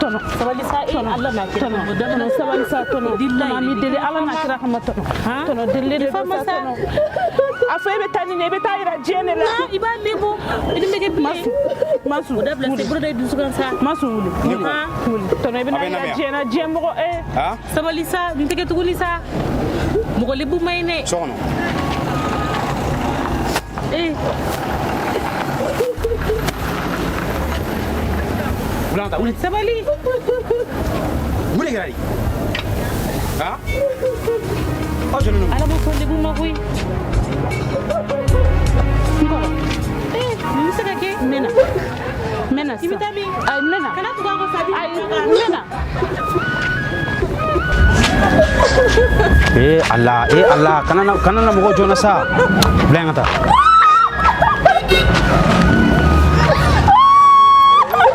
tono sabali sa Allah na kira tono sabali sa tono mami dele Allah na kira kama tono tono dele de tono afa be tani ne be tayira jene la iba lebo idi mege masu da blase burde du sukan sa masu wuli tono be na jena jembo sabali sa nteke tuguli sa mo lebu mayne sono Bulanta, uli sabali. Uli gari. Ha? Oh, je ne. Ala mo ko lebu magui. Ngoro. Misaka ke mena. Mena. Ibitabi. Ay mena. Kana tuga ko sabi. Ay mena. Allah, kana mo ko jona sa. Blengata.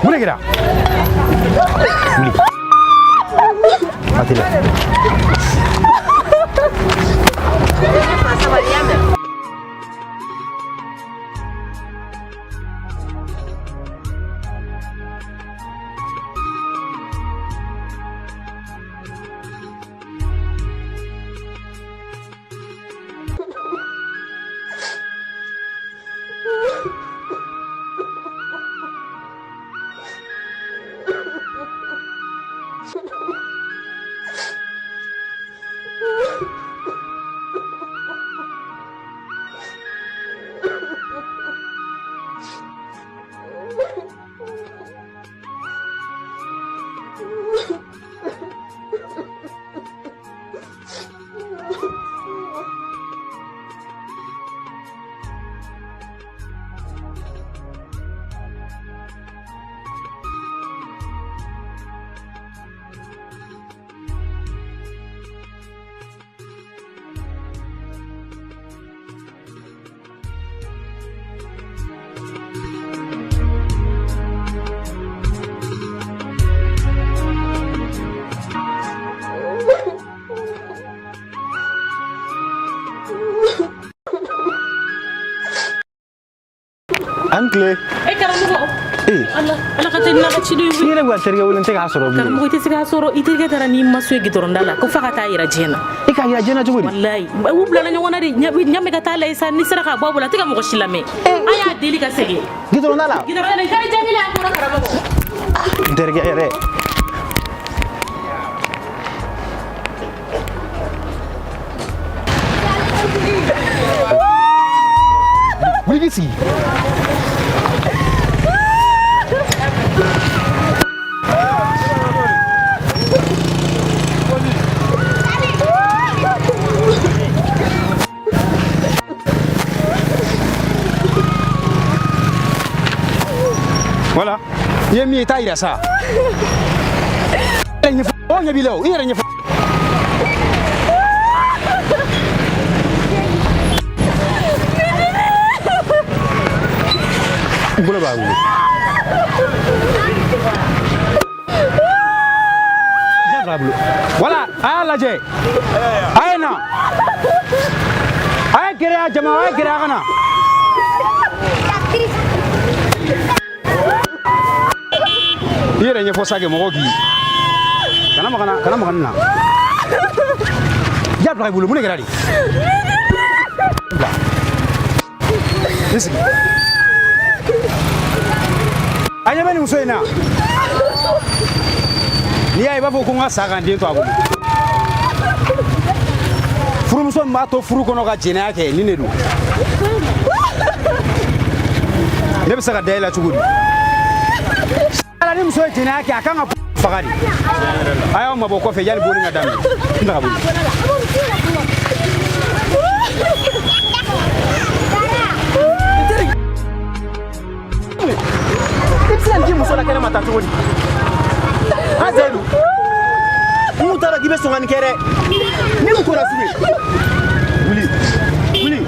Mula kira. Muli. Fatila. Uncle. Karamugo. Allah katanya kacili. Sini gua terga ulen tega asoro. Karamugo itu sega asoro itu kita rani masuk gitu rondala. Kau fakata ira jena. Ika ira jena juga. Wallahi. Abu belanya nyona di nyambe kata lah isan ni seraka bawa bola tega muka silame. Ayah deli kasegi. Gitu rondala. Gitu rondala. Kau jamila aku nak karamugo. Terga ira. Begisi. Voilà. Il mi ta ira sa. Nya fo nya bilo, ira nya. Bola bagu. Jangan bulu. Wala, ala je. Aina. Ay kira jamaah ay kira kana. Ira nya fosa ke mogogi. Kana makana. Jangan bulu mune kira di. Listen. Anya bani muso ina ni ay bafo ko ngasa kan din to agu furu muso ma to furu kono ga jina yake ni ne du ne bisa ga daila tugudi ala ni muso jina yake akanga fagari ayo maboko fe jali boni ngadami nda gabu Nanti muso la kene matatu woni azelu mutara gibe songani kere ni mu ko la sube wuli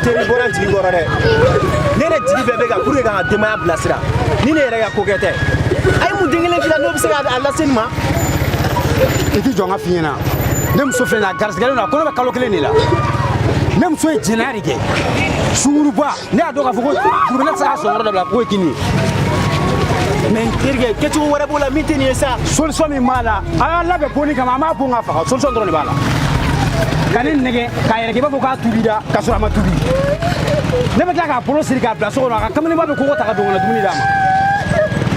teri bora jigi gora de nene jigi bebe ga kure ga dema blasira ni ne rega ko kete ay mu dingile fila no bisa ga Allah sinma iti jonga fiena ne muso fe na garsgale na ko be kalo kele ni la même so jinari ke suruba ne adoka fuko kubena sa so ngoro da ko kini mais terikɛ kɛcogo wɛrɛ b'o la min tɛ nin ye sa. solution min b'a la a y'a labɛn bonni kama an b'a bon ka faga solution dɔrɔn de b'a la ka ne nɛgɛ k'a yɛrɛ kɛ i b'a fɔ k'a tubira k'a sɔrɔ a ma tubi ne bɛ tila k'a bolo siri k'a bila so kɔnɔ a ka kamalenba bɛ kogo ta ka don ka na dumuni d'a ma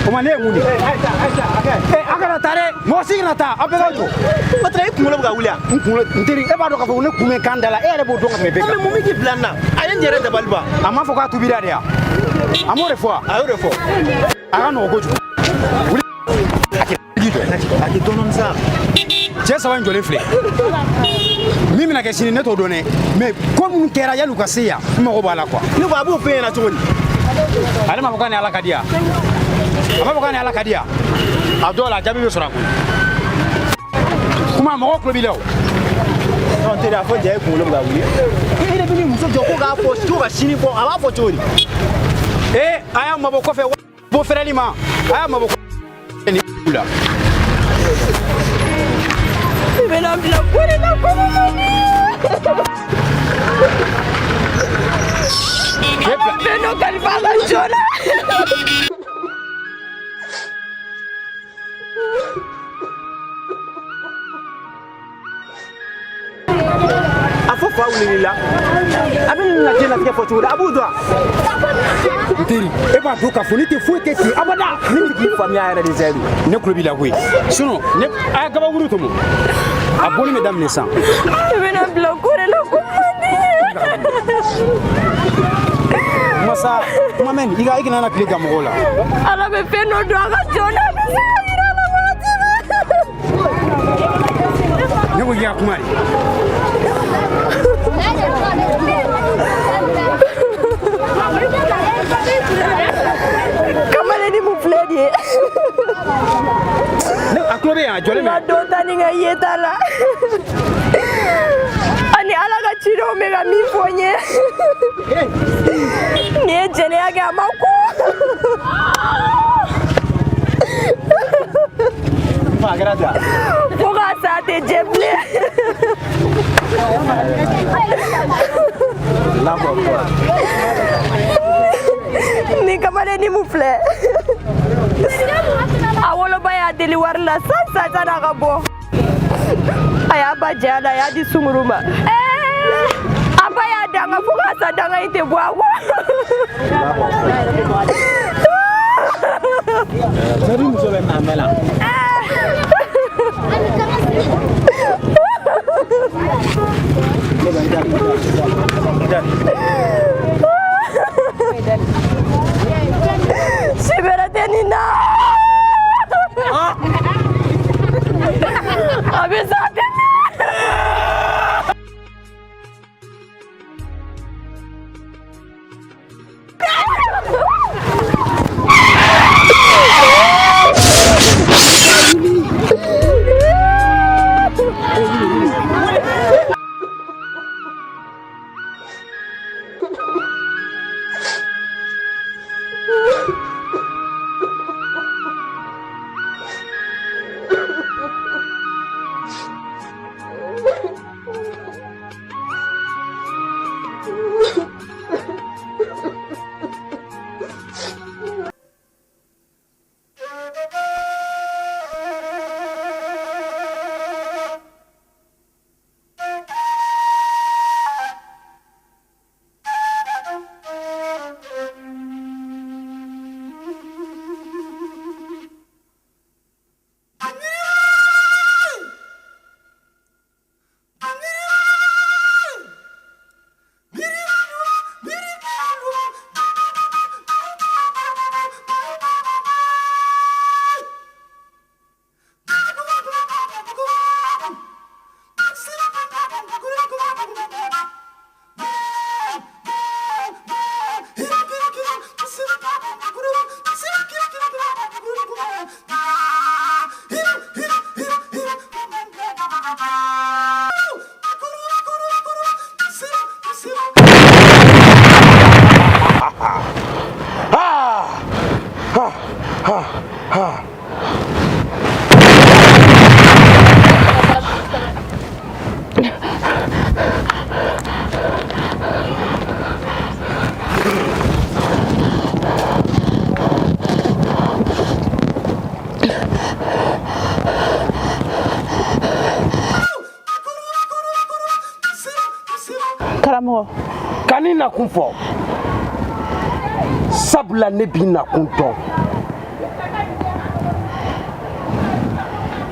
o ma ne ye mun de a kana taa dɛ mɔgɔ si kana taa aw bɛɛ ka jɔ o tuma e kunkolo bɛ ka wuli wa. n kunkolo n teri e b'a dɔn k'a fɔ ko ne kun bɛ kan da la e yɛrɛ b'o dɔn ka tɛmɛ bɛɛ mais kan mun bɛ k'i bila nin na a ye nin yɛrɛ dabali ban. a m'a fɔ k'a tubira de yan a m'o de fɔ wa a y'o de fɔ. a ka nɔgɔn kojugu wuli a k'i dɔɔnin sa. cɛ saba in jɔlen filɛ min bɛna kɛ sini ne t'o dɔn dɛ mais ko minnu kɛra yanni u ka se yan n mago b'a la quoi ne ko a b'o f'e ɲɛna cogo di. ale m'a fɔ k'a ni ala ka di yan a m'a fɔ k'a ni ala ka di yan a dɔw la a jaabi bɛ sɔrɔ a kun kuma mɔgɔw tulo b'i la o non teri a fɔ ja e kunkolo bɛ ka wuli. e de bɛ ni muso jɔ ko k'a fɔ ko ka sini fɔ a b'a fɔ cogo di. a y'a mabɔ kɔfɛ bɔ fɛrɛli ma a y'a mabɔ ni la I bɛna bila kori la kɔnɔmani. Bɛn dɔ kalifa la joona. a fɔ fa wulili la a bɛ nin lajɛ latigɛ fɔ cogo di a b'u dɔn. n teri e b'a dɔn k'a fɔ ne tɛ foyi kɛ ten abada ne bɛ k'i faamuya yɛrɛ de Zayidu. ne tulo b'i la koyi sinon ne a ye gabakuru to mɔ a bonni bɛ daminɛ sisan I bɛna bila kori la kɔnɔmani. masa kuma mɛn i kana na tile ka mɔgɔw la Ala bɛ fɛn dɔ don a ka joona a bɛ se ka yira a la waati bɛɛ. ne ko k'i ka kuma de Kamalen ni mun filɛ nin ye. a tulo bɛ yan a jɔlen N ka bɛ dɔ ta ni n ka yeta la. Ani Ala ka cidenw bɛ ka min fɔ n ye. Nin ye jɛnɛya kɛ a ma ko. a kɛra ten. Fo k'a sa a tɛ jɛ bilen. Nin kamalen ni mun filɛ. A woloba y'a deli wari la sisan n'a ka bɔ. A y'a ba jɛ a la a y'a di sunkuru ma. A ba y'a danga fo k'a sa danga in tɛ bɔ a kɔ. Zayidu muso bɛ na mɛn la. Si bɛrɛ tɛ nin na. A bɛ sa tɛ. karamɔgɔ kani na kun fɔ sabula ne b'i na kun dɔn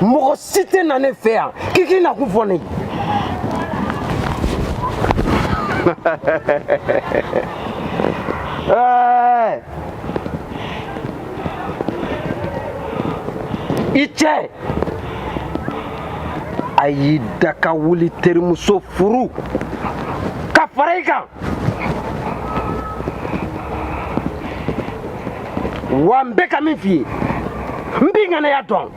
mɔgɔ si tɛ na ne fɛ yan k'i k'i na kun fɔ ne i cɛ a y'i da ka wuli terimuso furu ka fara i kan wa n bɛ ka min f'i ye n b'i ŋanaya dɔn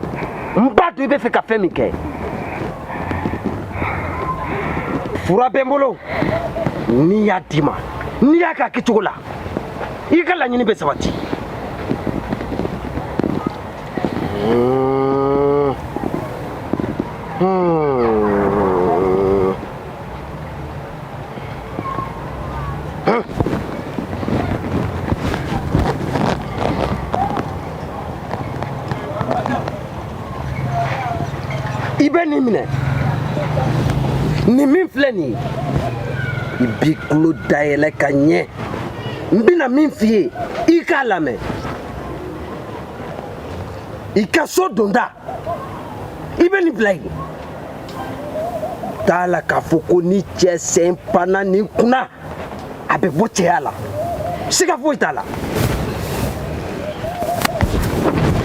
n b'a dɔn i bɛ fɛ ka fɛn min kɛ fura bɛ n bolo n'i y'a d'i ma n'i y'a k'a kɛcogo la i ka laɲini bɛ sabati i bɛ nin minɛ nin min filɛ nin ye i b'i tulo dayɛlɛ ka ɲɛ n bɛna min f'i ye i k'a lamɛn i ka so donda i bɛ nin bila yen t'a la k'a fɔ ko ni cɛ sen panna nin kunna a bɛ bɔ cɛya la siga foyi t'a la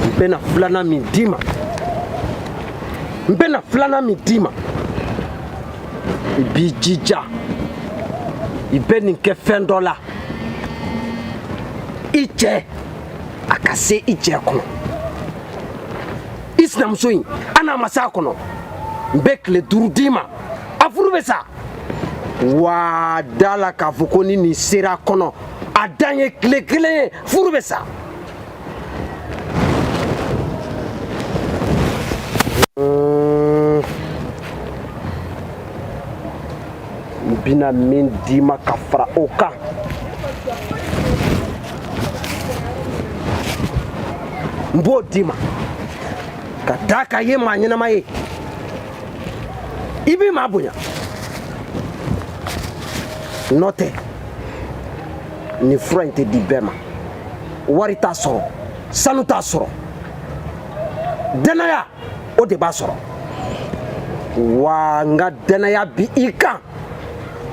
n bɛna filanan min d'i ma n bɛna filanan min d'i ma i b'i jija i bɛ nin kɛ fɛn dɔ la i cɛ a ka se i cɛ kɔnɔ i sinamuso in a n'a ma s'a kɔnɔ n bɛ tile 5 d'i ma a furu bɛ sa wa da la k'a fɔ ko ni nin sera a kɔnɔ a dan ye tile 1 ye furu bɛ sa n bɛna min d'i ma ka fara o kan n b'o d'i ma ka d'a kan i ye maa ɲɛnama ye i b'i maa bonya n'o tɛ nin fura in tɛ di bɛɛ ma wari t'a sɔrɔ sanu t'a sɔrɔ danaya o de b'a sɔrɔ wa n ka danaya bi i kan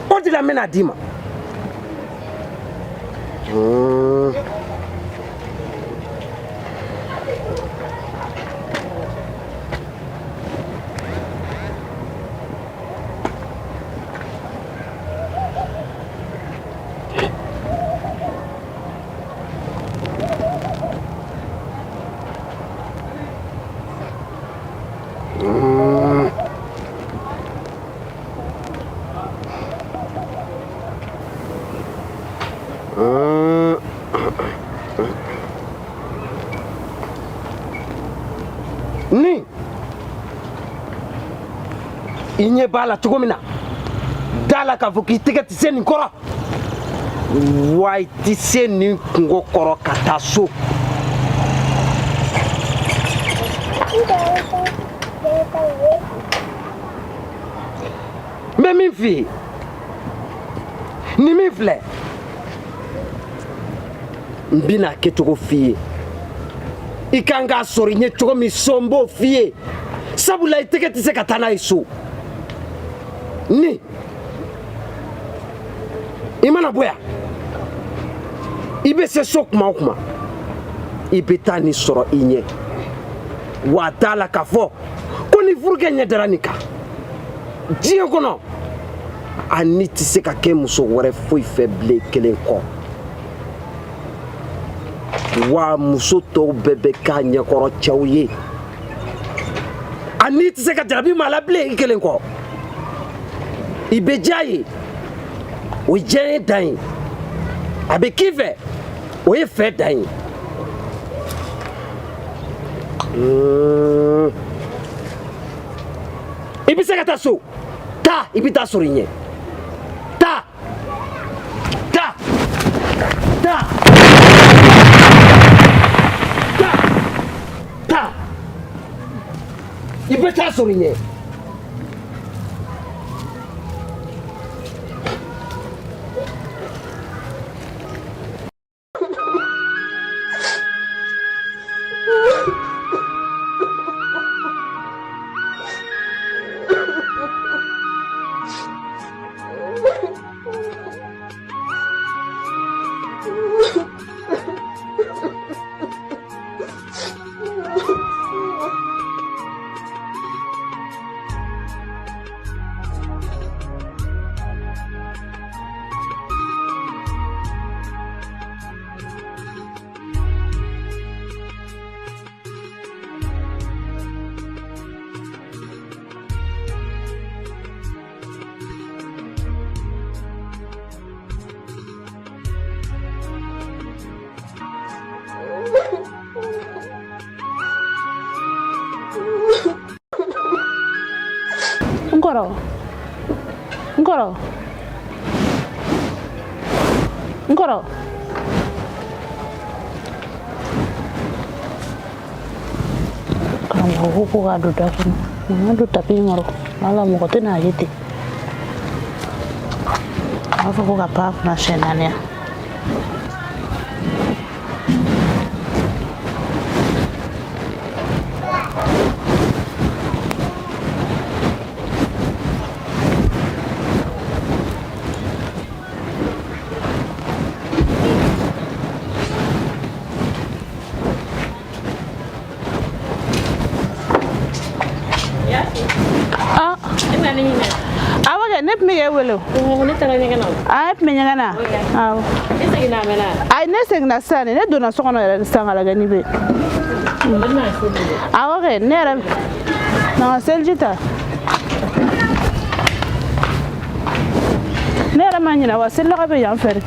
o de la n bɛna d'i ma ni i ɲɛ b'a la cogo min na da la k'a fɔ k'i tɛgɛ tɛ se nin kɔrɔ wa i tɛ se nin kungo kɔrɔ ka taa so n bɛ min f'i ye nin min filɛ n bɛna kɛcogo f'i ye i kan k'a sɔrɔ i ɲɛ cogo min so n b'o f'i ye sabula i tɛgɛ tɛ se ka taa n'a ye so ni i mana bɔ yan i bɛ se so tuma o tuma i bɛ taa nin sɔrɔ i ɲɛ wa t'a la k'a fɔ ko ni furukɛ ɲɛ dara nin kan diɲɛ kɔnɔ a ni tɛ se ka kɛ muso wɛrɛ foyi fɛ bilen kelen kɔ wa muso tɔw bɛɛ bɛ k'a ɲɛkɔrɔ cɛw ye a ni tɛ se ka jarabi maa la bilen i kelen kɔ i bɛ diya ye o ye diya ye dan ye a bɛ k'i fɛ o ye fɛ dan ye i bɛ se ka taa so taa i bɛ taa sɔrɔ i ɲɛ taa taa taa taa i bɛ taa sɔrɔ i ɲɛ Nkoro. Kamu ko ga do da ko. Ngado tapi ngoro. Ala mo ko tena yete. Afa ko ga pa na shenania. Nep me ye welo ne tara ne kana ay me nyana aw ese ina mena ay ne seng na sane ne dona sokono yere sanga la gani be aw ke ne ra na seljita ne ra manyina wa sel la be yan fer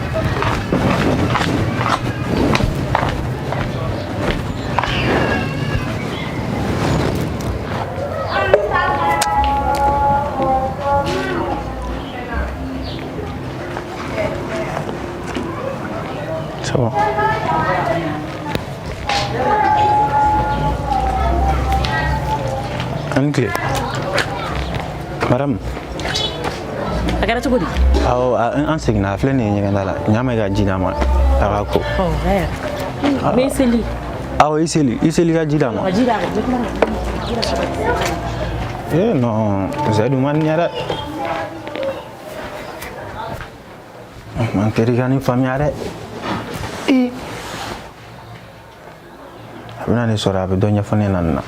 So. Anke. Madam. Agara tu gudi. Aw an signa flene ni ngala. Nyama ga jina ma. Aga ko. Oh, ya. Me seli. Aw iseli ga jina ma. Jira ga jina. No, zadu man nyara. Man keri gani famiare. Abuna ne sora be donya fane nanna.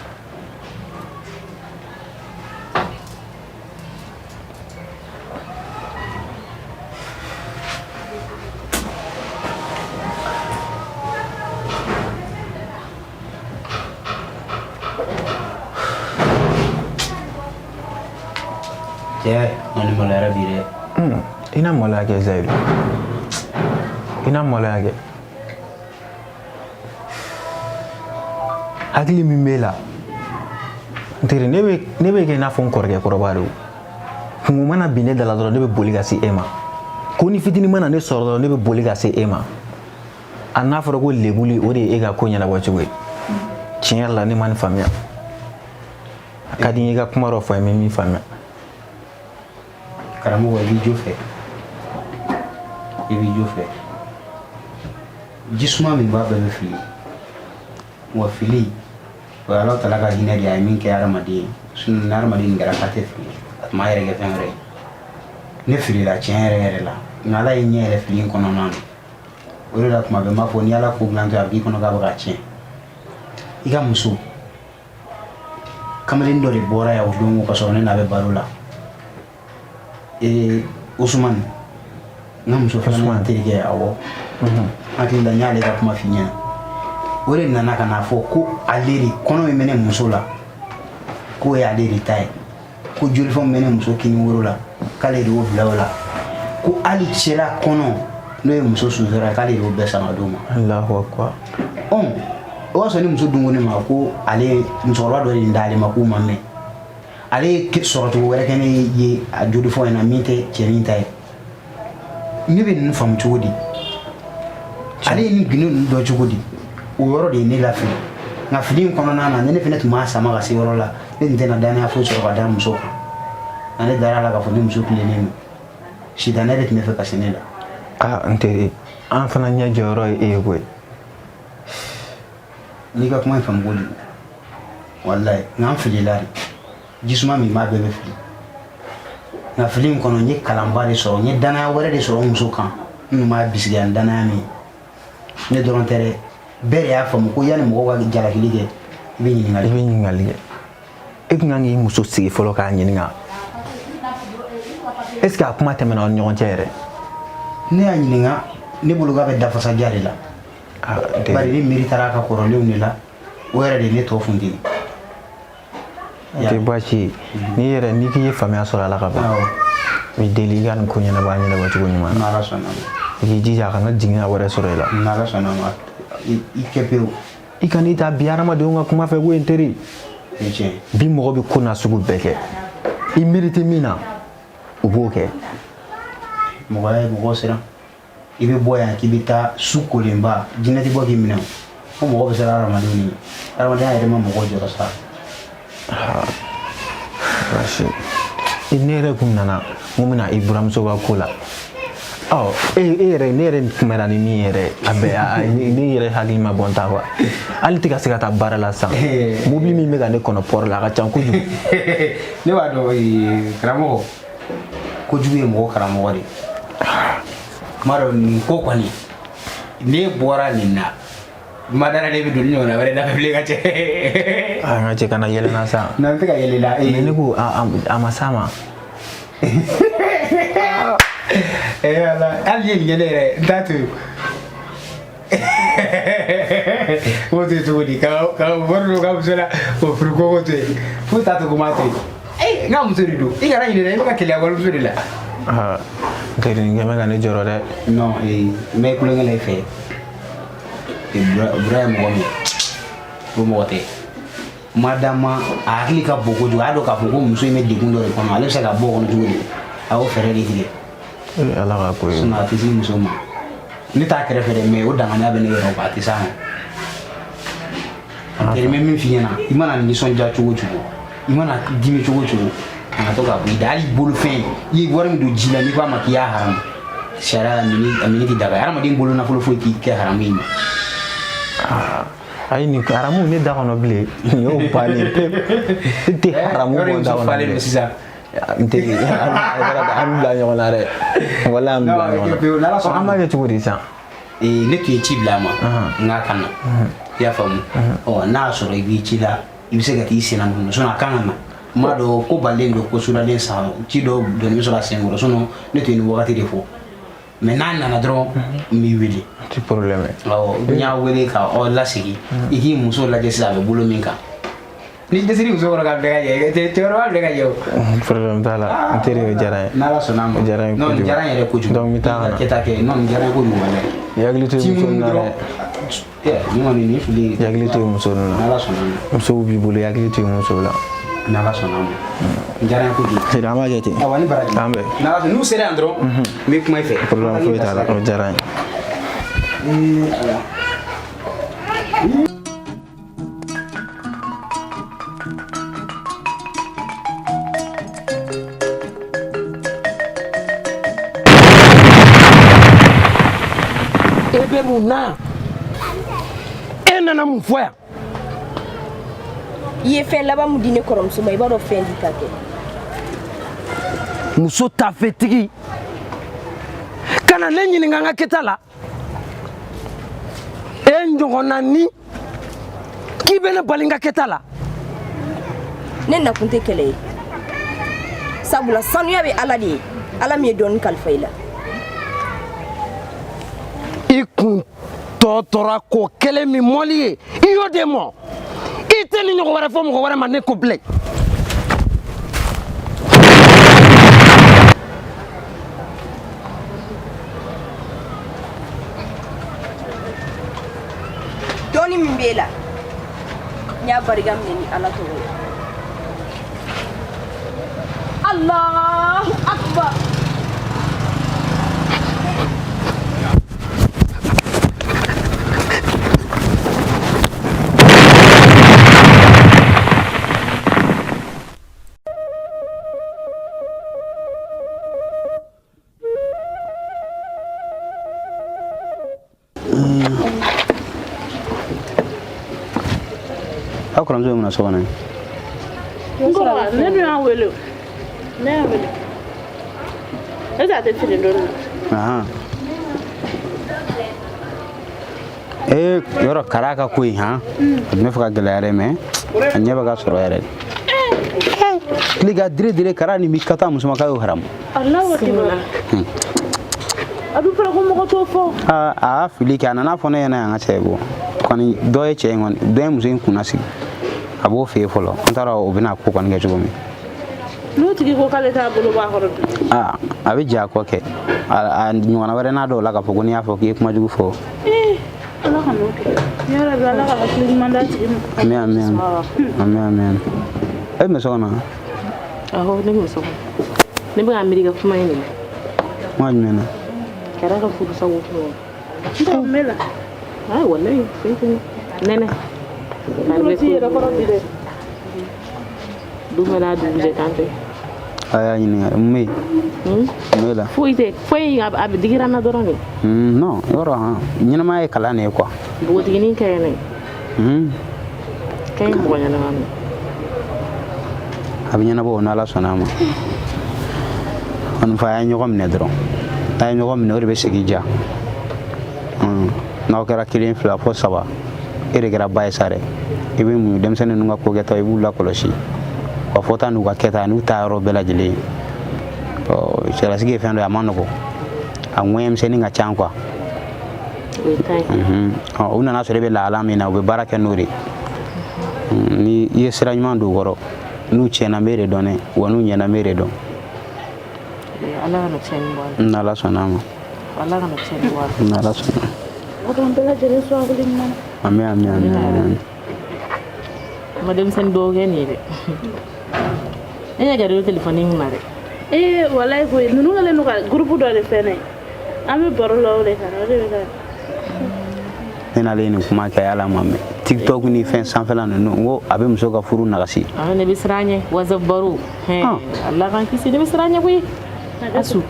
Nani mola rabire. Ina mola ke zaidu. Ina mola ke. Hakili min bɛ la ntɛri ne bɛ kɛ n'a fɔ n kɔrɔkɛ kɔrɔba de kungo mana bin ne dala dɔrɔn ne bɛ boli ka se e ma ko ni fitini mana ne sɔrɔ dɔrɔn ne bɛ boli ka se e ma a n'a fɔra ko lebuli o de ye e ka ko ɲɛnabɔ cogo ye tiɲɛ yɛrɛ la ne ma nin faamuya a ka di n ye i ka kuma dɔ fɔ n bɛ min faamuya. Karamɔgɔ i b'i jo fɛ jisuma min b'a bɛɛ bɛ fili wa fili o Ala tala ka hinɛ de a ye min kɛ adamaden sinon ni adamaden kɛra k'a tɛ fili a tun b'a yɛrɛ kɛ fɛn wɛrɛ ye ne filila tiɲɛ yɛrɛ la nka Ala ye ɲɛ yɛrɛ fili in kɔnɔna na o de la tuma bɛɛ n b'a fɔ ni Ala ko dilan to a b'i kɔnɔ k'a bɛ ka tiɲɛ i ka muso kamalen dɔ de bɔra yan o don ka sɔrɔ ne n'a bɛ baro la Usman n ka muso filanan terikɛ awɔ hakili la n y'ale ka kuma f'i ɲɛna o de nana ka na fɔ ko ale de kɔnɔ min bɛ ne muso la k'o ye ale de ta ye ko jolifɛnw bɛ ne muso kini woro la k'ale de y'o bila o la ko hali cɛla kɔnɔ n'o ye muso susura ye k'ale de y'o bɛɛ san ka d'o ma. Alahu akbar. O b'a sɔrɔ ni muso dun ko ne ma ko ale musokɔrɔba dɔ de ye d'ale ma k'o ma mɛn ale ye sɔrɔcogo wɛrɛ kɛ ne ye a jolifɛnw in na min tɛ cɛnin ta ye ne bɛ nin faamu cogo di ale ye nin gundo ninnu dɔn cogo di. O yɔrɔ de ye ne lafili nka fili in kɔnɔna na ne fana tun b'a sama ka se yɔrɔ la ne tun tɛna danaya foyi sɔrɔ ka da muso kan nka ne dara la k'a fɔ ne muso tilennen don sitanɛ de tun bɛ fɛ ka se ne la. N teri an fana ɲɛ jɔyɔrɔ ye e ye koyi. N'i ka kuma in faamu ko di walayi nka n filila de jisuma min b'a bɛɛ bɛ fili nka fili in kɔnɔ n ye kalanba de sɔrɔ n ye danaya wɛrɛ de sɔrɔ muso kan minnu b'a bisigiya ni danaya min ne dɔrɔn tɛ dɛ. Bɛɛ de y'a faamu ko yanni mɔgɔw ka jalakili kɛ i bɛ ɲininkali kɛ e kun kan k'i muso sigi fɔlɔ k'a ɲininka est ce que a kuma tɛmɛna aw ni ɲɔgɔn cɛ yɛrɛ. Ne y'a ɲininka ne bolo k'a bɛ dafasadiya de la bari ne miiri taara a ka kɔrɔlenw de la o yɛrɛ de ye ne tɔ funteni. O tɛ baasi ye n'i k'i ye faamuya sɔrɔ a la ka ban i bɛ deli i ka nin ko ɲɛnabɔ cogo ɲuman na i k'i jija a kana jigiya wɛrɛ sɔrɔ i la. N'Ala sɔnna ma i kɛ pewu. I kan'i ta bi hadamadenw ka kuma fɛ ko n teri bi mɔgɔ bɛ ko na sugu bɛɛ kɛ i mérite min na o b'o kɛ mɔgɔ siran i bɛ bɔ yan k'i bɛ taa su kolenba jinɛ tɛ bɔ k'i minɛ o mɔgɔ bɛ siran adamadenw ni adamadenya yɛrɛ ma mɔgɔ jɔrɔ sa ne yɛrɛ kun nana mun bɛna i buramuso ka ko la ne yɛrɛ kumara ni min yɛrɛ a bɛɛ ne yɛrɛ hakili ma bɔ n ta quoi hali tɛ ka se ka taa baara la sisan mobili min bɛ ka ne kɔnɔ port la a ka ca kojugu ne b'a dɔn karamɔgɔ kojugu ye mɔgɔ karamɔgɔ de kuma dɔ nin ko kɔni ne bɔra nin na madara ne bɛ don ɲɔgɔn na wɛrɛ dafa bilen ka cɛ an ka cɛ kana yɛlɛna sa n'an tɛ ka yɛlɛla mais ne ko a ma s'a ma ala hali ye nin kɛ ne yɛrɛ n t'a to yen o to yen cogo di ka wari don ka muso la o furu ko to yen fo t'a to ko m'a to yen n ka muso de don i kana ɲinɛ dɛ i bɛ ka keleya warimuso de la n teri nin kɛmɛ ka ne jɔrɔ dɛ non n bɛ kulonkɛ la i fɛ bura ye mɔgɔ min o mɔgɔ tɛ madama a hakili ka bon kojugu a y'a dɔn k'a fɔ ko muso in bɛ degun dɔ de kɔnɔ ale bɛ se ka bɔ o kɔnɔ cogo di a y'o fɛɛrɛ de tigɛ ala ka ko ye sinon a tɛ se muso ma ne t'a kɛrɛfɛ dɛ mais o danganiya bɛ ne yɔrɔ kan a tɛ s'a ma teri n bɛ min f'i ɲɛna i mana nisɔndiya cogo o cogo i mana dimi cogo o cogo kana to k'a bɔ i da hali bolofɛn i ye wari min don ji la n'i k'a ma k'i y'a haramu sariya a mini tɛ daga hadamaden bolo nafolo foyi t'i kɛ haramu ye ma ayi nin haramu ne da kɔnɔ bilen nin y'o bannen ne tɛ haramu bɔ da kɔnɔ bilen sisan n tɛ an bila ɲɔgɔn na dɛ wala an bila ɲɔgɔn na an b'a kɛ cogo di sisan ne tun ye ci bila a ma n k'a ka na i y'a faamu n'a y'a sɔrɔ i b'i ci la i bɛ se ka t'i senna mun a kan ka na n b'a dɔn ko balen don ko sudaden san ci dɔw dɔnni bɛ sɔrɔ a sen kɔrɔ ne tun ye nin wagati de fɔ mais n'a nana dɔrɔn n b'i wele ti problème n y'a wele ka lasigi i k'i muso lajɛ sisan a bɛ bolo min kan ni dɛsɛri muso kɔrɔ ka bɛɛ ka ɲɛ cɛkɔrɔba bɛɛ ka ɲɛ o problème t'a la n teri o diyara n ye n'ala sɔnna a ma o diyara n ye kojugu non diyara n yɛrɛ kojugu donc n bɛ taa ka na kɛta kɛ non diyara n ye kojugu wɛrɛ i hakili to muso ninnu na dɛ ni kɔni ni fili i hakili to muso ninnu na n'ala sɔnna a ma musow b'i bolo i hakili to musow la n'ala sɔnna a ma diyara n ye kojugu an b'a kɛ ten awa ni baraji an bɛɛ n'ala sɔnna n'u sera yan dɔrɔn n bɛ kuma i fɛ problème foyi t'a la o diyara n ye bɛ mun na e nana mun fɔ yan I ye fɛn laban mun di ne kɔrɔmuso ma I b'a dɔn fɛn di ka kɛ muso tafetigi kana ne ɲininka n ka kɛta la e ɲɔgɔnna ni k'i bɛ ne bali n ka kɛta la ne nakun tɛ kɛlɛ ye sabula sanuya bɛ Ala de ye Ala min ye dɔɔni kalifa I la I kun tɔtɔra ko kelen min mɔli ye I y'o de mɔ I tɛ ni ɲɔgɔn wɛrɛ fɔ mɔgɔ wɛrɛ ma ne ko bilen dɔɔni min b'e la n y'a barika minɛ ni Ala tɔgɔ ye Allahu Akbar aw kɔrɔmuso ye mun na so kɔnɔ ne dun y'a wele ne y'a wele est-ce que a tɛ fini dɔɔni na yɔrɔ kara ka ko in han a tun bɛ fɛ ka gɛlɛya dɛ mais a ɲɛ bɛ ka sɔrɔ yɛrɛ tile ka dire kara nin bi ka taa muso ma k'a y'o haramu Allahu Akbar a dun fɔra ko mɔgɔ t'o fɔ a y'a fili kɛ a nana fɔ ne ɲɛna yan ka cɛ bɔ kɔni dɔ ye cɛ in kɔni dɔ ye muso in kunna sigi a b'o fɛ yen fɔlɔ n t'a dɔn o bɛna ko kɔni kɛ cogo min n'o tigi ko k'ale t'a bolo bɔ a kɔrɔ dun a bɛ jɛ a kɔ kɛ a ɲɔgɔnna wɛrɛ n'a dɔw la k'a fɔ ko n'i y'a fɔ k'i ye kuma jugu fɔ Ala ka n'o kɛ yɔrɔ bɛ Ala ka hakili ɲuman d'a tigi ma amina e bɛ so kɔnɔ aho ne muso ne bɛ Amerika kuma in de ma jumɛn kɛra ka furu sago ko mela ai wallahi nene Melo ti yɛrɛ kɔrɔ bi dɛ dumela duje tante aya ɲininka me la foyi a bɛ digira na dɔrɔn de non yɔrɔ ɲɛnama ye kalan de ye quoi bogotiginin kɛ ne kɛ mɔgɔ ɲɛnama min a bɛ ɲɛnabɔ n'ala sɔnna a ma kɔni fa a ye ɲɔgɔn minɛ dɔrɔn a ye ɲɔgɔn minɛ o de bɛ segin ja n'aw kɛra 1 2 fo 3 e de kɛra ba ye sa dɛ i bɛ mun denmisɛnnin ninnu ka ko kɛta i b'u lakɔlɔsi ka fɔta n'u ka kɛta n'u ta yɔrɔ bɛɛ lajɛlen cɛlasigi ye fɛn dɔ ye a ma nɔgɔ a ŋɛɲɛmisɛnnin ka ca quoi u nana sɔrɔ e bɛ lahala min na u bɛ baara kɛ n'o de ni i ye sira ɲuman don u kɔrɔ n'u tiɲɛna me de dɔn dɛ wa n'u ɲɛna me de dɔn n'ala sɔnna a ma n'ala sɔnna amin ma denmisɛnnin dɔw kɛ nin ye dɛ e ɲɛ gɛrɛ telefɔni min na dɛ wallahi ko ninnu kɛlen don ka groupe dɔ de fɛnɛ an bɛ baro la o de kan o de bɛ ka ne n'ale ye nin kuma kɛ ala ma mɛn tiktok ni fɛn sanfɛla ninnu n ko a bɛ muso ka furu nagasi ne bɛ siran ɲɛ whatsapp baro ala kan kisi ne bɛ siran ɲɛ koyi asu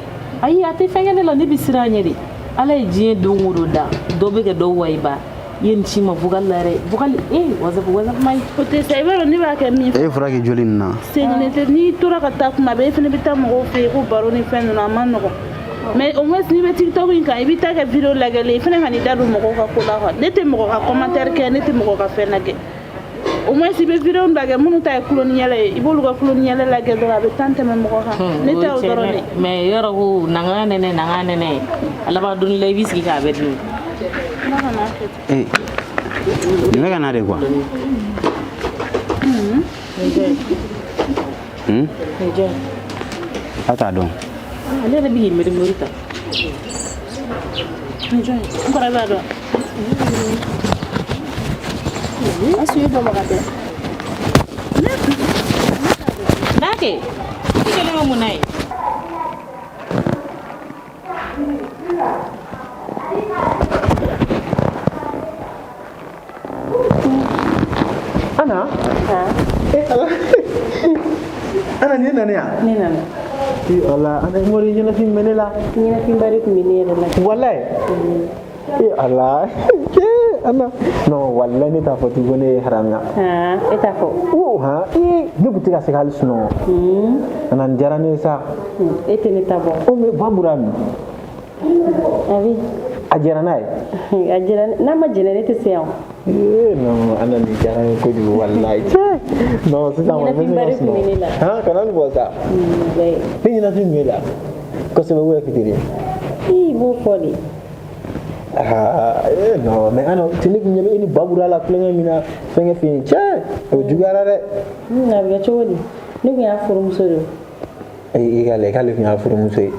ayi a tɛ fɛn kɛ ne la ne bɛ siran ɲɛ de ala ye diɲɛ don o don da dɔ bɛ kɛ dɔw wayiba ye nin ci ma vocal la yɛrɛ vocal whatsapp mayi o tɛ sa i b'a dɔn ne b'a kɛ min e fura kɛ joli nin na seginen tɛ n'i tora ka taa kuma bɛɛ e fana bɛ taa mɔgɔw fɛ yen ko baro ni fɛn ninnu a ma nɔgɔn mais au moins n'i bɛ tiktok in kan i bɛ taa kɛ video lajɛli i fana ka n'i da don mɔgɔw ka ko la quoi ne tɛ mɔgɔ ka commentaire kɛ ne tɛ mɔgɔ ka fɛn lajɛ au moins i bɛ video lajɛ minnu ta ye kuloniyɛlɛ ye i b'olu ka kuloniyɛlɛ lajɛ dɔrɔn a bɛ temps tɛmɛ mɔgɔ kan ne tɛ o dɔrɔn de mais yɔrɔ ko nanga nɛnɛ a laban don la i b'i sigi k'a bɛɛ dun nin bɛ ka na de quoi a t'a dɔn ale yɛrɛ bɛ k'i miiri ta n kɔrɔ b'a dɔn a suye babaga tɛ n'a kɛ i kɛlen bɛ mun na ye Ana? Ana ni nani ya? ne nana Allah, ana mori jina fin menela. ɲɛnafin ba de tun bɛ ne yɛrɛ la Wallahi. Allah. Ana. No, wallahi ni ta fɔ tu ne haramya. e t'a fɔ Ha, ne kun tɛ ka se hali sunɔgɔ. Ana n diyara ne ye sa. e tɛ ne ta bɔ O mɛ ba bura min? abi A diyara n'a ye? a jira n'a ma jɛnɛ ne tɛ se yan Non, ana ni diyara ne kojugu wallahi. Non, sisan ma ɲɛnafin ba de tun bɛ ne la Ha, kana ni bɔ sa. ne Ne ɲɛnafin min bɛ la. Kosɛbɛ o ye fitiri. i b'o fɔ de Non, mais ana tini kun ɲɛ bɛ e ni babura la kulonkɛ min na fɛnkɛ fɛ yen cɛ o juguyara dɛ. a bɛ kɛ cogo di ne tun y'a furumuso de I ka lajɛ k'ale tun y'a furumuso ye.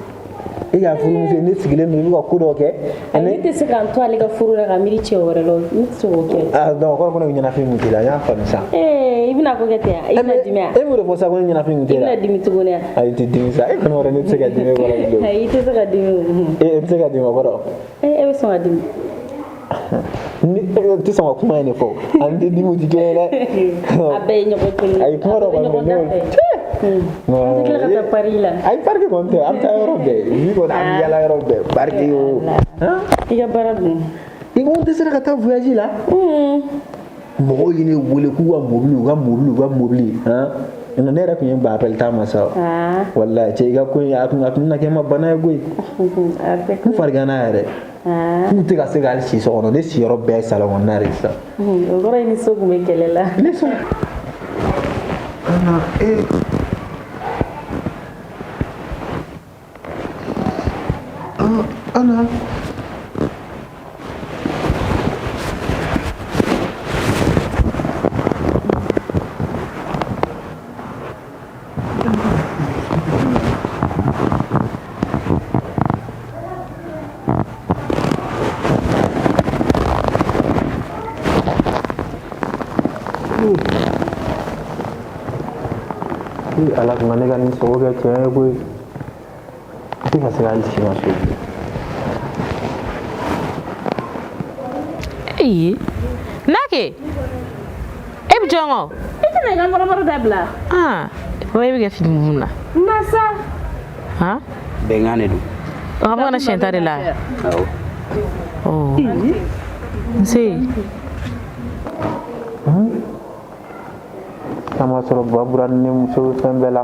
E y'a furumuso ye ne sigilen don i bɛ ka ko dɔ kɛ. ne tɛ se k'an to ale ka furu la ka miiri cɛ wɛrɛ la ne tɛ se k'o kɛ Ah donc kɔrɔ ko ne bɛ ɲɛnafin mun k'i la n y'a faamu sa. i bɛna ko kɛ ten i bɛna dimi wa E m'o de fɔ sa ko ne ɲɛnafin mun i k'i la. bɛna dimi tuguni wa Ayi tɛ dimi sa e kɔni wɛrɛ ne tɛ se ka dimi e kɔrɔ bilen. i tɛ se ka dimi o E tɛ se ka dimi o kɔrɔ. e bɛ sɔn ka dimi Ni tɛ sɔn ka kuma in de fɔ ani tɛ dimi o tɛ kelen ye dɛ. a bɛɛ ye ɲɔgɔn kelen Ayi kuma dɔ kɔni bɛ ne an tɛ tila ka taa pari la ayi pariki kɔni tɛ an bɛ taa yɔrɔ bɛɛ ni kɔni an bɛ yala yɔrɔ bɛɛ pariki o. i ka baara dun I ko n tɛ se ka taa voyage la. Mɔgɔw ye ne wele k'u ka mobili u ka mobili ne yɛrɛ tun ye ba appel t'a ma sa wallahi cɛ i ka ko in a tun bɛna kɛ n ma bana ye koyi n fariganna yɛrɛ n tɛ ka se ka hali si so kɔnɔ ne siyɔrɔ bɛɛ ye salon kɔnɔna de sisan o kɔrɔ ye ni so tun bɛ kɛlɛ la ne sɔn Ana ala kuma ne ka nin sogo kɛ tiɲɛ ye koyi n tɛ ka se ka hali sini ka so Nake e bɛ jɔn kɔ I tɛna i ka mɔrɔmɔrɔ dabila o e bɛ kɛ fini mun na masa bɛnkan de don a bɛ kana siɲɛ ta de la nse kama sɔrɔ babura ni muso bɛ fɛn bɛɛ la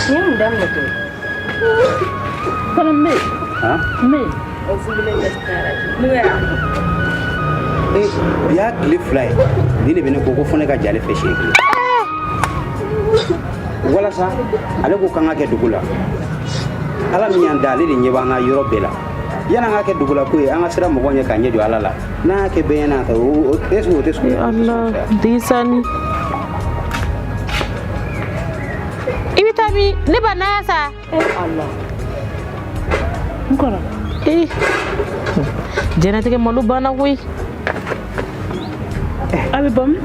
Yang dah betul. Kalau me biya tile fila ye ni de bɛ ne ko fo ne ka jale fɛ siɲɛ kelen walasa ale ko k'an ka kɛ dugu la ala min y'an da ale de ɲɛ b'an ka yɔrɔ bɛɛ la yan'an ka kɛ dugu la ko ye an ka sira mɔgɔw ɲɛ k'a ɲɛ jɔ ala la n'an y'a kɛ bɛɛ ɲɛna ta o tɛ sugu Allah disani ibi tabi ne ba na sa Allah nkora jɛnatigɛ malo banna koyi a bɛ bam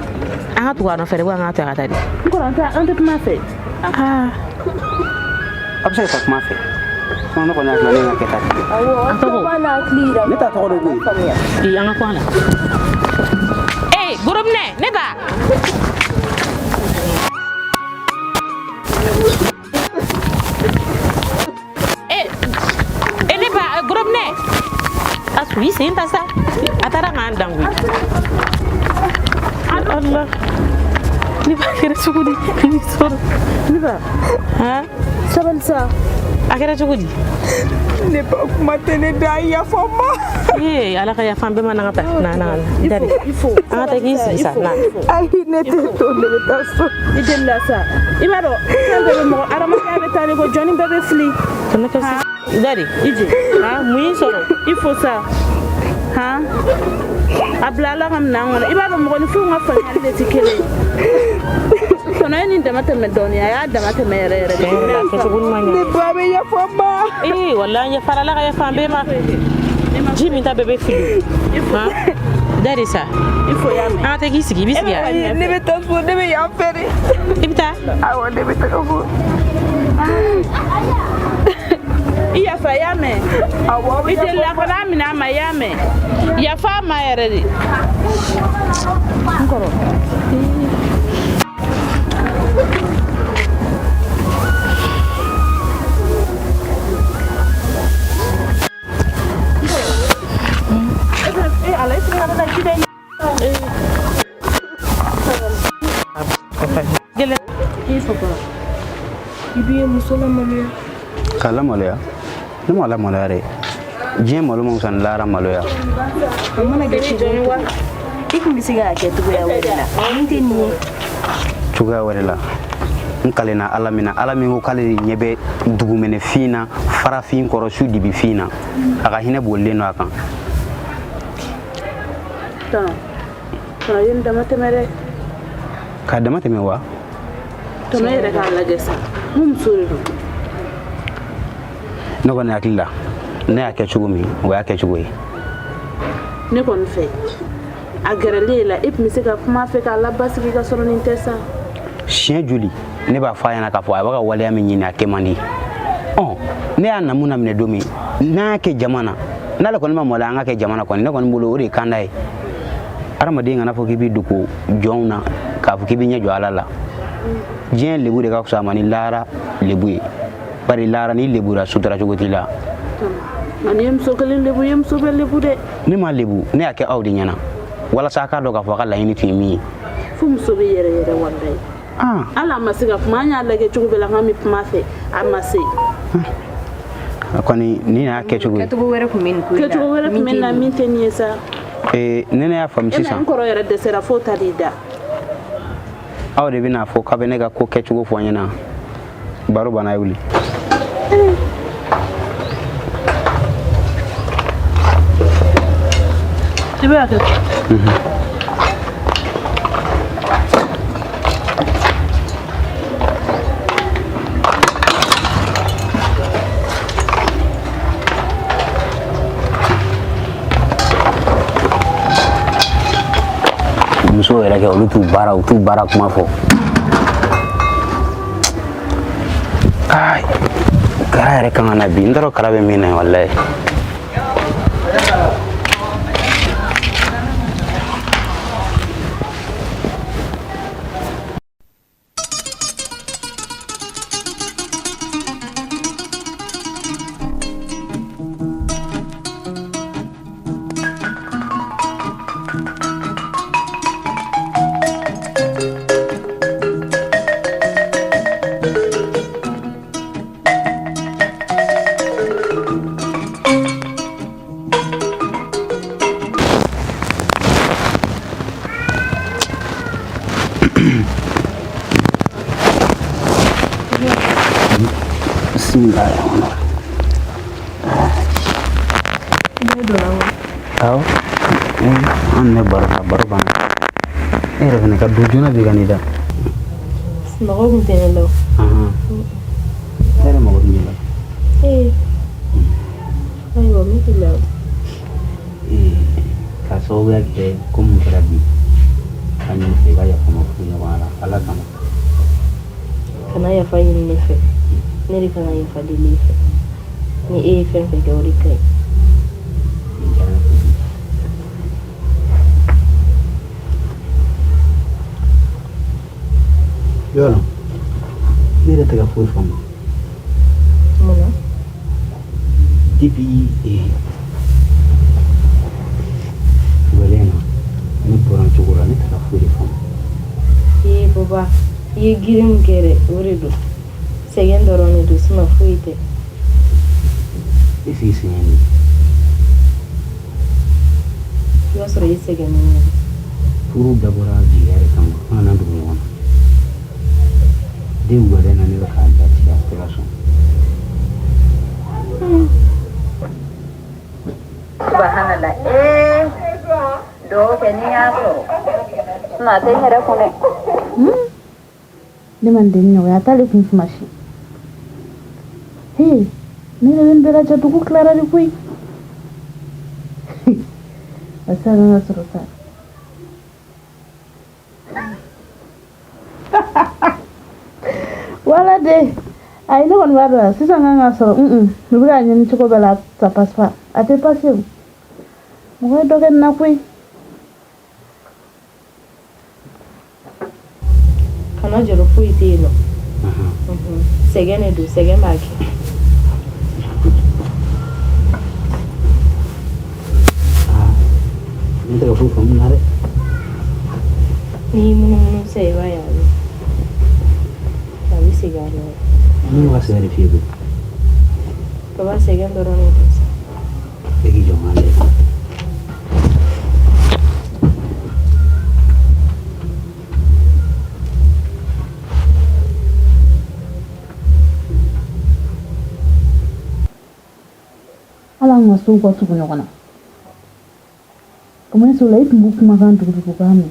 an ka tugu a nɔfɛ de ko an ka to a ka taa de nkora an tɛ kuma fɛ a bɛ se ka taa kuma fɛ ne kɔni hakili la ne ka kɛ ta Ne t'a tɔgɔ dɔn koyi an ka kɔn a la gorobinɛ ne ba ne ba gorobinɛ a su i sen ta sa a taara k'an dangu Allah ne ba kɛra cogo di ni sɔrɔ ne ba sabali sa a kɛra cogo di ne ba kuma tɛ ne da yafa ma ala ka yafa bɛɛ ma na ka taa na dari an ka taa k'i sigi sa na ayi ne tɛ to ne bɛ taa so i delila sa i b'a dɔn fɛn bɛɛ bɛ mɔgɔ adamadenya bɛ taa de ko jɔnni bɛɛ bɛ fili dari i je mun y'i sɔrɔ i fo sa a bila ala ka minɛn kɔnɔ i b'a dɔn mɔgɔninfinw ka faamuyali de tɛ kelen kɔnɔ ye nin dama tɛmɛ dɔɔnin a y'a dama tɛmɛ yɛrɛ yɛrɛ de ne ba bɛ yafa ma walahi an yafara ala ka yafa an bɛɛ ma ji min ta bɛɛ bɛ fili dari sa i fo y'a mɛn an ka taa k'i sigi i bɛ sigi yan ne bɛ taa so ne bɛ yan fɛ de i bɛ taa awɔ ne bɛ taga fo i yafa i y'a mɛn i delila fana a minɛ a ma i y'a mɛn yafa a ma yɛrɛ de n kɔrɔ ala i sera ka ci dɛ gele i papa i b'i muso la maloya k'a la maloya ne ma la maloya dɛ diɲɛ malo ma wusa ni lara maloya a mana kɛ cogo o cogo i tun bɛ se k'a kɛ cogoya wɛrɛ la mun tɛ nin ye cogoya wɛrɛ la n kalenna ala min na ala min ko k'ale ɲɛ bɛ dugumɛnɛfin na farafin kɔrɔ su dibifin na a ka hinɛ bolilen don a kan tɔnɔ ye nin dama tɛmɛ dɛ k'a dama tɛmɛ wa tɔnɔ yɛrɛ k'a lajɛ sa mun muso de don ne kɔni hakili la ne y'a kɛ cogo min o y'a kɛ cogo ye ne kɔni fɛ a gɛrɛlen la i tun bɛ se ka kuma fɛ k'a labasigi ka sɔrɔ nin tɛ sa siɲɛ joli ne b'a fɔ a ɲɛna k'a fɔ a bɛ ka waleya min ɲini a kɛ man di ne y'a namu na minɛ don min n'an y'a kɛ jama na n'ale kɔni ma maloya an ka kɛ jama na kɔni ne kɔni bolo o de ye kan da ye adamaden kana fɔ k'i b'i dogo jɔnw na k'a fɔ k'i b'i ɲɛ jɔ ala la diɲɛ lebu de ka fisa ma ni lara lebu ye bari lara ni lebura sutura cogo t'i la n'i ye muso kelen lebu i ye muso bɛɛ lebu dɛ ne ma lebu ne y'a kɛ aw de ɲɛna walasa a k'a dɔn k'a fɔ a ka laɲini tun ye min ye fo muso bɛ yɛrɛ yɛrɛ walayi hali a ma se ka kuma an y'a lajɛ cogo bɛɛ la k'an bɛ kuma fɛ a ma se kɔni ni y'a kɛ cogo ye kɛcogo wɛrɛ tun bɛ nin ko in na kɛcogo wɛrɛ tun bɛ nin na min tɛ nin ye sa ne y'a faamu e sisan n kɔrɔ yɛrɛ dɛsɛra fo ta de da aw de bɛna fɔ k'a bɛ ne ka ko kɛcogo fɔ n ɲɛna baro banna wuli Tiba ke. Muso yɛrɛ kɛ olu t'u baara kuma fɔ ai kara yɛrɛ kan ka na bi n t'a dɔn kara bɛ min na ye walayi an ne baro banna e yɛrɛ fɛnɛ ka don joona bɛ ka ne da mɔgɔ kun tɛ ne la ne yɛrɛ mago bɛ ne la ayiwa min tɛ la ka sababuya kɛ ko mun kɛra bi an ɲɛ fɛ i ka yafa ma furu ɲɔgɔn la ala kama kana yafa ɲini ne fɛ ne de kan ka yafa deli e fɛ ni e ye fɛn fɛn kɛ o de ka ɲi yɔrɔ ne yɛrɛ tɛ ka foyi faamu mun na depuis wɛlɛ na ne bɔra cogo la ne tɛ ka foyi de faamu baba i ye girin min kɛ dɛ o de don sɛgɛn dɔrɔn de don sinon foyi tɛ est-ce que sɛgɛn de i b'a sɔrɔ i sɛgɛn min kɛ furu dabɔra jigiya de kama an kana dugu ɲɔgɔn na den wɛrɛ na ne bɛ k'a da ci a tɛ ka sɔn subhanallah dɔw kɛ ni y'a sɔrɔ sinon a tɛ n yɛrɛ kun dɛ ne man deli ɲɔgɔn a t'ale kun tuma si ne yɛrɛ bɛ n bɛɛ lajɛ dugu tilara de koyi a se ka sɔrɔ sa wala de ayi ne kɔni b'a dɔn sisan kan ka sɔrɔ u bɛ k'a ɲini cogo bɛɛ la ça passe pas a tɛ passer o mɔgɔ ye dɔ kɛ nin na koyi kana jɔrɔ foyi tɛ yen nɔ sɛgɛn de don sɛgɛn b'a kɛ ne tɛ ka foyi faamu na dɛ n'i y'i munumunu sisan i b'a ye a bɛ segin a nɔ ne b'a sɛbɛn de f'i ye koyi baba sɛgɛn dɔrɔn de don sa e k'i jɔ n ka lajɛ ala an ka sow ka tugu ɲɔgɔn na kamalen sow la i tun b'u kumakan dugudugu k'a mɛn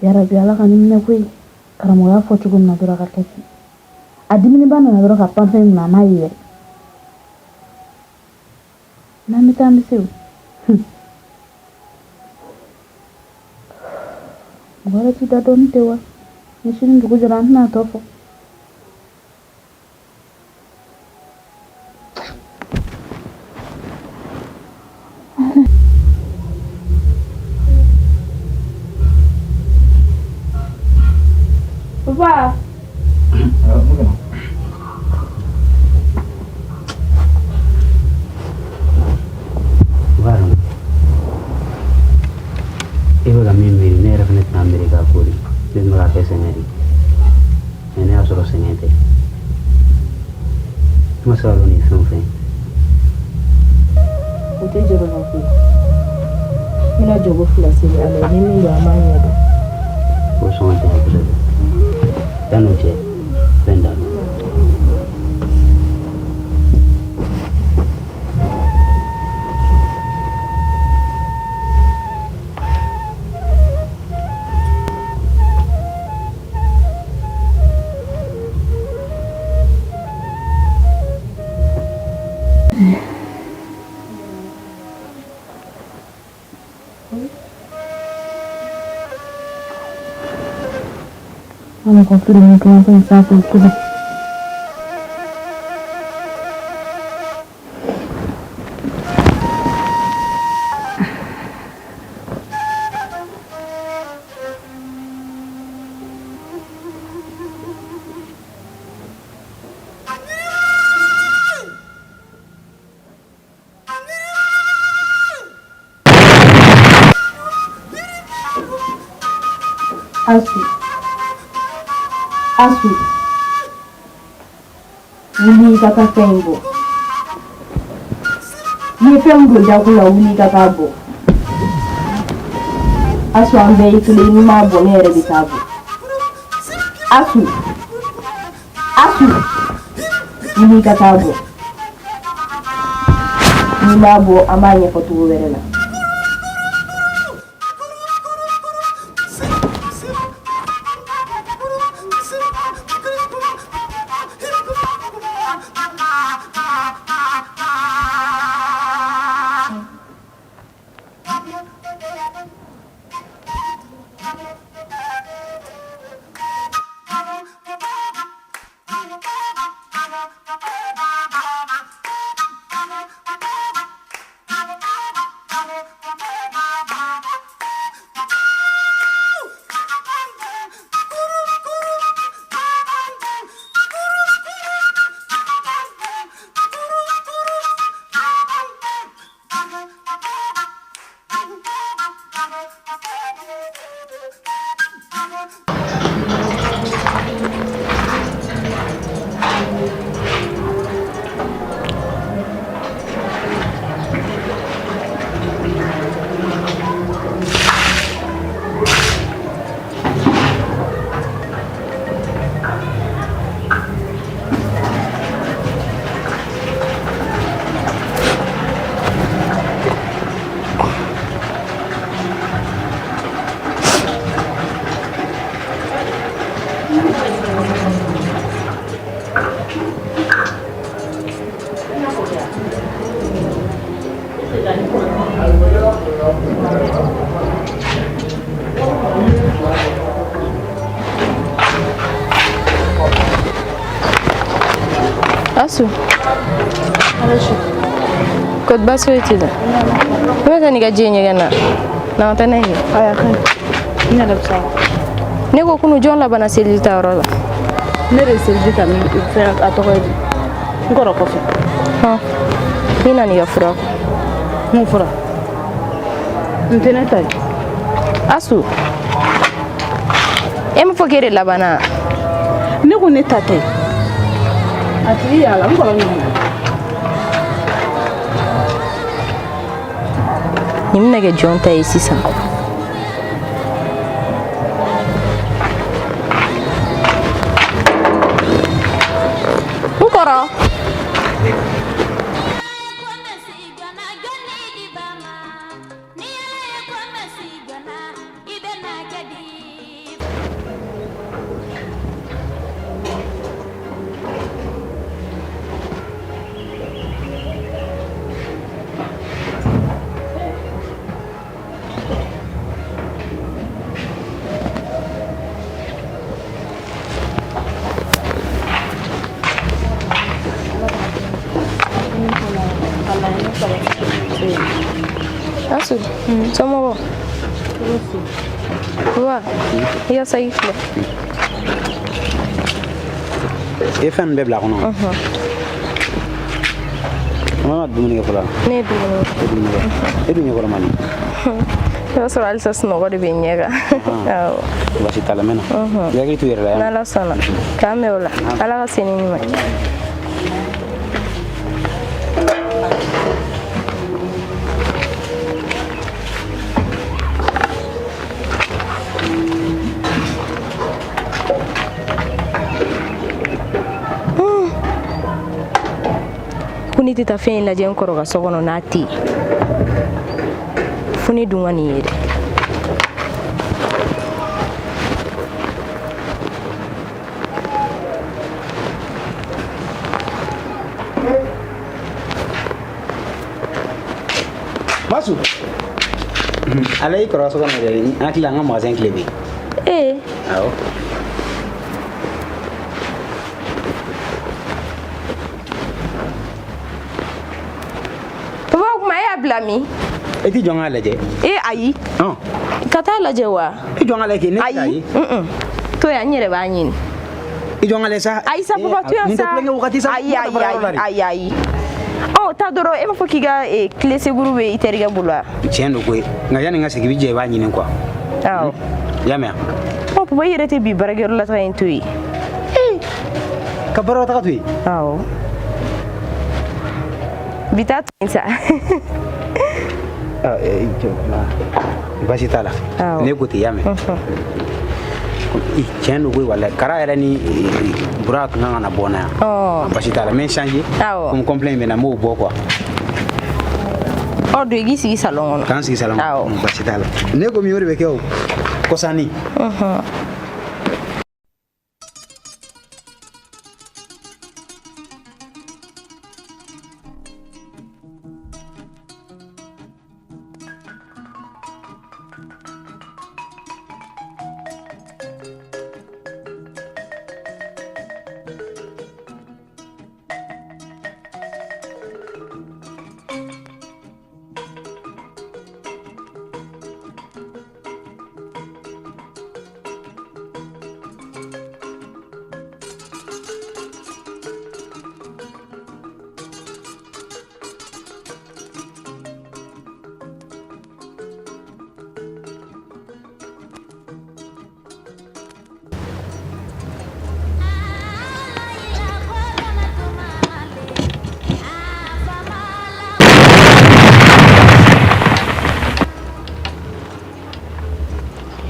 yarabi ala ka niminɛ koyi karamɔgɔ y'a fɔ cogo min na dɔrɔn a ka kɛ ten a diminiba nana dɔrɔn ka pan fɛn min na a m'a ye yɛrɛ n'an bɛ taa an bɛ se o mɔgɔ wɛrɛ t'i da dɔɔnin tɛ wa ni sini dugu jɛra an tɛna a tɔ fɔ papa e bɛ ka min miiri ne yɛrɛ fana tɛna miiri k'a kori ne tun bɛ k'a kɛ sɛgɛn de mais ne y'a sɔrɔ sɛgɛn tɛ ne ma se ka dɔn nin fɛn o fɛn o tɛ jɔrɔ la koyi n bɛna jogo fila seli a la ni min don an b'a ɲɛ dɔn o sɔngɔ tɛ kosɛbɛ yan'o cɛ fɛn da Vamos construir un plan pensado con todo. Asu wuli ka taa fɛn bɔ ni ye fɛn don jago la wuli ka taa bɔ Asu an bɛɛ ye kelen ni m'a bɔ ne yɛrɛ bɛ taa bɔ Asu wuli ka taa bɔ ni m'a bɔ an b'a ɲɛfɔ cogo wɛrɛ la. Asu. Kod baso itida. Weka ni gajenye gana. Na utana hiyo. Aya kan. Ina da sawa. Ne ko kunu jon la bana selita rola. Ne re selita mi fe atokoydi. Ngoro ko fe. Ha. Ina ni gafura. Mu fura. Ntene tay. Asu. Em fokere la bana. Ne ko ne tate. Ati ya la ngoro ni. Nimna ge jonta isisa. Ukoro. Asu, somo wa ya saifle efan be bla kono mama dumuni ke fala ne dumuni edu ni gora mani yo so al sas no gode be nyega basi tala mena ya gitu yera na la sana kame wala ala ka sini ni mai Kuni tita fen la jen koro ga sogono nati funi dunga ni yede Basu. Ala i kɔrɔ so kana dɛ an hakili an ka magasin tile bɛ yen awɔ papa kuma e y'a bila min e ti jɔn k'a lajɛ ayi ka taa lajɛ wa i jɔn k'a lajɛ ne ayi to yan n yɛrɛ b'a ɲini i jɔn k'a lajɛ sa ayi sa papa to yan sa ayi ta dɔrɔn e b'a fɔ k'i ka tile seguru bɛ i terikɛ bolo wa tiɲɛ don koyi nka yanni n ka segin i bɛ jɛ i b'a ɲini quoi awɔ i y'a mɛn papa i yɛrɛ tɛ bi baarakɛyɔrɔ la taga in to yen ka baara taga to yen awɔ bi taa to yen sa baasi t'a la ne ko ten i y'a mɛn tiɲɛ don koyi walayi kara yɛrɛ ni bura tun kan ka na bɔ na yan baasi t'a la n bɛ changer comme complet in bɛ na n b'o bɔ quoi don i k'i sigi salon kɔnɔ k'an sigi salon kɔnɔ baasi t'a la ne ko min o de bɛ kɛ o kɔsani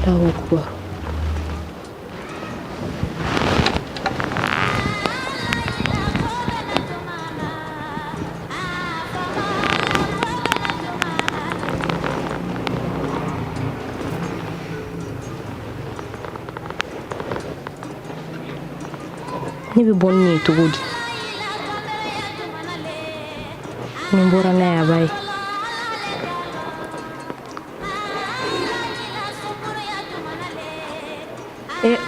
Allahu Akbar. Ne bɛ bɔ ni ye cogo di? Ni n bɔra n'a ye a b'a ye.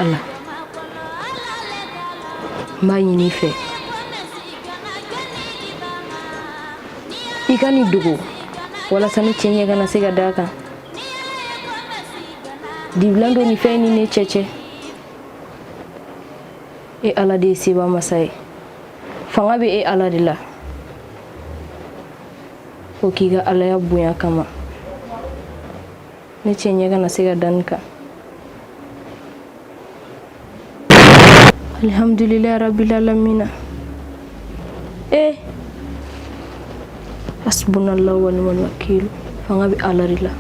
Allah n b'a ɲini i fɛ i ka nin dogo walasa ni cɛ ɲɛ kana se ka d'a kan dibilan dɔ ni fɛn ni ne cɛ e Ala de ye seba masa ye fanga bɛ e Ala de la ko k'i ka Alaya bonya kama ne cɛ ɲɛ kana se ka da nin kan Alhamdulillah rabbil alamin. Hasbunallahu wa ni'mal wakil. Fanga bi Ala de la.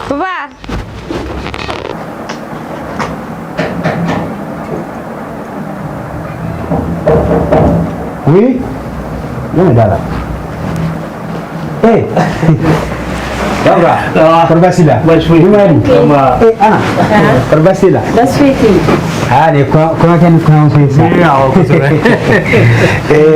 Papa. Oui. Non, là. Dabra, perbasila. Gimana? Ana, perbasila. Das fiti. Ni kau kan kau sih. Iya, aku sudah.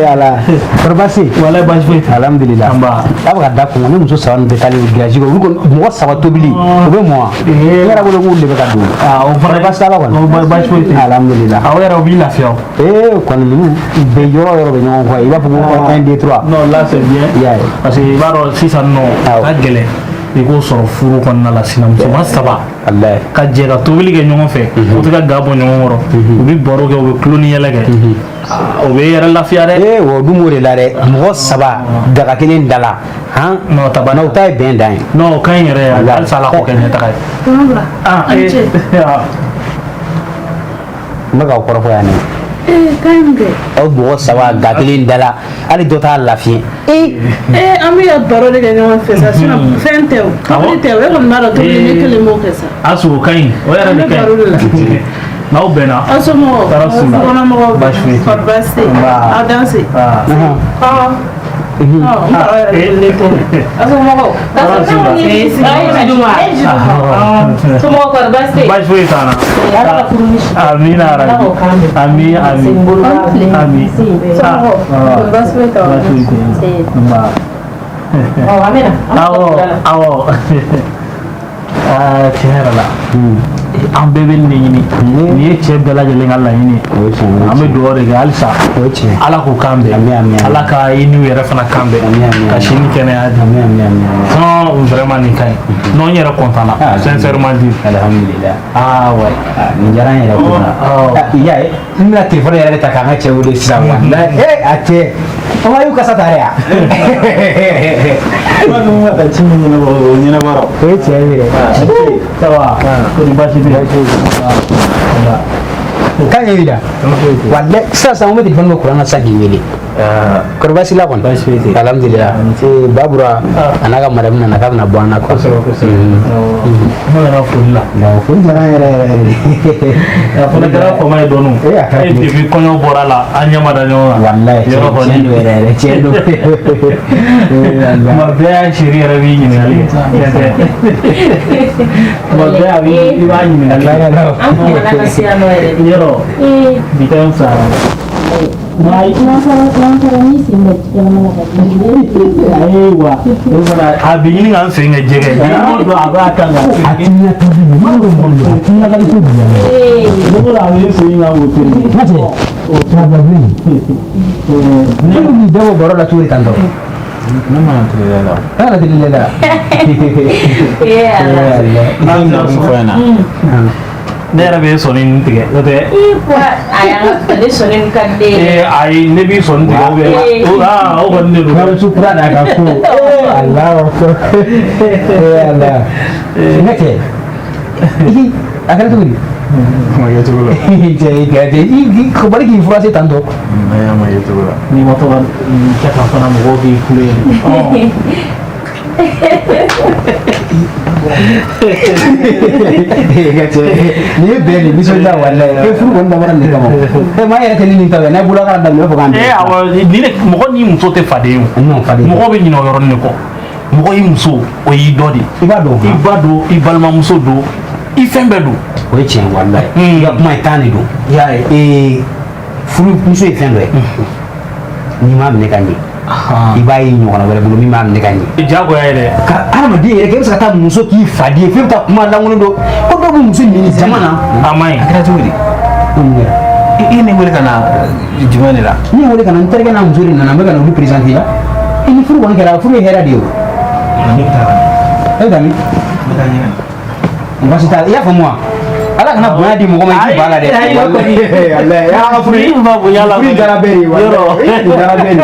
Ala, perbasi. Wala bas fiti. Alhamdulillah. Apa kata aku ni musuh sawan bekali gaji. Aku mau sawan tu beli. Aku mau. Ni aku boleh beli bekal dulu. Perbasi apa kan? Bas fiti. Alhamdulillah. Aku era beli lah fiau. Kan ni bejo bejo kau. Iba pun un deux trois. Non, là c'est bien. Parce que baro si ça non. Agele. I ko sɔrɔ furu kɔnɔna la sinamusoman saba ka jɛ ka tobili kɛ ɲɔgɔn fɛ u tɛ ka ga bɔ ɲɔgɔn kɔrɔ u bɛ baro kɛ u bɛ tulo ni yɛlɛ kɛ o bɛ yɛrɛ lafiya dɛ o dun b'o de la dɛ mɔgɔ saba daga kelen da la n'o ta ye bɛn dan ye non o ka ɲi yɛrɛ halisa Ala k'o kɛ ɲɛtaga ye n bɛ k'aw kɔrɔfɔ yan ne aw mɔgɔ saba ga kelen da la hali dɔ t'a lafiya an bɛ ka baro de kɛ ɲɔgɔn fɛ sa fɛn tɛ o tobili tɛ o e kɔni b'a dɔn tobili ne kelen b'o kɛ sa Asu o ka ɲi o yɛrɛ de ka ɲi n'aw bɛnna aw somɔgɔw furukɔnɔmɔgɔw baasi foyi tɛ kɔri baasi tɛ yen aw danse an bɛɛ bɛ nin ɲini nin ye cɛ bɛɛ lajɛlen ka laɲini an bɛ dugawu de kɛ halisa ala k'u kan bɛn ala ka i n'u yɛrɛ fana kan bɛn ka sini kɛnɛya di sinon vraiment nin ka ɲi non n yɛrɛ content na sincèrement dit alhamdulillah ouais nin diyara n yɛrɛ ko i y'a ye n bɛna telefɔni yɛrɛ de ta k'an ka cɛ wele sisan a cɛ o y'u kasa ta yɛrɛ ɲɛnabara o ye tiɲɛ ye dɛ ça va ko ni basi tɛ kan ye da walla sisan an bɛ telefɔni bɛ kuran na sisan k'i wele kɔrɔ basi la kɔni alhamdulillah babura a n'a ka madamu nana k'a bɛna bɔ an na quoi ne nana foli la foli diyara n yɛrɛ yɛrɛ a fana kɛra fama ye dɔɔnin e depuis kɔɲɔ bɔra la an ɲɛ ma da ɲɔgɔn kan wallahi tiɲɛ don yɛrɛ tiɲɛ don tuma bɛɛ an seri yɛrɛ b'i ɲininkali kɛ tuma bɛɛ a i b'a ɲininkali an kumana ka sira dɔ yɛrɛ de yɔrɔ bi ta in sara ayiwa a bɛ ɲini k'an fɛ ka jɛgɛ don a b'a kan ka a bɛ n sen kan ne b'i dabɔ baro la cogo di tan tɔ ne mana tile la ala tile la ne yɛrɛ bɛ sɔnni nin tigɛ n'o tɛ ale sɔnni ka di ayi ne b'i sɔnni tigɛ o kɔni de don n'aw su kura da ka ko ala ko ala ne kɛ a kɛra cogo di ma kɛ cogo la cɛ ko bari k'i furase tan tɔ ma kɛ cogo la n'i ma to ka kɛ ka fana mɔgɔw k'i kule ni ye bɛn nin nisɔndiya walayi e furu kɔni dabɔra nin kama e maa yɛrɛ tɛ ni nin ta n'a bolola ka daminɛ fɔ k'an mɔgɔ ni muso tɛ faden ye mɔgɔ bɛ ɲinɛ o yɔrɔnin de kɔ mɔgɔ y'i muso o y'i dɔ de i b'a dɔn i ba don i balimamuso don i fɛn bɛɛ don o ye tiɲɛ walayi i ka kuma ye tan de don i y'a ye furumuso ye fɛn dɔ ye n'i m'a minɛ ka ɲɛ i b'a ye ɲɔgɔnna wɛrɛ bolo min b'a minɛ ka ɲɛ diyagoya ye dɛ ka adamaden yɛrɛ kɛ i bɛ se ka taa muso k'i faden ye fɛn bɛ taa kuma lankolon dɔ ko dɔw bɛ muso ɲini jama na a ma ɲi a kɛra cogo di i ne wele ka na jumɛn de la ne ye wele ka na n terikɛ n'a muso de nana n bɛ ka na olu présenté la i ni furu kɔni kɛra furu ye hɛrɛ de ye o ne bɛ taa e bɛ taa min n bɛ taa ɲɛgɛn baasi t'a la i y'a faamu wa ala kana bonya di mɔgɔ ma i ti ba la dɛ furu in dara bɛɛ de ye dara bɛɛ de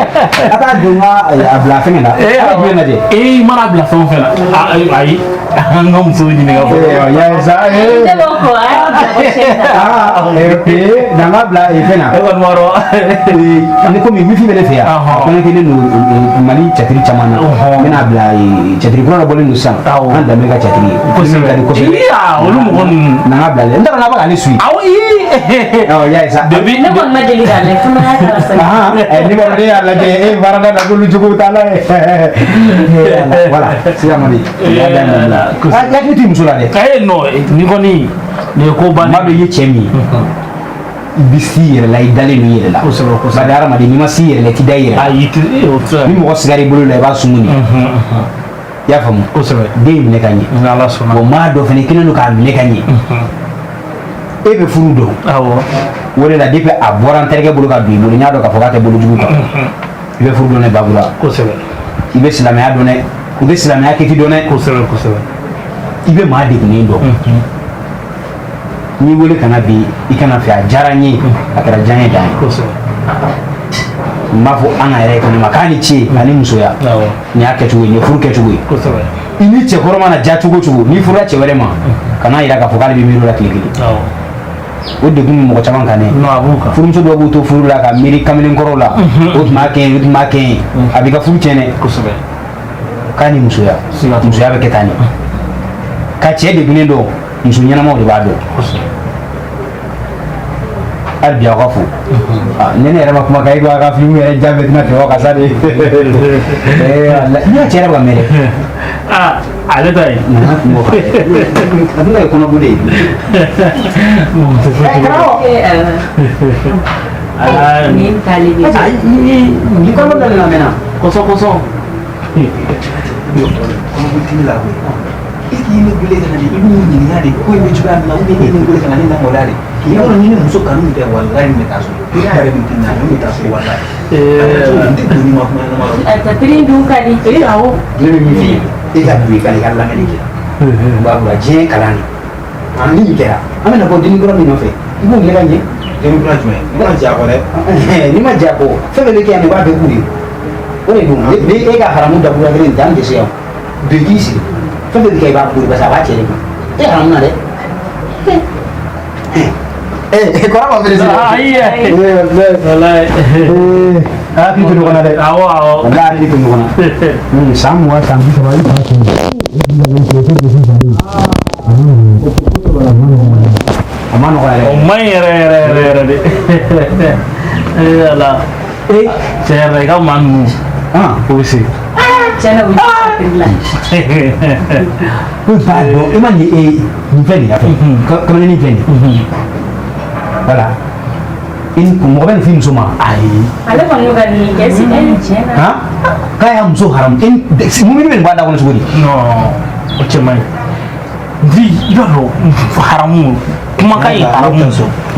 a t'a don a bila fɛngɛ la a bɛ jumɛn lajɛ i mana bila fɛn o fɛn na ayi an ka musow ɲininka fɔlɔ yasa n'an ka bila fɛn na e kɔni b'a dɔn ni komi wifi bɛ ne fɛ yan a connecté don Mali cɛtiri caman na n bɛna bila cɛtiri kura dɔ bɔlen don sisan an danbe ka cɛtiri ye olu mɔgɔ ninnu n'an ka bila n t'a dɔn n'a bɛ k'ale suit awɔ y'a sa ne kɔni ma deli k'a lajɛ fo n'a kɛra sa ni kɔni ne y'a lajɛ e baarada la k'olu jogow t'a la ye voilà sisan kɔni hakili t'i muso la dɛ ni kɔni nin ye ko ban maa dɔ i ye cɛ min ye i bɛ s'i yɛrɛ la i dalen don i yɛrɛ la bari hadamaden n'i ma s'i yɛrɛ la i t'i da i yɛrɛ la ni mɔgɔ sigara i bolo la i b'a sumu de i y'a faamu den in minɛ ka ɲɛ bon maa dɔ fana i kɛlen don k'a minɛ ka ɲɛ e bɛ furu dɔn o de la depuis a bɔra n terikɛ bolo ka don i bolo n y'a dɔn k'a fɔ k'a tɛ bolojugu kan i bɛ furu dɔn dɛ babula i bɛ silamɛya dɔn dɛ i bɛ silamɛya kɛti dɔn dɛ i bɛ maa degunnen dɔn n'i wele kana bi i kana fɛ a diyara n ye a kɛra diya n ye dan ye n b'a fɔ an ka yɛrɛ kɔni ma k'a ni ce ani musoya nin y'a kɛcogo ye nin ye furu kɛcogo ye i ni cɛkɔrɔ mana diya cogo o cogo n'i furula cɛ wɛrɛ ma kana yira k'a fɔ k'ale bɛ miiri o la tile kelen o degun bɛ mɔgɔ caman kan dɛ furumuso dɔw b'u to furu la ka miiri kamalenkɔrɔw la o tun b'a kɛ yen o tun b'a kɛ yen a b'i ka furu tiɲɛ dɛ k'a ni musoya musoya bɛ kɛ tan de ka cɛ degunnen dɔn muso ɲɛnamaw de b'a dɔn Albia Rafu. Nene era kuma kai gwa ka film ya jabe na to ka sare. Ni chere ba mere. Ale dai. Aduna ko no bude. Ni kali Ni ko no dala mena. Koso. Iki ni gule kana ni ibu ni ngade ko ni juga na ni gule kana ni na molare ki yo ni muso kanu de wallahi me taso ki ya re bitina ni taso wallahi ni ma kuma na ma ta tiri du kali awo ni mi fi ila bi kali kala ngani ki ba ba je kala ni ani kera amena ko dini ko mi no fe ibu ni ganye je mi plan jume ni ma ja ko le ni ma ja ko fe le ke ani ba be kuri o ni dum ni e ga haramu da bura gren dan de se de gisi fɛn bɛɛ b'a boli parce que a b'a cɛ de ma e haramu na dɛ kɔrɔ ma fɛnɛ sigi ayi hakili to ɲɔgɔn na dɛ awɔ wala hakili to ɲɔgɔn na san 20 san 30 i b'a a ma nɔgɔ yɛrɛ o man ɲi yɛrɛ de ala cɛ yɛrɛ i ka maa ninnu o bɛ se Chana wi ima ni fɛn ya fɛ kamalen ni fɛn voilà in ko mɔgɔ bɛ nin fi muso ma ayi ale kɔni y'o ka nin kɛ si ɛni tiɲɛ na k'a y'a muso haram in mun bɛ nin b'a da kɔnɔ cogo di non o cɛ man ɲi i b'a dɔn haramu kumakan ye haramu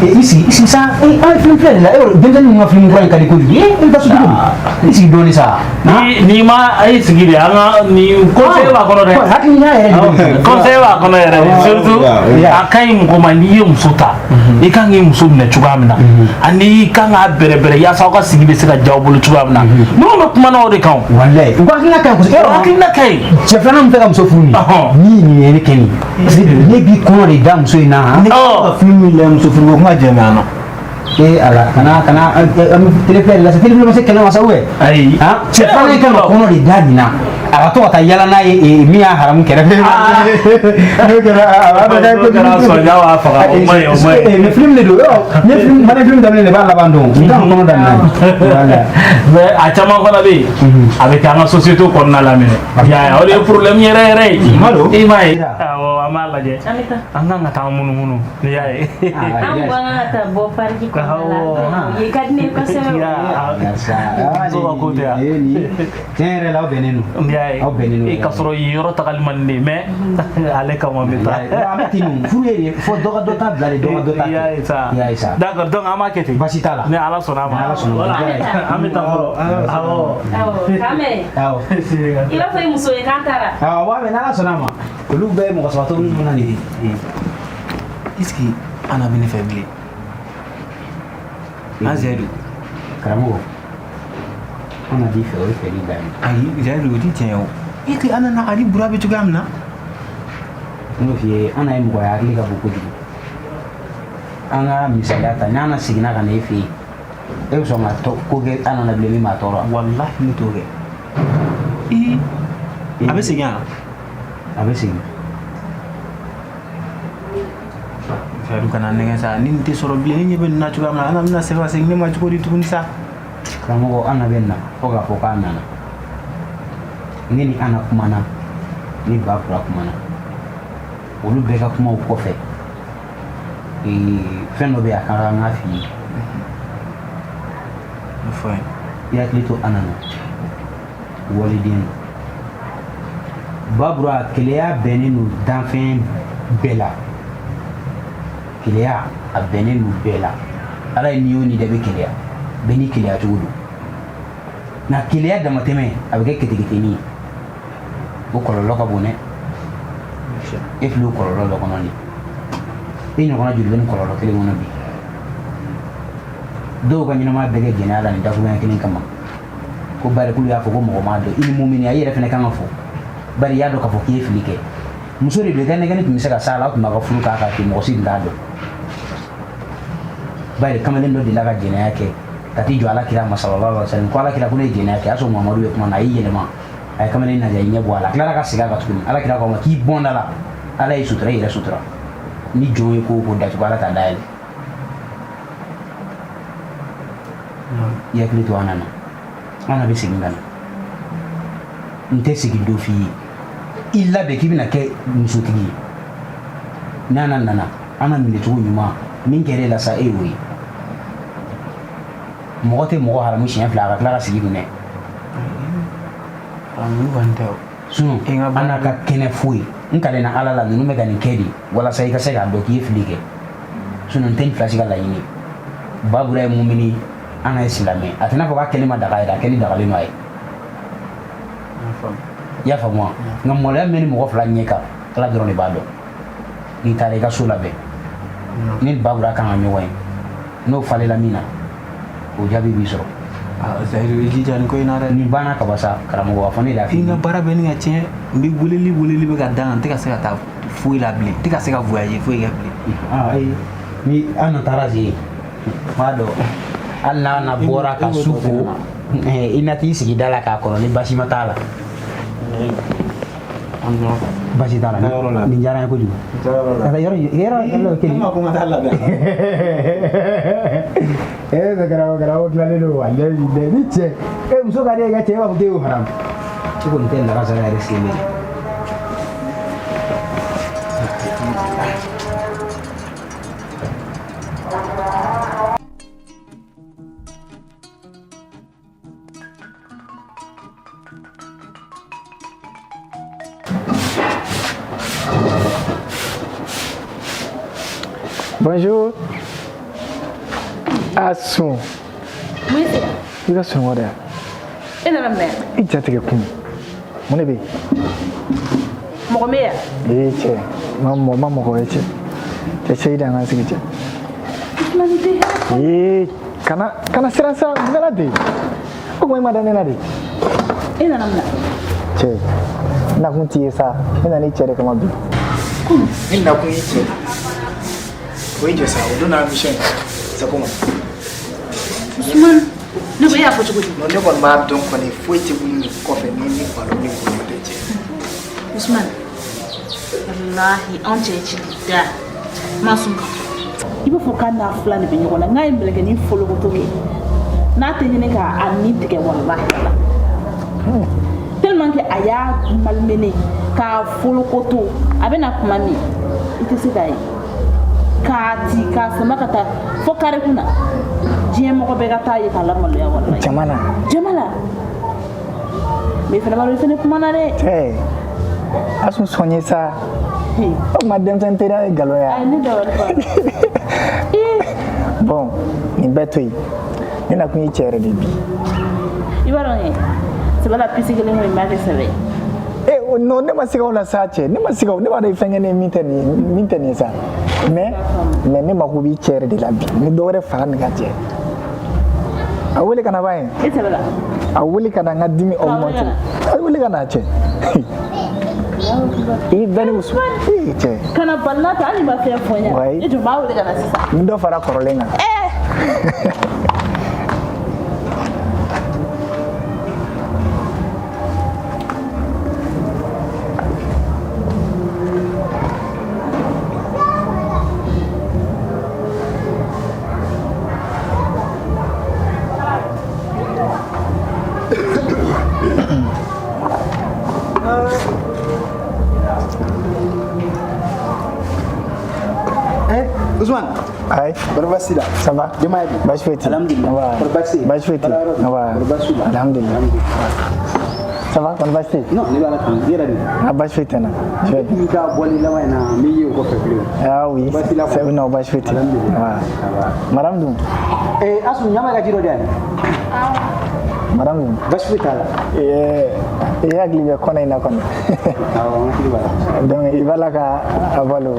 i sigi sa an ye film filɛ de la denmisɛnnin ninnu ka film kura in ka di kojugu i bɛ taa so cogo di i sigi dɔɔnin sa ni ma a ye sigi de an ka ni conseil b'a kɔnɔ dɛ hakilina yɛrɛ de conseil b'a kɔnɔ yɛrɛ de surtout a ka ɲi mɔgɔ ma n'i ye muso ta i kan k'i muso minɛ cogoya min na ani i kan k'a bɛrɛbɛrɛ yaasa aw ka sigi bɛ se ka diya aw bolo cogoya min na minnu bɛ kuma na o de kan walayi u ka hakilina ka ɲi kosɛbɛ hakilina ka ɲi cɛ filanan min fɛ ka muso furu ni nin ye ne kɛ nin parce que ne b'i kɔnɔ de da muso in na film min la muso furu kuma jɛmɛ an na ala kana téléphone la téléphone ma se kɛnɛ ma sa ayi cɛ filanan in kan ka kɔnɔ de da nin na a ka to ka taa yala n'a ye min y'a haramu kɛrɛfɛ n'o kɛra sɔnja b'a faga o ma ɲi o ma ɲi mais film de don ne film mana film daminɛ de b'a laban dɔn n kan kɔnɔ daminɛ mais a caman fana bɛ yen a bɛ kɛ an ka société kɔnɔna la minɛ o de ye problème yɛrɛ yɛrɛ ye i m'a ye awɔ an b'a lajɛ an kan ka taa munumunu n'i y'a ye an ko an ka taa bɔ pariki kɔnɔna la ye ka di ne ye kosɛbɛ muso ka ko tɛ yan tiɲɛ yɛrɛ la aw bɛnnen don aw bɛnnen don ka sɔrɔ yen yɔrɔ tagali man di mais ale kama n bɛ taa a bɛ ten nɔ furu ye de fo dɔ ka dɔ ta bila de dɔ ka dɔ ta kɛ i y'a ye sa d'accord donc an b'a kɛ ten baasi t'a la ni ala sɔnna a ma ala sɔnna an bɛ taa fɔlɔ awɔ Kame i b'a fɔ i muso ye k'an taara awɔ wa mais n'ala sɔnna a ma olu bɛɛ ye mɔgɔ sabatɔ minnu na nin ye est ce que ana bɛ ne fɛ bilen an zɛdu karamɔgɔ ana b'i fɛ o ye fɛli dan ye ayi zɛdu o ti tiɲɛ o e tɛ ana na a ni bura bɛ cogoya min na n y'o f'i ye ana ye mɔgɔ ye hakili ka bon kojugu an ka misaliya ta n'ana seginna ka na e fɛ yen e bɛ sɔn ka ko kɛ an nana bilen min b'a tɔɔrɔ walahi ne t'o kɛ a bɛ segin yan a bɛ segin zɛdu kana nɛgɛ sa ni nin tɛ sɔrɔ bilen ne ɲɛ bɛ nin na cogoya min na ana bɛna segin ka segin ne ma cogo di tuguni sa karamɔgɔ ana bɛ na fo k'a fɔ k'a nana ne ni ana kumana ni ba fila kumana olu bɛɛ ka kumaw kɔfɛ fɛn dɔ bɛ yen a ka kan an k'a f'i ye i hakili to ana na waliden babura keleya bɛnnen don danfɛn bɛɛ la keleya a bɛnnen don bɛɛ la ala ye ni y'o ni dɛ bɛ keleya bɛɛ ni keleya cogo don nka keleya damatɛmɛ a bɛ kɛ keteketeni ye o kɔlɔlɔ ka bon dɛ e filɛ o kɔlɔlɔ dɔ kɔnɔ de e ɲɔgɔnna joli bɛ nin kɔlɔlɔ kelen kɔnɔ bi dɔw ka ɲɛnamaya bɛɛ kɛ gɛlɛya la nin dakuruɲɛ kelen kama ko bari k'olu y'a fɔ ko mɔgɔ m'a dɔn i ni mumini a i yɛrɛ fɛnɛ kan ka fɔ bari i y'a dɔn k'a fɔ k'i ye fili kɛ muso de don i ka nɛgɛnni tun bɛ se ka s'a la aw tun b'a ka furu k'a kan ten mɔgɔ si tun t'a dɔn bari kamalen dɔ delila ka jɛnɛya kɛ ka t'i jɔ alakira ma sallallahu alaihi wasallam ko alakira ko ne ye jɛnɛya kɛ a y'a sɔrɔ mamadu bɛ kuma na a y'i yɛlɛma a ye kamalen lajɛ i ɲɛ bɔ a la a tilara ka segin a kan tuguni alakira k'a ma k'i bɔnda la ala y'i sutura i yɛrɛ sutura ni jɔn ye ko o ko datugu ala t'a dayɛlɛ i hakili to an na an bɛ segin ka na n tɛ segin dɔ f'i ye i labɛn k'i bɛna kɛ musotigi ye n'an nana an minɛ cogo ɲuman min kɛra e la sa e y'o ye mɔgɔ tɛ mɔgɔ haramu siɲɛ 2 a ka tila ka sigi dun dɛ an n'a ka kɛnɛ foyi n kalen na ala la ninnu bɛ ka nin kɛ de walasa i ka se k'a dɔn k'i ye fili kɛ n tɛ nin filasi ka laɲini babura ye mumini an ka ye silamɛ a tɛna fɔ k'a kɛli ma daga yɛrɛ a kɛli dagalen no a ye i y'a faamu wa nka maloya min bɛ ni mɔgɔ 2 ɲɛ kan ala dɔrɔn de b'a dɔn n'i taara i ka so labɛn ni babura kan ka ɲɔgɔn ye n'o falela min na o jaabi b'i sɔrɔ Zahiru i jija nin ko in na dɛ nin banna ka ban sa karamɔgɔ a fɔ ne de y'a f'i ye n ka baara bɛ nin ka tiɲɛ n bɛ weleli bɛ ka da n tɛ ka se ka taa foyi la bilen n tɛ ka se ka voyager foyi kɛ bilen ayi ni an na taara yen m'a dɔn hali n'a bɔra ka su ko i na t'i sigi da la k'a kɔnɔ ni basi ma t'a la basi t'a la nin diyara n ye kojugu yɔrɔ kelen ko n ka taa labɛn garabo tilalen don ale ni cɛ muso ka di i ka cɛ i b'a fɔ k'e y'o haram i kɔni tɛ lakasara yɛrɛ sigilen Bonjour. Assou. Oui, c'est. Il va se nourrir. Et la mère. Il t'a été comme. Mon bébé. Mon mère. Eh, tiens. Maman, quoi, tiens. Tu sais, il y a un secret. Eh, kana sera ça, vous allez dire. Pourquoi madame est là? Et la mère. Tiens. N'a pas dit ça. Il n'a ni tiré comme un bébé. Il n'a pas dit ça. Oui, je sais, on donne la mission. C'est comment? Ousmane, ne voyez pas ce que tu dis. Non, ne voyez pas donc qu'on est fouetté pour nous coffrer, ni pour nous coffrer. Ousmane, wallahi, on t'a dit da, masunga. Il faut qu'on a flan de bignon, on a un peu de follow autour. N'a tenu qu'à nid que wallahi. Tellement que aya malmené, qu'à follow autour, avec la mamie, il te sait d'ailleurs. Kati ka sama kata fo kare kuna diɲɛ mɔgɔ bɛɛ ka taa ye k'a lamaloya wallahi jamana mais fana malo fana kuma na dɛ asu sɔnye sa o ma denmisɛn teriya ye galoya ayi ne dabali ban bon nin bɛɛ to yen ne na kun ye cɛ yɛrɛ de bi i b'a dɔn kɛ sɛbɛ la pisi kelen ko in b'a kɛ sɛbɛ non ne ma se k'o la sa cɛ ne ma se k'o ne b'a dɔn fɛn kɛ ne min tɛ nin sa mais ne mako b'i cɛ yɛrɛ de la bi ni dɔ wɛrɛ fara nin ka cɛ a wele ka na ba ye a wele ka na n ka dimi augmente a wele ka na cɛ i dani muso cɛ kana balila ta hali ma fɛn fɔ n ɲɛ i tun b'a wele ka na sisan ni dɔ fara kɔrɔlen kan Ousmane. Aïe. Barbasila. Ça va? Demain. Bashfeti. Alhamdulillah. Barbasila. Bashfeti. Barbasila. Alhamdulillah. Ça va? Barbasila. Non, ne va la prendre. Dire ah Bashfeti na. Je vais dire qu'à Boali là na meilleur au fait plus. Ah oui. C'est non Bashfeti. Alhamdulillah. Madame Dum. Eh asu nyama ga jiro dan. Madame Dum. Bashfeti là. Et agli be kona ina kona. Ah on qui va. Donc il va là ka avalo.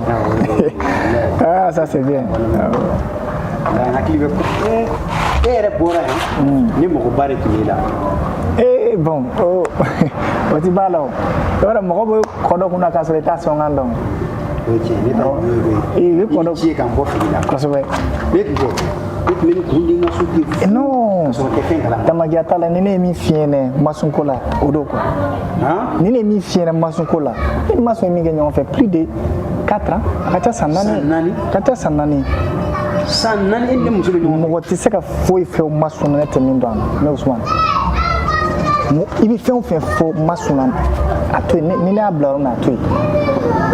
Ah ça c'est bien. Ah akili be re bora ni mo ko bare ki la. Bon o ti bala o ora mo ko kodo kuna ka so ta so ngandong ok ni ta ni kodo ci kan bo fi la ko so be be ko Non, Damagiata, n'est mis fienne, maçon cola, odo quoi. N'est mis fienne, maçon cola. Une maçon immigrant fait plus de 4 ans. Kata Sanani. Kata Sanani. Sanani, what is a foy for maçon at the Mindon, no one. Il fait un fait for maçon à toi, Nina Blanc à toi.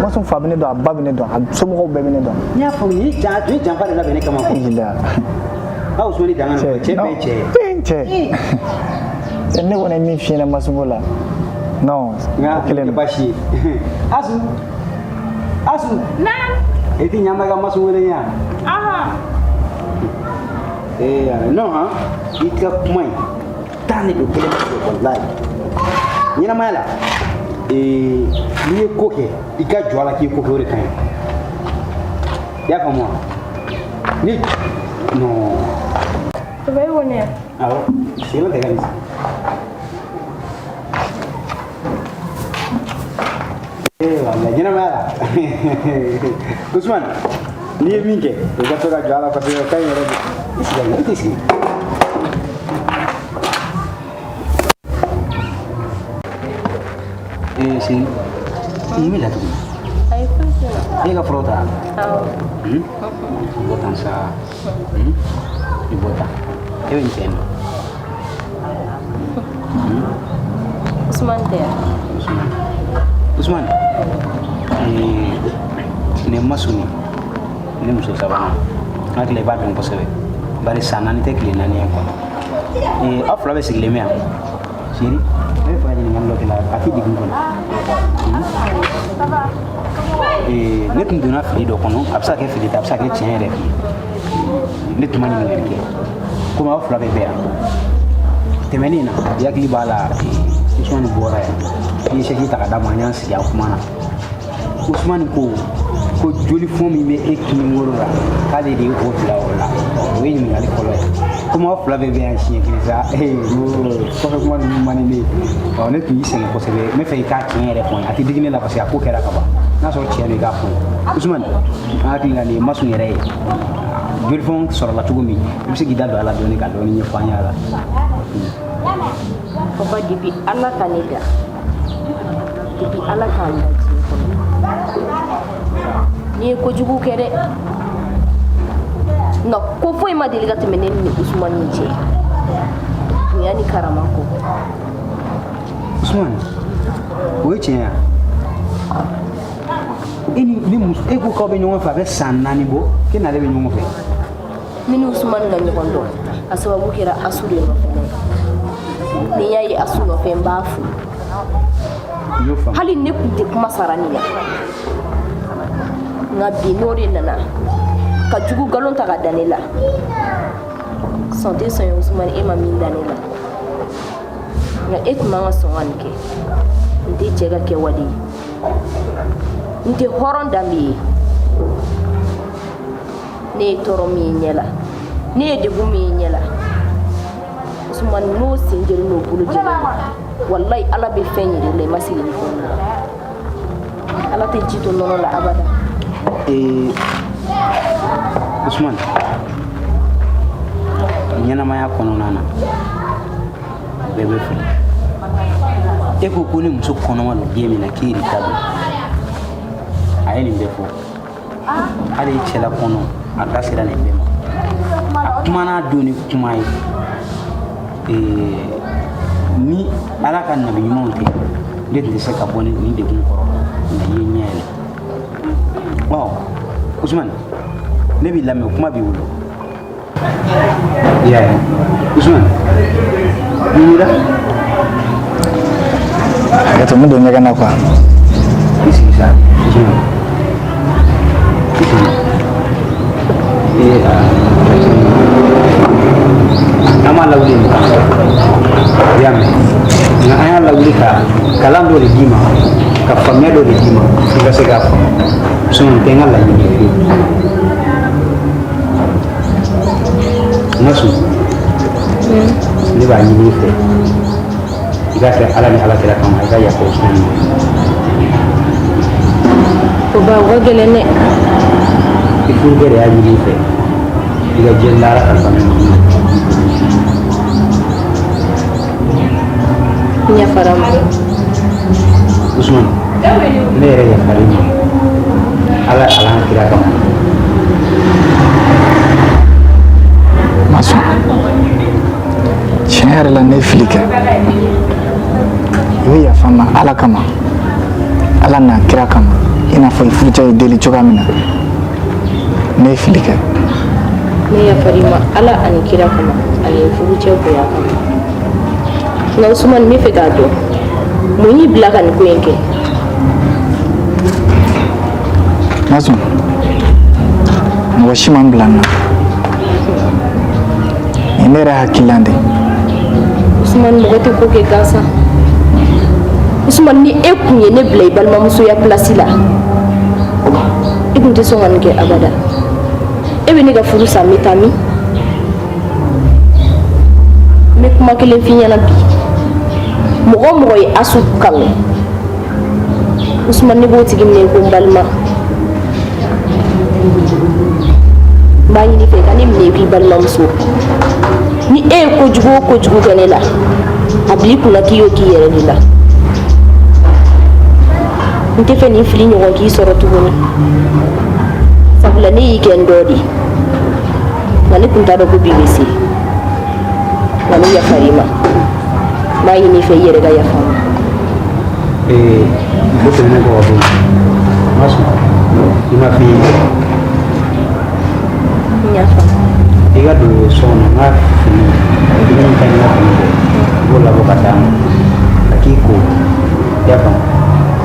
Maçon Fabinedo, Babinedo, some old Babinedo. Yeah, for me, Jackie, jump out of the come on. How was when it done? And no one I mean, Shina Masula. No, killing Bashi. Asu, Nan, I think Yamaga Masulia. Aha. Eh, no, huh? It got mine. Turn it to kill it life. Yanamala, a cookie, it got you like you cook all the time. Yapama. No. Very one here. Oh, see what they can see. You know, Guzman, near me, we got to a jala for the kind of this. See, you will have to be. I think so. Take a frota. Oh. Botan sa. Ibota. Eu entendo. Usman there. Usman. Ne masuni. Ne muso sabana. Nak le ba dum posebe. Bari sanani tek le nani ko. Afla be sigle me am. Siri. Me fa ni ngam lo kila ati digum ko. Ne tun donna fili dɔ kɔnɔ a bɛ se ka kɛ fili ta a bɛ se ka kɛ tiɲɛ yɛrɛ ne tun ma ɲininkali kɛ komi aw fila bɛɛ bɛ yan tɛmɛnen na i hakili b'a la Usmani bɔra yan i ye sɛki ta ka d'a ma an y'an sigi an kumana Usmani ko joli fɔn min bɛ e kininkolo la k'ale de ye o bila o la o ye ɲininkali fɔlɔ ye komi aw fila bɛɛ bɛ yan siɲɛ kelen sa kɔfɛ kuma ninnu man di ne ne tun y'i sɛgɛn kosɛbɛ n bɛ fɛ i k'a tiɲɛ yɛrɛ fɔ n ye a tɛ digi ne la parce que a ko kɛra ka ban n'a sɔrɔ tiɲɛ don i k'a fɔ Usmani an hakili la nin ye masun yɛrɛ ye joli fɔn sɔrɔla cogo min i bɛ se k'i da don a la dɔɔni ka dɔɔni ɲɛfɔ an ye a la. Papa depuis Allah ka ne da depuis Allah ka ne da ni ko jugu kɛ dɛ nka ko foyi ma deli ka tɛmɛ ne ni Usmani cɛ bonya ni karama ko. Usmani o ye tiɲɛ ye ni muso e ko k'aw bɛ ɲɔgɔn fɛ a bɛ san 4 bɔ k'e n'ale bɛ ɲɔgɔn fɛ. Ne ni Usmani ka ɲɔgɔn dɔn a sababu kɛra Asu de nɔfɛ ni y'a ye Asu nɔfɛ n b'a fo hali ne tun tɛ kuma sara nin na nka bi n'o de nana ka jugu galon ta ka da ne la sɔn tɛ sɔn ye Usmani e ma min da ne la nka e tun man ka sɔn ka nin kɛ n tɛ cɛ ka kɛwale ye n tɛ hɔrɔn danbe ye ne ye tɔɔrɔ min ye ɲɛ la ne ye degun min ye ɲɛ la Usmani n'o sen jeli n'o bolo jeli wallahi Ala bɛ fɛn yɛrɛ la i ma sigi ni fɛn na Ala tɛ ji to nɔnɔ la abada. Usmani ɲɛnamaya kɔnɔna na bɛɛ bɛ fili e ko ni muso kɔnɔma don den min na k'e de ta don a ye nin bɛɛ fɔ hali i cɛla kɔnɔ a da sera nin bɛɛ ma a kumana don ni kuma ye ni Ala ka nabi ɲumanw tɛ ne tun tɛ se ka bɔ ni degun kɔrɔ nka i ye ɲɛ yɛlɛ Usmani ne b'i lamɛn kuma b'i bolo i y'a ye Usmani i wulila hakɛto n bɛ don ɲɛgɛn na quoi i sigi sa Usmani i sigi an m'a lawuli nin kan i y'a mɛn nka an y'a lawuli ka kalan dɔ de d'i ma ka faamuya dɔ de d'i ma i ka se k'a faamu sinon tɛ n ka laɲini ye fiyewu n ka sun ne b'a ɲini i fɛ i ka kɛ Ala ni Ala kira kama i ka yafa Usmani ma. O ba o ka gɛlɛn dɛ. I furukɛ de y'a ɲini i fɛ iga jellara kan nya faram Usman mere ya farim ala kira kam Masuk. Tiɲɛ yɛrɛ la ne fili kɛ i bɛ yafa n ma ala kama ala n'a kira kama i n'a fɔ i furucɛ ye deli cogoya min na ne ye fili kɛ ne yafari ma ala ani kira kama ani furucɛ bonya kama nka Usman n bɛ fɛ k'a dɔn mun y'i bila ka nin ko in kɛ Masuk. Mɔgɔ si ma n bila n na nin ne yɛrɛ hakilan de Usman mɔgɔ tɛ ko kɛ gansan Usman ni e kun ye ne bila i balimamusoya pilasi la i kun tɛ sɔn ka nin kɛ abada e bɛ ne ka furu san n bɛ taa min n bɛ kuma kelen f'i ɲɛna bi mɔgɔ o mɔgɔ ye Asu kanu Usman ne b'o tigi minɛ ko n balima n b'a ɲini fɛ ka ne minɛ i k'i balimamuso ni e ye kojugu o kojugu kɛ ne la a bila i kunna k'i y'o k'i yɛrɛ de la n tɛ fɛ nin fili ɲɔgɔn k'i sɔrɔ tuguni sabula ne y'i kɛ n dɔ de nka ne tun t'a dɔn ko bi bɛ se nka ne yafar'i ma n b'a ɲini i fɛ i yɛrɛ ka yafa n ma muso tɛmɛnen kɔ ka bɔ yen ma sɔn i ma f'i ye n yafa i ka don so kɔnɔ n ka fini dumuni ka ɲi n ka fini bɔ i b'o labɔ ka d'a ma a k'i ko i y'a faamu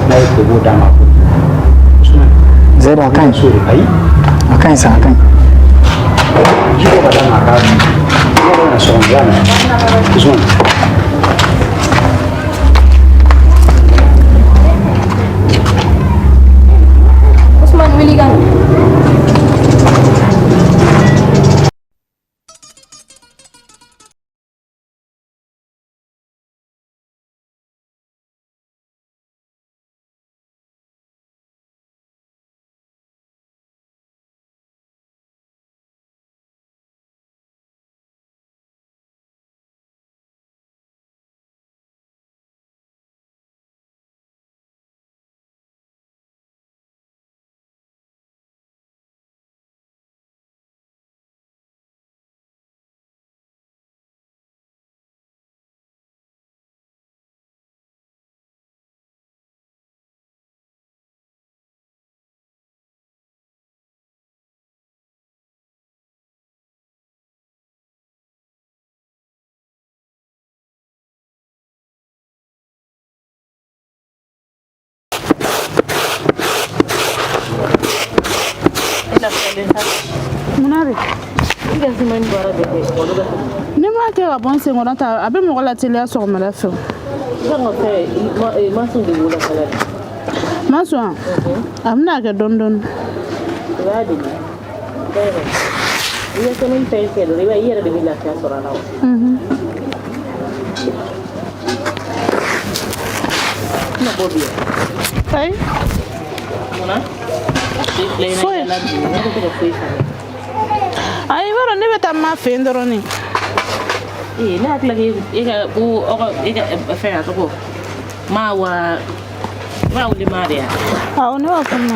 n'a ye ko i b'o d'a ma Zaidu a ka ɲi ayi a ka ɲi sa a ka ɲi ji bɔ ka d'a ma a k'a dun i yɛrɛ bɛna so kɔnɔ i y'a mɛn Usman Usman wuli ka Munare ne m'a kɛ ka bɔ n sen kɔnɔ ta a bɛ mɔgɔ lateliya sɔgɔmada fɛ ma sɔn a bɛna kɛ dɔɔni dɔɔni i ye sɛbɛnni fɛn kɛ dɔrɔn i yɛrɛ de bɛ lafiya sɔrɔ a la na bɔ bi ayi ayi baro ne bɛ taa ma fɛ yen dɔrɔn ne hakili la e ka fɛn a tɔgɔ ma wa ma wuli ma de ya awɔ ne b'a fɔ ma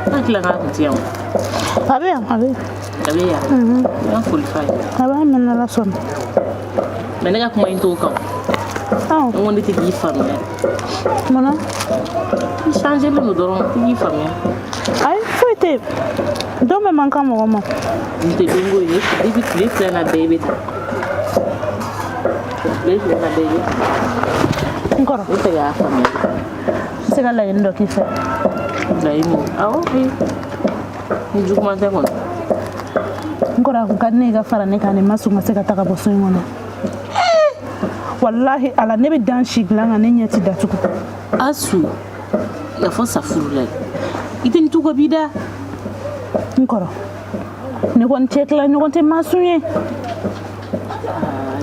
ne hakili la k'a kun tɛ yan a bɛ yan a bɛ yan n foli fa ye a b'a mɛn ala sɔnna mɛ ne ka kuma in t'o kan n ko ne tɛ k'i faamuya munna i changelen don dɔrɔn i k'i faamuya ayi foyi tɛ don bɛ man kan mɔgɔ ma n tɛ don ko ye i bɛ tile fila na bɛɛ bɛ taa tile fila na bɛɛ bɛ taa n kɔrɔ ne tɛ k'a faamuya se ka laɲini dɔ k'i fɛ laɲini awɔ ni juguman tɛ kɔni n kɔrɔ a kun ka di ne ye ka fara ne kan ne ma sɔn ka se ka taga bɔ so in kɔnɔ walahi ala ne bɛ dan si dilan kan ne ɲɛ ti datugu Asu ya fɔ sa furu la i tɛ nin to ka b'i da n kɔrɔ ne kɔni cɛ tila ɲɔgɔn tɛ masun ye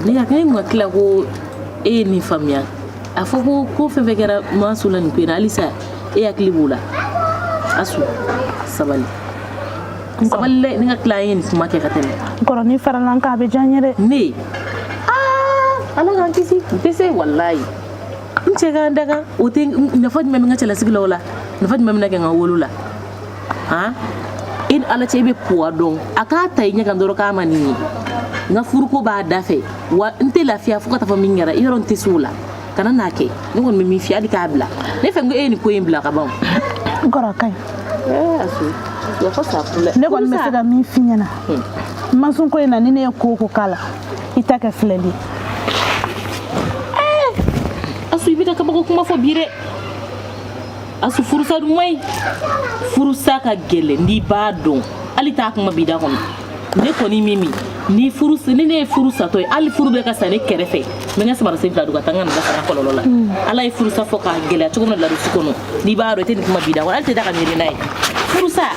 ne ka kɛ ka tila ko e ye nin faamuya a fɔ ko fɛn fɛn kɛra masu la nin ko in na halisa e hakili b'o la Asu sabali saballe ni nga client kuma ke katene koro ni faralan ka be janyere ne ala kan kisi tese wallahi nche ga daga o te na fadi mem nga chala sigla wala na fadi mem na ga wolula ha in ala chebe puwa don aka tay nya ga ndoro ka mani nga furko ba dafe wa nte lafiya fuka ta famingara iron tesula kana nake ni won mi fiya di kabla ne fe ngo eni ko yimbla ka bam koro kai asu ya fa sa pula ne gon mesega mi finyana masun ko ina ni ne ko kala itaka fleli asu ibita ka bako kuma fo bire asu furusa du mai furusa ka gele ndi ba don ali ta kuma bida kon ne ko ni mimi ni furusa ni ne furusa to ali furube ka sane kerefe me nga sabara sebla du gatanga na sara ko lolola ala e furusa fo ka gele to ko la du sikono ni ba ro te ni kuma bida kon ali te da ka miri nai furusa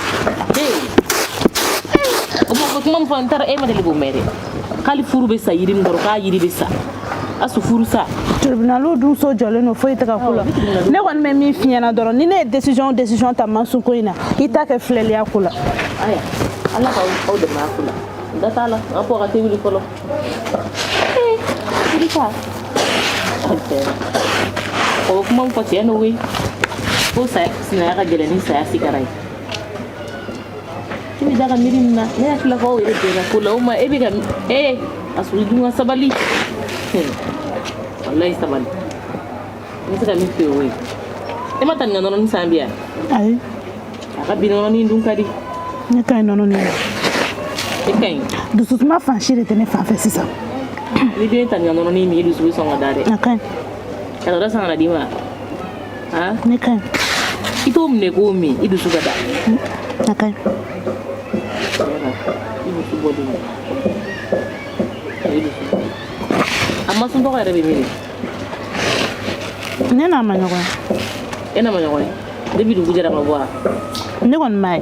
o mo ko mo fantara e ma de libo mere kali furube sa yiri ngoro ka yiri be sa asu furusa tribunal dun so jole no foi ta kula ne gon me mi fiena doro ni ne décision ta mansu ko ina itaka fleli akula aya ala ka o de ma kula datala apo ka tewili kolo dika o kuma ko tieno wi ko sa sina ka gele ni sa sikarai kimi daga mirimna ne akla ko ire de kula o ma ebiga asu dunga sabali wallahi sabali ni saka mi pe we e mata ngano non sambia ai aka bino ni ndun kadi ne kai nono ni e kai du sutma fanshire tene fa fa sisa ni de tan ngano ni mi du su so ngadare na kai kada da sana dima ha ne kai ito mne ko mi idu su gada na kai idu su bodi amma sun dogo rabe mini ne na manyo ko ena manyo ko debi du gujara ma bora ne gon mai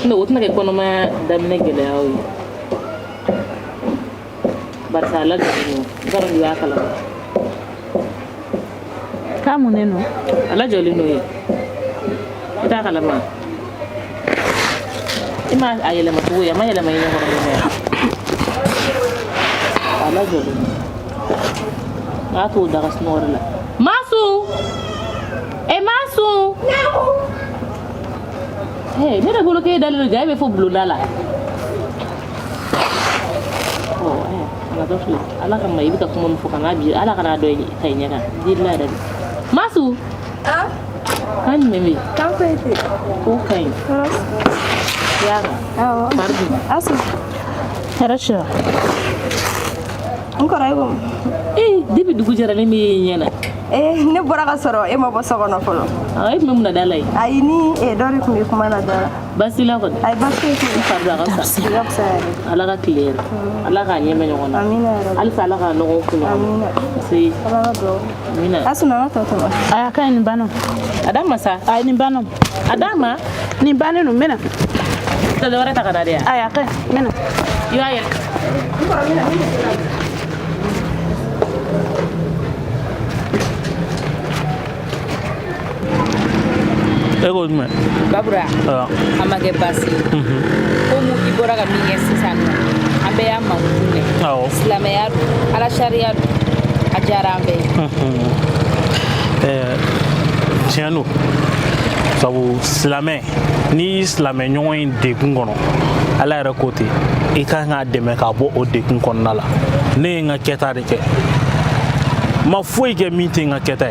ne wotna ke kono ma damne gele awi barsala gino garan ya kala kamu ne no ala joli no ye ita kala ma ima ayele ma tuya ma yele ma yin ko ne ala joli atu daga snorla masu masu hey ne da golo ke dalil jaybe fo blulala ala do fi ala kan mai bita kuma mu kana bi ala kana do tay nyaka dilla da masu kan meme kan fete ko kai ya pardon asu rasha encore ayo dibi dugu jara ne mi nyana ne bora ka soro e ma bo sogono folo ay mem na dalay ay ni dori ko mi kuma na dara basila ko ay basse ko farda ka sa ala ka clear ala ka nyeme nyona amina ala sala ka no ko amina si ala do amina asuna na to aya ka ni bano adama sa ay ni bano adama ni bano no mena ta dora ta kana dia aya ka mena yo ayel ego me babura amage basi komu ibora ga minye sisano ambe ya mawune islam ya ala sharia ajarambe tiano sabu islamé ni islamé ñoy de kungono ala ra côté e ka nga deme ka bo o de kun konna la ne nga keta de ke ma foi ke meeting nga keta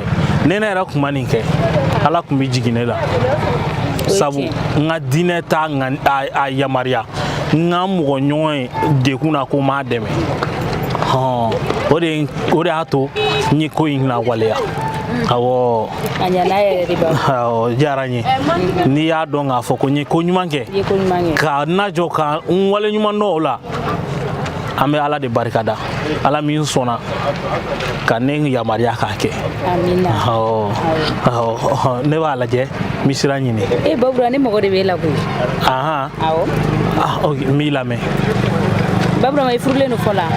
ne na ra kuma ni ke ala kum bi jigine la sabu nga dine ta nga a yamaria nga mo ñoy de kuna ko ma deme ha ore ato ni ko ina wale ya awo anyala ye riba awo jaranye ni ya don ga foko ni ko nyumanke ka najo ka wale nyuman no la ame ala de barikada ala min sona ka ne ya maria ka ke amina ne wala je misira nyini babura ni mogo de bela ko aha awo okay mi la me babura mai furle no fola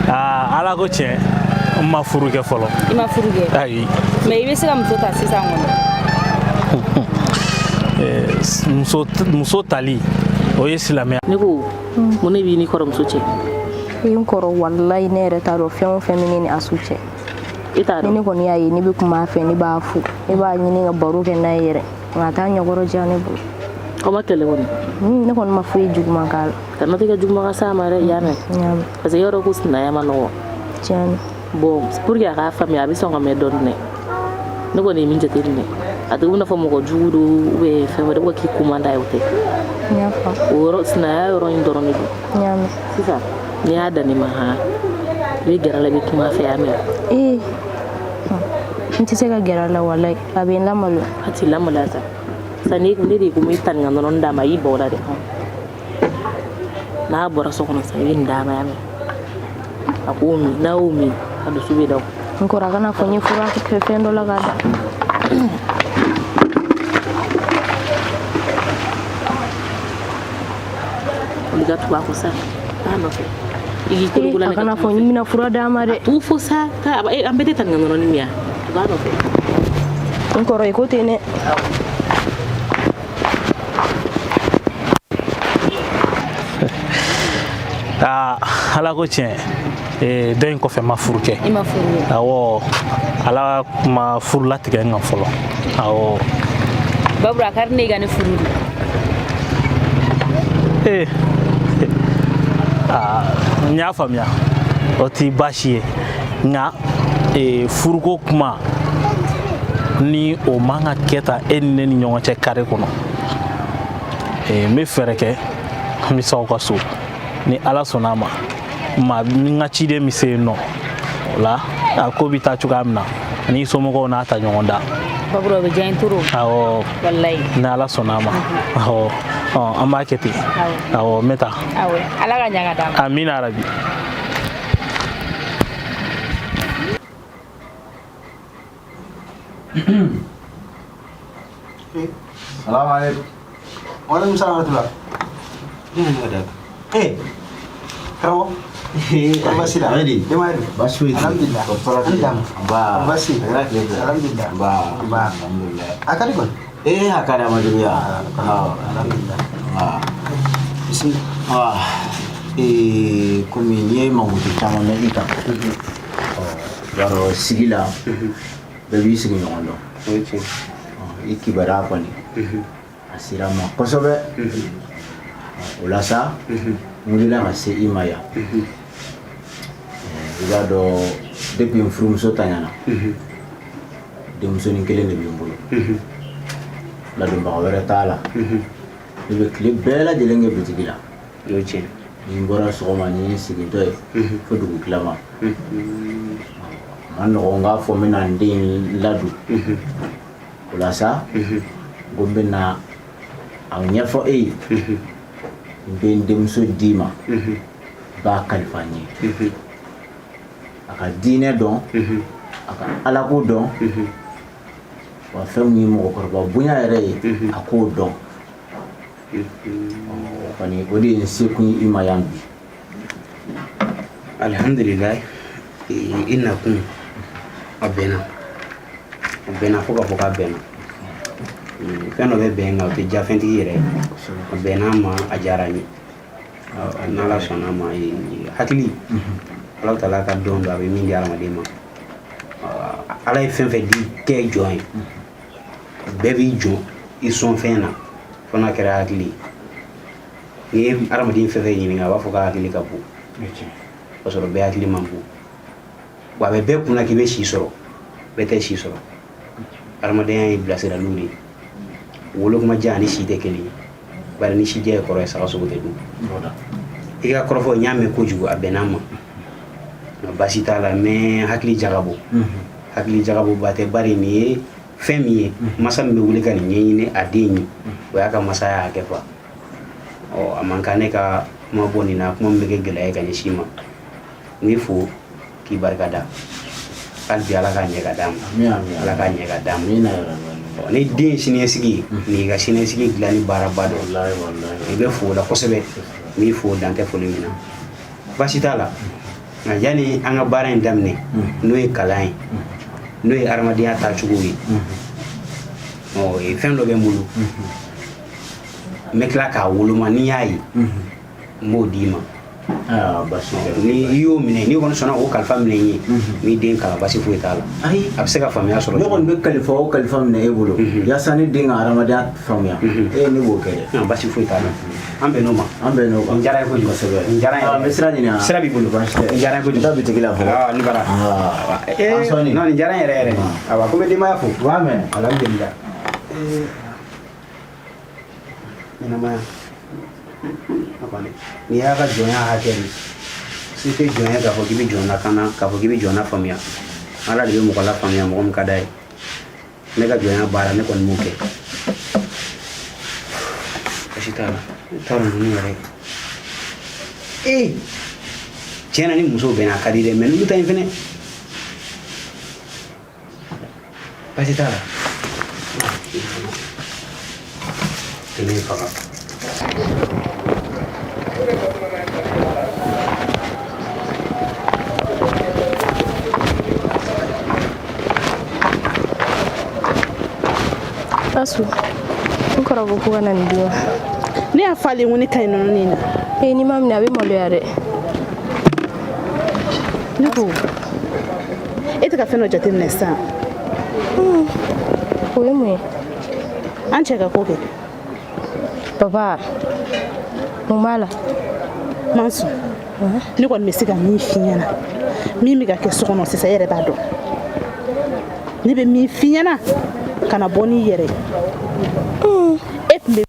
ala ko che ma furuke folo ima furuke ai me ibe sika mtoto asisa ngono muso tali o ye silamɛya. Ne ko mun ne b'i ni kɔrɔmuso cɛ? I n kɔrɔ walayi ne yɛrɛ t'a dɔn fɛn o fɛn min ne ni Asu cɛ. Ni ne kɔni y'a ye ne bɛ kuma a fɛ ne b'a fo ne b'a ɲini ka baro kɛ n'a ye yɛrɛ nka a t'a ɲɛkɔrɔ diya ne bolo. Aw ma kɛlɛ kɔni? Ne kɔni ma foyi juguman k'a la. Kana tɛ ka juguman ka s'a ma dɛ, i y'a mɛn? Parce que yɔrɔ ko sinaya ma nɔgɔ. Tiɲɛni. Bon pour que a k'a faamuya a bɛ sɔn ka mɛn dɔɔnin dɛ. Ne kɔni ye min jateminɛ a tɛ i n'a fɔ mɔgɔ jugu don ou bien fɛn wɛrɛ ko k'i ko man d'a ye o tɛ. N y'a faamu. O yɔrɔ sinaya yɔrɔ in dɔrɔn de don. N y'a mɛn. Sisan n'i y'a dan ne ma han i bɛ gɛrɛ a la i bɛ kuma a fɛ, y'a mɛn? N tɛ se ka gɛrɛ a la walayi a bɛ n lamalo. A t'i lamaloya sa. Sisan ne de ko n bɛ tani ka nɔnɔni d'a ma i bɔ o la dɛ. N'a bɔra so kɔnɔ sisan i bɛ nin d'a ma, y'a mɛn? A k'o min, n'a y'o min a dusu bɛ da o. N kɔrɔ a kana fɔ n ye fura kɛ fɛn dɔ la k'a da. Olu ka tugu a kɔ sa, taa nɔfɛ. A kana fɔ n bɛna fura d'a ma dɛ. T'u fo sa, an bɛɛ tɛ tani ka nɔnɔni min yan, tugu a nɔfɛ. N kɔrɔ i ko ten dɛ. Ala ko tiɲɛ dɔ in kɔfɛ ma furu kɛ. I ma furu kɛ? Awɔ, Ala ma furu latigɛ n kan fɔlɔ. Awɔ. Babura a ka di ne ye ka ne furu de. N y'a faamuya o tɛ baasi ye nka furuko kuma ni o man ka kɛ tan e ni ne ni ɲɔgɔn cɛ kare kɔnɔ n bɛ fɛɛrɛ kɛ n bɛ se aw ka so ni Ala sɔnna a ma n ka ciden bɛ se yen nɔ o la a ko bɛ taa cogoya min na ani somɔgɔw n'a ta ɲɔgɔn da. Babura o bɛ diya n toro. Awɔ, walayi ni Ala sɔnna a ma awɔ an b'a kɛ ten. Awɔ n bɛ taa. Awɔ Ala ka ɲa ka d'a ma. Amina rabi. Salam alaikum. Waalaikum salam warahmatullah. Karawo. Basi la. Demari. Basi. Alhamdulillah. Ba. Basi. Alhamdulillah. Ba. Alhamdulillah. Akari kon? Akari amadunya. Alhamdulillah. Bismillah. Komi ni mangutu caman mɛn i kan yɔrɔ sigi la bɛɛ b'i sigi ɲɔgɔn dɔn i kibaruya kɔni a sera n ma kosɛbɛ o la sa n wulila ka se i ma yan i b'a dɔn depuis n furumuso tanyana denmusonin kelen de bɛ n bolo ladonbaga wɛrɛ t'a la ne bɛ tile bɛɛ lajɛlen kɛ bitigi la ni n bɔra sɔgɔma ni n sigitɔ ye fo dugu tilama ma nɔgɔn k'a fɔ n bɛna n den ladon o la sa ko n bɛna a ɲɛfɔ e ye n bɛ n denmuso d'i ma b'a kalifa n ye a ka diinɛ dɔn a ka alako dɔn wa fɛn min ye mɔgɔkɔrɔba bonya yɛrɛ ye a k'o dɔn kɔni o de ye n sekun i ma yan bi. Alhamdulillah i nakun a bɛnna fo ka fɔ k'a bɛnna fɛn dɔ bɛ bɛn nka o tɛ diya fɛntigi yɛrɛ a bɛnna ma a diyara n ye n'Ala sɔnna a ma hakili Ala Taala ka dɔn don a bɛ min di hadamaden ma Ala ye fɛn fɛn di kɛ jɔn ye bɛɛ b'i jɔ i sɔn fɛn na fo n'a kɛra hakili n'i ye hadamaden fɛn fɛn ɲininka a b'a fɔ k'a hakili ka bon k'a sɔrɔ bɛɛ hakili man bon wa a bɛ bɛɛ kunna k'i bɛ si sɔrɔ bɛɛ tɛ si sɔrɔ hadamadenya ye bilasiraliw de ye wolokuma diya ani si tɛ kelen ye bari ni si diya ye kɔrɔ ye saga sogo tɛ dun i ka kɔrɔfɔ n y'a mɛn kojugu a bɛnn'a ma nka baasi t'a la mais hakili jagabɔ hakili jagabɔba tɛ bari nin ye fɛn min ye masa min bɛ wuli ka nin ɲɛɲini a den ye o y'a ka masaya hakɛ fa a man kan ne ka kuma bɔ nin na kuma min bɛ kɛ gɛlɛya ye ka ɲɛsin ma n b'i fo k'i barika da hali bi Ala ka ɲɛ ka d'a ma Ala ka ɲɛ ka d'a ma ni den ye siniɲɛsigi ye nin y'i ka siniɲɛsigi dilanni baaraba dɔ i bɛ fo o la kosɛbɛ n b'i fo dan tɛ foli min na baasi t'a la nka yanni an ka baara in daminɛ n'o ye kalan ye n'o ye hadamadenya taacogo ye fɛn dɔ bɛ n bolo me kila ka woloma ni yayi mo dima basi ni yo mine ni kono sona o kalfa mine ni ni den kala basi fu etala ai abseka famia soro ne kon be kalfa o kalfa mine e bolo ya sani den aramada famia e ne wo kere basi fu etala ambe no njara ko jugo sebe njara me sira ni sira bi bolo basi njara ko jugo bitigila fo ni bara no ni njara ere aba ko be di ma fu wa men alhamdulillah ina ma ni ya ga jonya hakeni sike jonya ga fogi bi jona kana ka fogi bi jona famia ala de mo kala famia mo ka dai ne ga jonya bara ne kon muke ashitala tawon ni yare jena ni muso bena kadire men lu tan fene ashitala tene faka Asu, nkora gokuwa na ndio. Ni afali nguni kaino nini? Ni mami na be molo yare. Niko. Ita ka feno jatin nesa. Wewe anche ka koke. Papa. Mumala. Mansu. Ni kwa mesiga mi finyana. Mimi ga ke sokono sisa yere bado. Ni be mi finyana. Kana boni yere me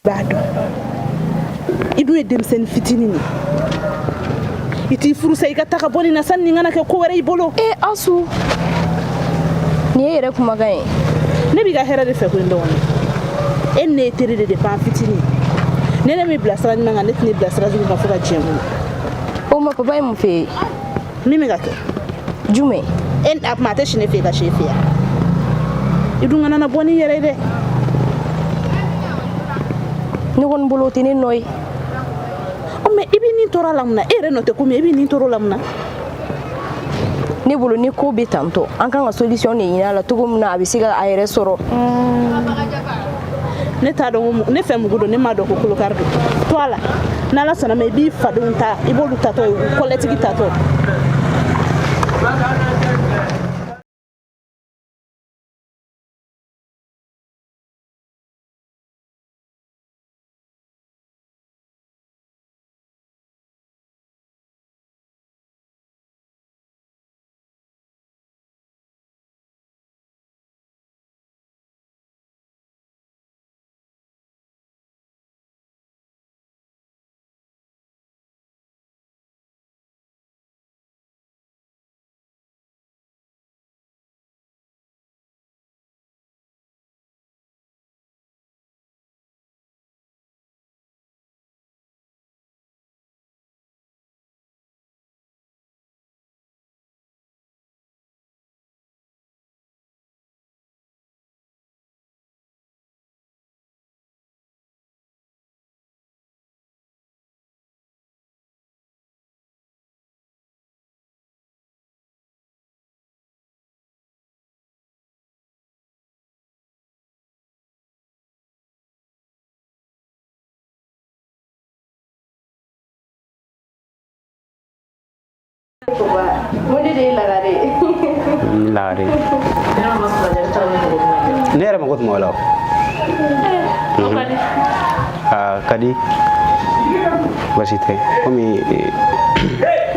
bado idu edemsen fitini ni iti furu sai ka taka boni na sanni ngana ke ko ware ibolo asu ni yere kuma gaye ne biga hera de fe ko ndo woni ne tere de pan fitini ne mi blasra ni ngana ne blasra ju ma fuka jemu o ma papa mu fe mimi ga ke jume ap mate shine fe ga shefe ya idu ngana na boni yere de ni won boloti ni noy o me ibi ni tora lamna ere no te ko me ibi ni toro lamna ni bolo ni ko be tanto an kan ga solution ni ina la tugo mna abisiga ayre soro ne ta do ne fe mugudo ne ma do ko kolo kardo to ala na la sana me bi fadun ta ibolu ta to collective ta to lare nere ma gotu mola kadi basite komi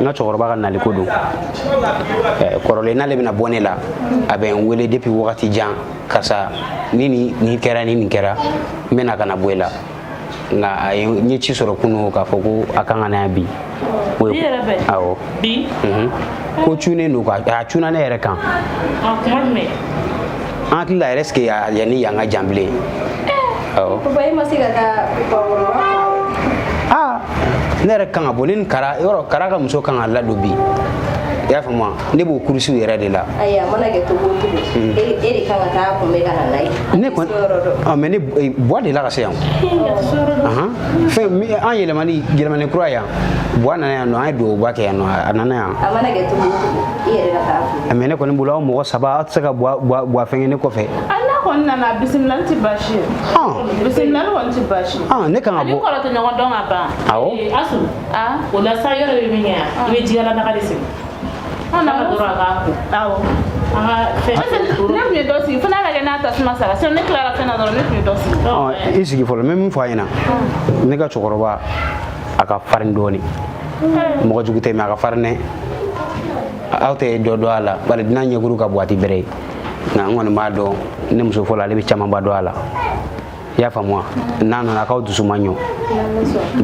nga chokoroba kan nali kodo korole nale bina bonela aben wele depuis wakati jan kasa ni kera ni kera mena kana buela nga ni ci soro kunu ka foko akanga na bi awo bi ko tune no ka tuna ne yere kan me anti la reske ya ni yanga jamble awo papa yi masiga ka nere kan abonin kara yoro kara ka muso kan Allah dobi ya fama ne bo kursu yere de la aya mana ke to botu eri kan ta ko me kana nai ne ko mais ne bois de la ka seyan fe mi an yele mani kura ya bois na ya no ay do ba ke no anana ya amana ke to botu eri ka ta mais ne ko ni bulaw mo saba at saka bois fenge ne ko fe ana kɔni nana bisimilali tɛ baasi ye bisimilali kɔni tɛ baasi ye ne kan ka ani bɔ kɔrɔ tɛ ɲɔgɔn dɔn ka ban asu o la sa yɔrɔ bɛ min kɛ yan i bɛ jigala naga de sigi naga dɔrɔn a k'a ko awɔ an ka fɛn ne tun ye dɔ sigi fo n'a lajɛ n'a tasuma sara sinon ne tilara fɛn na dɔrɔn ne tun ye dɔ sigi i sigi fɔlɔ n bɛ min fɔ a ɲɛna ne ka cɛkɔrɔba a ka farin dɔɔnin mɔgɔ jugu tɛ mɛ a ka farin dɛ aw tɛ dɔ dɔn a la bari dunan ɲɛkuru ka bon a tɛ bɛrɛ ye nka n kɔni b'a dɔn ne muso fɔlɔ ale bɛ camanba dɔn a la i y'a faamu wa n'a nana k'aw dusu ma ɲɔ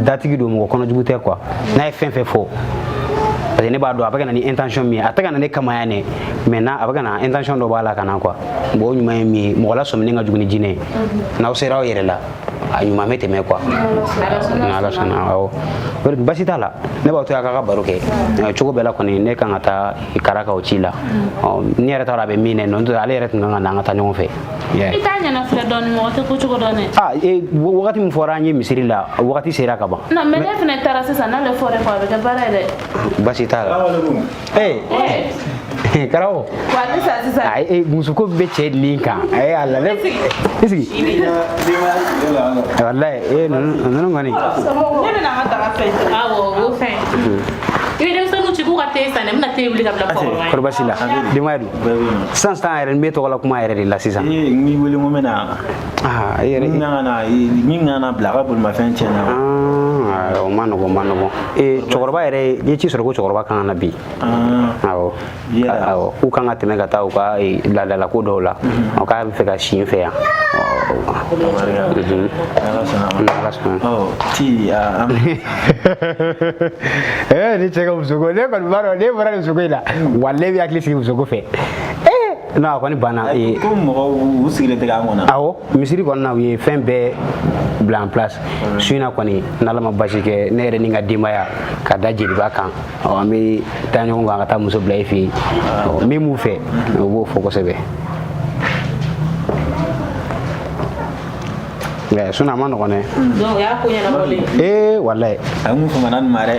datigi don mɔgɔ kɔnɔjugu tɛ quoi n'a ye fɛn fɛn fɔ parce que ne b'a dɔn a bɛ ka na ni intention min ye a tɛ ka na ne kama yan dɛ mais n'a a bɛ ka na intention dɔ b'a la ka na quoi bon o ɲuman ye min ye mɔgɔ la sɔminen ka jugu ni jinɛ ye n'aw sera aw yɛrɛ la a ɲuman bɛ tɛmɛ quoi n'ala sɔnna awɔ basi t'a la ne b'aw to a k'a ka baro kɛ cogo bɛɛ la kɔni ne kan ka taa kara ka o ci la ne yɛrɛ t'a dɔn a bɛ min na n'o tɛ ale yɛrɛ tun kan ka na an ka taa ɲɔgɔn fɛ i t'a ɲɛna filɛ dɔɔnin mɔgɔ tɛ ko cogo dɔn dɛ wagati min fɔra an ye misiri la wagati sera ka ban non mais ne fɛnɛ taara sisan n'ale fɔra ko a bɛ kɛ baara ye dɛ basi t'a la karawo muso ko bɛ cɛ nin kan ala ne sigi wallahi nunu kɔni ne bɛna an ka daga fɛn awɔ o fɛn i bɛ denmisɛnninw ci k'u ka te san dɛ n bɛna te wuli ka bila kɔrɔ basi la denbaya dun sisan yɛrɛ n bɛ tɔgɔ la kuma yɛrɛ de la sisan n b'i wele ko n bɛ na min kan ka na bila a ka bolimafɛn tiɲɛna o ma nɔgɔn cɛkɔrɔba yɛrɛ ye ci sɔrɔ ko cɛkɔrɔba kan ka na bi awɔ k'u kan ka tɛmɛ ka taa u ka laadala ko dɔw la k'a bɛ fɛ ka si n fɛ yan ni cɛ ka musoko ne kɔni b'a dɔn ne bɔra nin musoko in la walahi bɛ hakili sigi musoko fɛ non a kɔni banna ko mɔgɔw u sigilen tɛ k'an kɔnɔ awɔ misiri kɔni na u ye fɛn bɛɛ bila en place su in na kɔni n'ala ma basi kɛ ne yɛrɛ ni n ka denbaya ka da jeliba kan an bɛ taa ɲɔgɔn kan ka taa muso bila i fɛ yen min b'u fɛ o b'o fɔ kosɛbɛ sinon a ma nɔgɔn dɛ donc o y'a ko ɲɛnabɔlen walahi a ye mun fɔ mana nin ma dɛ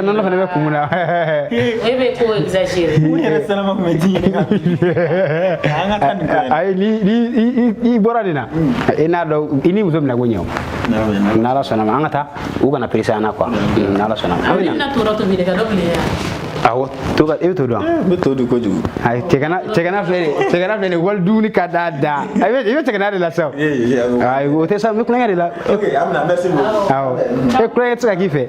nɔnɔ fana bɛ kun mun na e bɛ ko exagérer mun yɛrɛ sɛnɛma tun bɛ ji ɲini ka an ka taa nin kɛ ayi i bɔra nin na i n'a dɔn i ni muso bɛna ko ɲɛ o n'ala sɔnna ma an ka taa u kana perese an na quoi n'ala sɔnna ma an bɛna to dɔ tobi de ka dɔ bilen yan awɔ i bɛ to dɔn n bɛ to dun kojugu ayi cɛgana filɛ nin wali dumuni ka d'a da i bɛ cɛgana de la sa ayi o tɛ sa n bɛ kulonkɛ de la ok an bɛna merci beaucoup awɔ kulonkɛ tɛ se ka k'i fɛ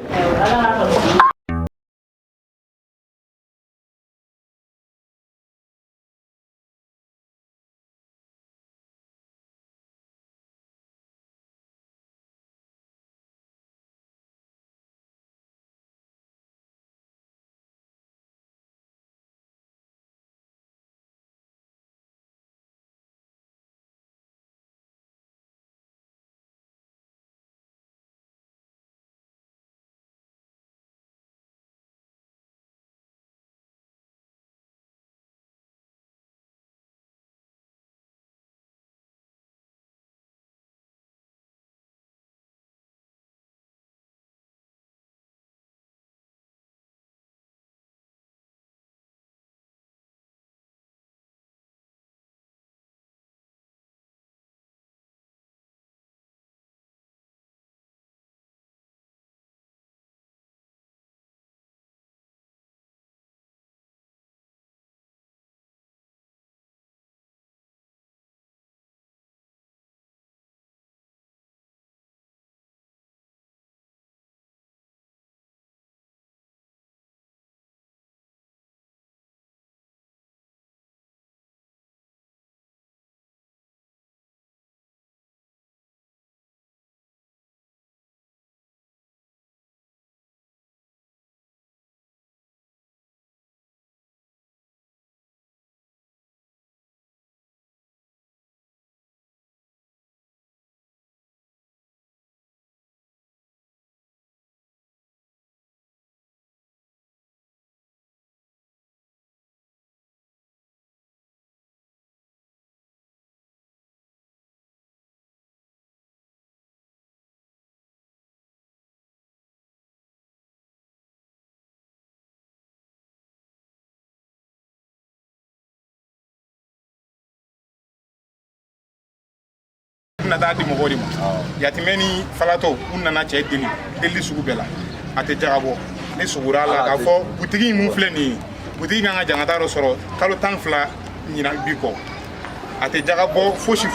bɛna taa di mɔgɔw de ma yatimɛ ni falatɔ u nana cɛ deli sugu bɛɛ la a tɛ jagabɔ ne sugura la k'a fɔ butigi mun filɛ nin ye butigi kan ka jangata dɔ sɔrɔ kalo 12 ɲina bi kɔ a tɛ jagabɔ fosi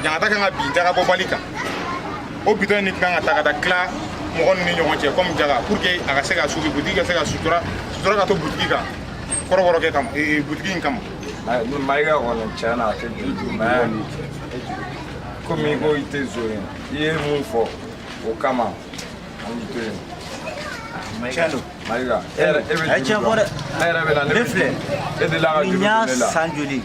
jangata kan ka bin jagabɔbali kan o bitɔn ni kan ka ta ka taa tila mɔgɔ ninnu ni ɲɔgɔn cɛ comme jaga pour que a ka se ka sugi butigi ka se ka sutura ka to butigi kan kɔrɔbɔrɔkɛ kama butigi in kama ni Mayiga kɔni tiɲɛ na a tɛ juru mais komi i ko i tɛ zo yen i ye mun fɔ o kama an b'i to yen tiɲɛ don Mayiga e bɛ tiɲɛ fɔ dɛ ne yɛrɛ bɛ na ne filɛ e de la ka juru don ne la ni y'a san joli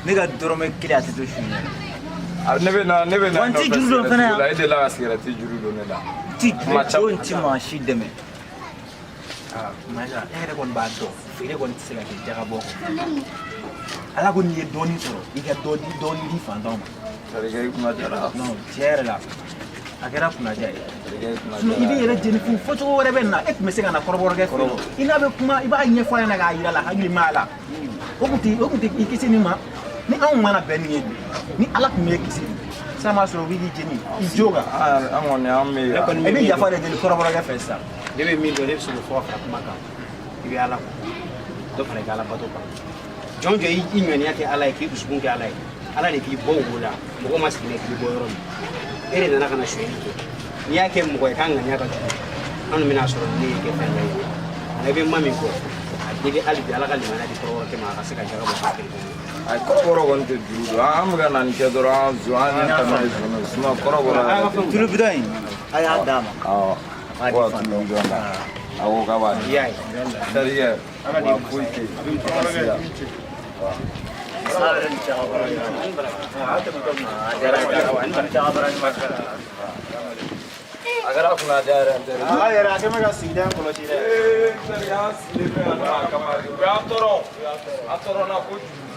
ne ka dɔrɔmɛ kelen a tɛ to su ɲɛ ne bɛ na wa n tɛ juru don fana yan e de la ka sigɛrɛti juru don ne la ti juru ti maa si dɛmɛ Mayiga e yɛrɛ kɔni b'a dɔn feere kɔni tɛ se ka kɛ jagabɔ ala ko n'i ye dɔɔnin sɔrɔ i ka dɔɔnin di fantanw ma non tiɲɛ yɛrɛ la a kɛra kunnaja ye i bɛ yɛrɛ jenifin fɔcogo wɛrɛ bɛ na e tun bɛ se ka na kɔrɔbɔrɔkɛ fɛ i n'a bɛ kuma i b'a ɲɛfɔ a ɲɛna k'a yira la hakili ma la o tun tɛ i kisi nin ma ni anw mana bɛn nin ye ni ala tun bɛ kisi sisan m'a sɔrɔ u bɛ k'i jeni i jo kan an kɔni an bɛ yan i bɛ yafa de deli kɔrɔbɔrɔkɛ fɛ sisan ne bɛ min dɔn ne bɛ se k'o fɔ ka fara kuma kan i bɛ ala dɔ fara i ka ala bato kan jɔn jɔ i ɲɔniya kɛ ala ye k'i dusukun kɛ ala ye ala de k'i bɔ wo la mɔgɔ ma sigi k'i bɔ yɔrɔ min e de nana ka na suyɛli kɛ n'i y'a kɛ mɔgɔ ye k'a ŋaniya ka jugu an bɛna sɔrɔ ne ye kɛ fɛn ye nka i bɛ ma min kɔ a deli hali bi ala ka limaniya di kɔrɔbɔrɔkɛ ma a ka se ka jaga bɔ k'a kɛ a kɔrɔbɔrɔ kɔni tɛ juru don an bɛ ka na nin kɛ dɔrɔn an zo an ɲɛ tɛmɛ zon sinon kɔrɔbɔrɔ tulu bidɔn in a y'a d'a ma awɔ ko ka tulu bidɔn na a ko k'a b'a di terikɛ wa foyi tɛ yen a kɛra kunadiya yɛrɛ n teri a yɛrɛ a kɛ mɛ ka sigida kɔlɔsi dɛ teri an sigi fɛn yan nɔ a kama de u y'an tɔɔrɔ an tɔɔrɔna kojugu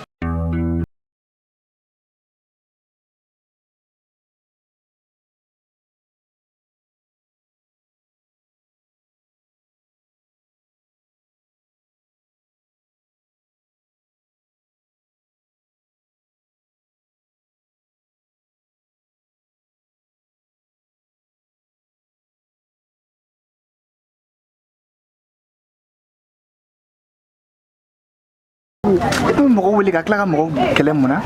I bɛ mɔgɔ wele ka tila ka mɔgɔ kɛlɛ mun na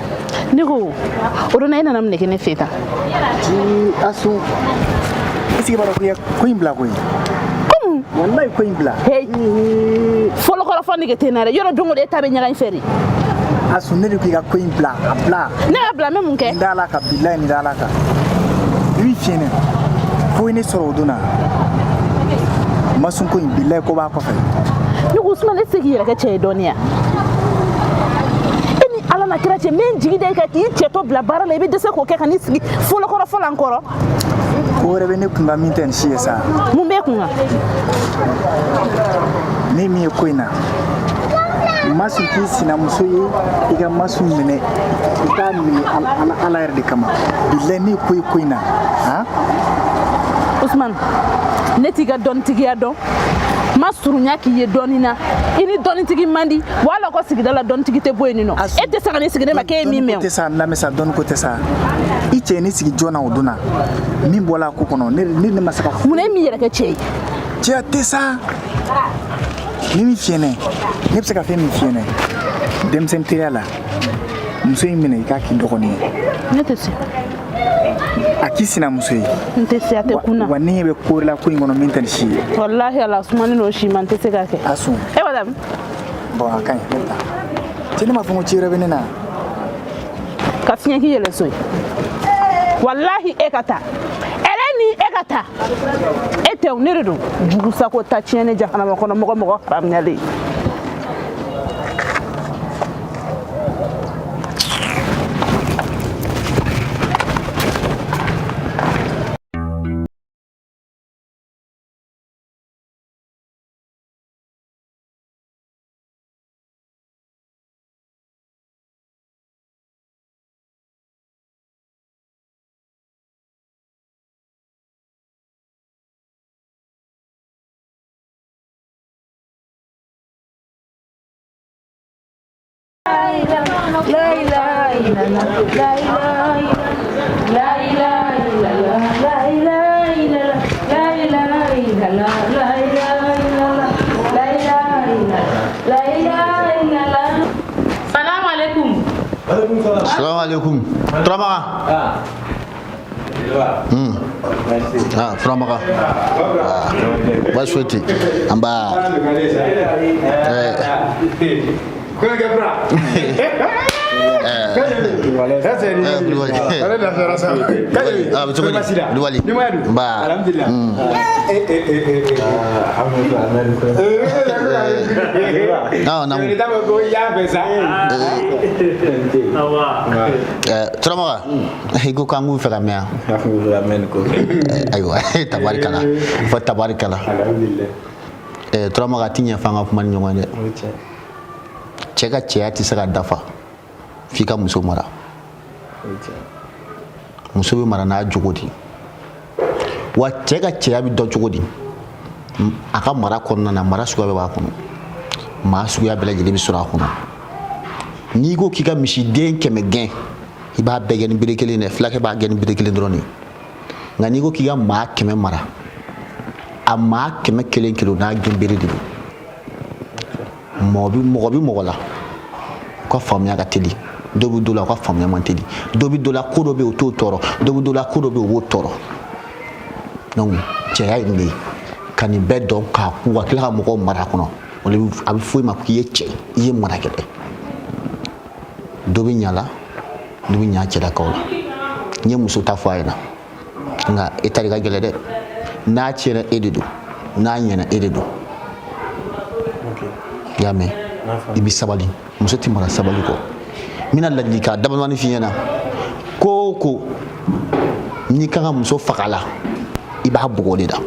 ne ko o don na e nana mun de kɛ ne fɛ tan aso i sigi b'a dɔn k'i ye ko in bila koyi komi wallahi ko in bila fɔlɔkɔrɔ fɔ nege tɛ n na dɛ yɔrɔ don o don e ta bɛ ɲaga in fɛ de aso ne de ko i ka ko in bila a bila ne y'a bila n bɛ mun kɛ n dala ka bilayi ni dala kan i b'i fiɲɛ fo ne sɔrɔ o don na ma sun ko in bilayi ko b'a kɔfɛ ne ko Usman e tɛ se k'i yɛrɛ kɛ cɛ ye dɔɔnin yan ala na kira cɛ min jigi da i kan k'i cɛ to bila baara la i bɛ dɛsɛ k'o kɛ ka n'i sigi fɔlɔkɔrɔ fɔlɔ an kɔrɔ ko wɛrɛ bɛ ne kun kan min tɛ nin si ye sa mun b'e kun kan ne min ye ko in na masu k'i sinamuso ye i ka masu minɛ i k'a minɛ ala yɛrɛ de kama bilayi ne ko i ko in na Usman ne t'i ka dɔnnitigiya dɔn ma surunya k'i ye dɔɔnin na i ni dɔnnitigi man di wa ala ko sigida la dɔnnitigi tɛ bɔ yen nɔ e tɛ se ka ne sigi ne ma k'e ye min mɛn o tɛ sa lamɛn sa dɔnni ko tɛ sa i cɛ ye ne sigi jɔn na o don na min bɔra a ko kɔnɔ ne ma se ka mun na e min yɛrɛ kɛ cɛ ye cɛ tɛ sa ni min fiyɛ ne bɛ se ka fɛn min fiyɛ ne denmisɛnnin teriya la muso in minɛ i k'a k'i dɔgɔnin ye ne tɛ se a k'i sinamuso ye n tɛ se a tɛ kun na wa ne ɲɛ bɛ kori la ko in kɔnɔ min tɛ nin si ye walahi ala sumani n'o si ma n tɛ se k'a kɛ a sun e madame bon a ka ɲi ne ta cɛ ne m'a fɔ ko ci wɛrɛ bɛ ne na ka fiɲɛ k'i yɛlɛ so ye walahi e ka taa ni e ka taa e tɛ ne de don jugu sago ta tiɲɛ ne jahanama kɔnɔ mɔgɔ haramuyalen La ilaha illallah, la ilaha illallah. La ilaha illallah, la ilaha illallah, la ilaha illallah, la ilaha illallah, la ilaha illallah, la ilaha illallah. Salam alaikum. Salam alaikum. Turamaga. Turamaga. Basweti. Amba. Turamaga, iko kangu fera mea. Ayo, tabarikala. Fa tabarikala. Turamaga tinya fanga kuma nyongone. Cɛka cɛya tɛ se ka dafa f'i ka muso mara. Muso bɛ mara n'a jogo di, wa cɛ ka cɛya bɛ dɔn cogo di a ka mara kɔnɔna na. Mara suguya bɛɛ b'a kɔnɔ, maa suguya bɛɛ lajɛlen bɛ sɔrɔ a kɔnɔ. N'i ko k'i ka misiden 100 gɛn i b'a bɛɛ gɛn ni bere kelen dɛ, fulakɛ b'a gɛn ni bere kelen dɔrɔn de. Nka n'i ko k'i ka maa 100 mara, a maa 100 kelen kelen n'a gɛn bere de don. Mɔgɔ bɛ mɔgɔ la u ka faamuya ka teli, dɔ bɛ dɔ la u ka faamuya man teli, dɔ bɛ dɔ la ko dɔ bɛ yen o t'o tɔɔrɔ, dɔ bɛ dɔ la ko dɔ bɛ yen o b'o tɔɔrɔ. Donc cɛya ye nin de ye, ka nin bɛɛ dɔn k'a kun ka tila ka mɔgɔw mara a kɔnɔ. A bɛ fɔ i ma k'i ye cɛ, i ye marakɛla. Dɔ bɛ ɲa la, dɔ bɛ ɲa cɛlakaw la. N ye muso ta fɔ a ɲɛna, nka e ta de ka gɛlɛn dɛ. N'a tiɲɛna e de don, n'a ɲɛna e de don. Y'a mɛn, i bɛ sabali, muso tɛ mara sabali kɔ. N bɛna ladilikan damadɔni f'i ɲɛna, ko o ko n'i kan ka muso faga la i b'a bugɔ de la,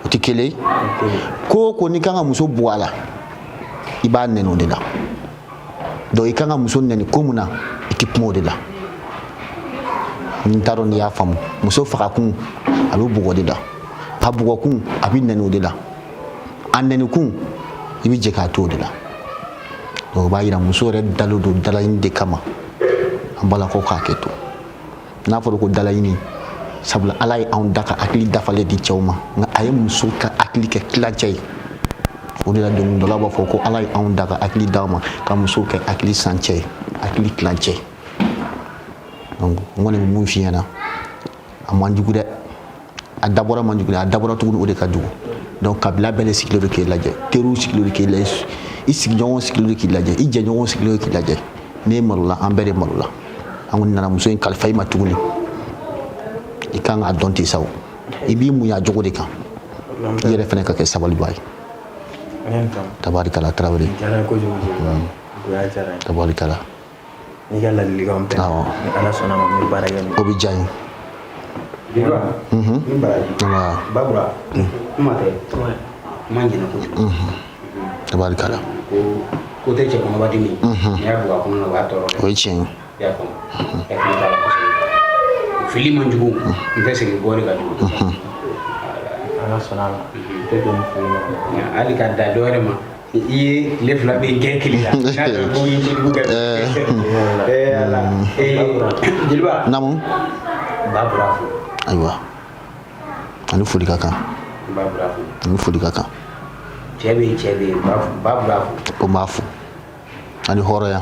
o tɛ kelen ye. Ko o ko n'i kan ka muso bugɔ a la i b'a nɛni o de la. Donc i kan ka muso nɛni ko mun na i tɛ kuma o de la. N t'a dɔn n'i y'a faamu. Muso faga kun a bɛ bugɔ de la, a bugɔ kun a bɛ nɛni o de la. A nɛni kun i bɛ jɛ k'a to o de la. Donc o b'a yira muso yɛrɛ dalen don dalaɲini de kama. An balakaw k'a kɛ to. N'a fɔra ko dalaɲini, sabula Ala ye anw da ka hakili dafalen di cɛw ma, nka a ye muso ka hakili kɛ tilancɛ ye. O de la dɔnkilidalaw b'a fɔ ko Ala ye anw da ka hakili d'aw ma ka muso kɛ hakili sancɛ ye, hakili tilancɛ. Donc n kɔni bɛ mun f'i ɲɛna, a man jugu dɛ. A dabɔra man jugu dɛ, a dabɔra tuguni o de ka jugu. Donc kabila bɛɛ de sigilen don k'i lajɛ, teriw sigilen don k'i lajɛ, i sigiɲɔgɔnw sigilen don k'i lajɛ, i jɛɲɔgɔnw sigilen don k'i lajɛ. N'e malola an bɛɛ de malola. An kɔni nana muso in kalifa i ma tuguni, i kan k'a dɔn ten sa o. I b'i muɲu a jogo de kan, i yɛrɛ fɛnɛ ka kɛ sabaliba ye. Tabarikala Tarawele. Tabarikala. N'i ka ladilikanw tɛ, ni Ala sɔnna ma n bɛ baara kɛ n'o ye. O bɛ diya n ye. Babura, kuma tɛ, kuma ɲɛna kojugu. Tabarikala. Ko tɛ cɛ kɔnɔba dimi, n'i y'a bugɔ a kɔnɔ na o b'a tɔɔrɔ. O ye tiɲɛ ye. I y'a faamu, hakili t'a la kosɛbɛ. Fili man jugu, n tɛ segin bɔ de ka jugu. Ala sɔnna ma, n tɛ don fili ma. Hali ka da dɔ wɛrɛ ma, i ye tile 2 bɛ gɛn kili la. N'a sɔrɔ ko i ye kojugu kɛ. Jeliba. Naamu. Babura fo. Ayiwa, ani foli ka kan. Babura fo. Ani foli ka kan. Cɛ bɛ yen, Babura fo. Ko n b'a fo, ani hɔrɔnya.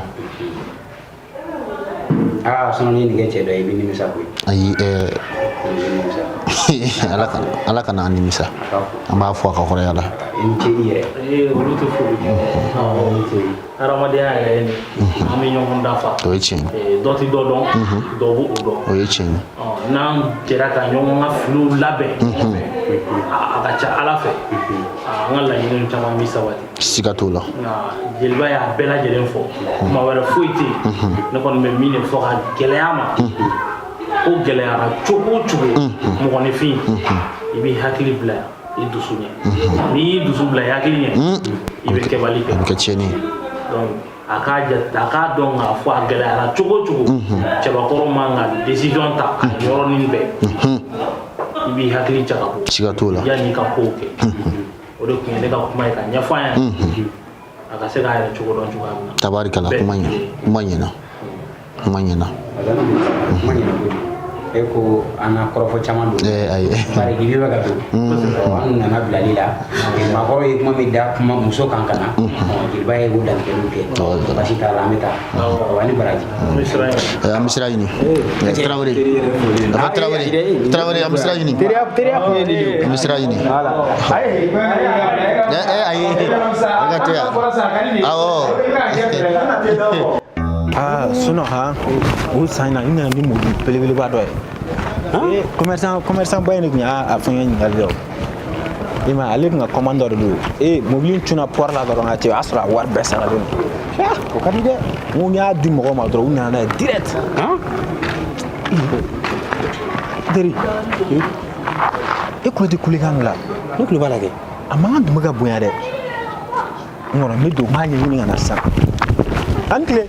Sinon ni nin kɛ cɛ dɔ ye i bɛ nimisa koyi. Ayi, Ala kana an nimisa. An b'a fɔ a ka hɔrɔnya la. I ni ce i yɛrɛ. Olu tɛ foli. Hadamadenya yɛrɛ ye nin ye, an bɛ ɲɔgɔn dafa. O ye tiɲɛ ye. Dɔ tɛ dɔ dɔn, dɔ b'o dɔn. O ye tiɲɛ ye. N'an jɛra ka ɲɔgɔn ka filiw labɛn ɲɔgɔn fɛ, a ka ca Ala fɛ an ka laɲiniw caman bɛ sabati. Siga t'o la. Jeliba y'a bɛɛ lajɛlen fɔ, kuma wɛrɛ foyi tɛ yen. Ne kɔni bɛ min de fɔ ka gɛlɛya ma, ko gɛlɛyara cogo o cogo, mɔgɔninfin i b'i hakili bila i dusu ɲɛ. N'i y'i dusu bila i hakili ɲɛ, i bɛ kɛbali kɛ. A bɛ kɛ tiɲɛni ye. Donc a k'a dɔn k'a fɔ a gɛlɛyara cogo o cogo, cɛbakɔrɔ man ka décision ta a yɔrɔnin bɛɛ. I b'i hakili jagabɔ. Siga t'o la. Yanni i ka kow kɛ. O de tun ye ne ka kuma ye ka ɲɛfɔ an ɲɛna. A ka se k'a yɛrɛ cogo dɔn cogoya min na. Tabarikala, kuma ɲɛna. Manyana. Eko ana korofo caman do ay bari gibi ba gado an nana bilali la ma koro yi kuma mi da kuma muso kan kana ba ye godan ke ke basi ta la meta wani baraji amisra yini trawari amisra yini amisra yini ay agate ya Suno ha o sana ina ni mo pelebele ba do commerçant bayni nya a fanya ni galdo ima alib nga commandeur do mobilin tuna por la do nga ci asra war besara do ko kadi de mo nya di mo ma do na na direct deri ko di kuligan la no ko bala ge amma ndu maga buya de ngoro mi do ma nyi ni nga na sa angle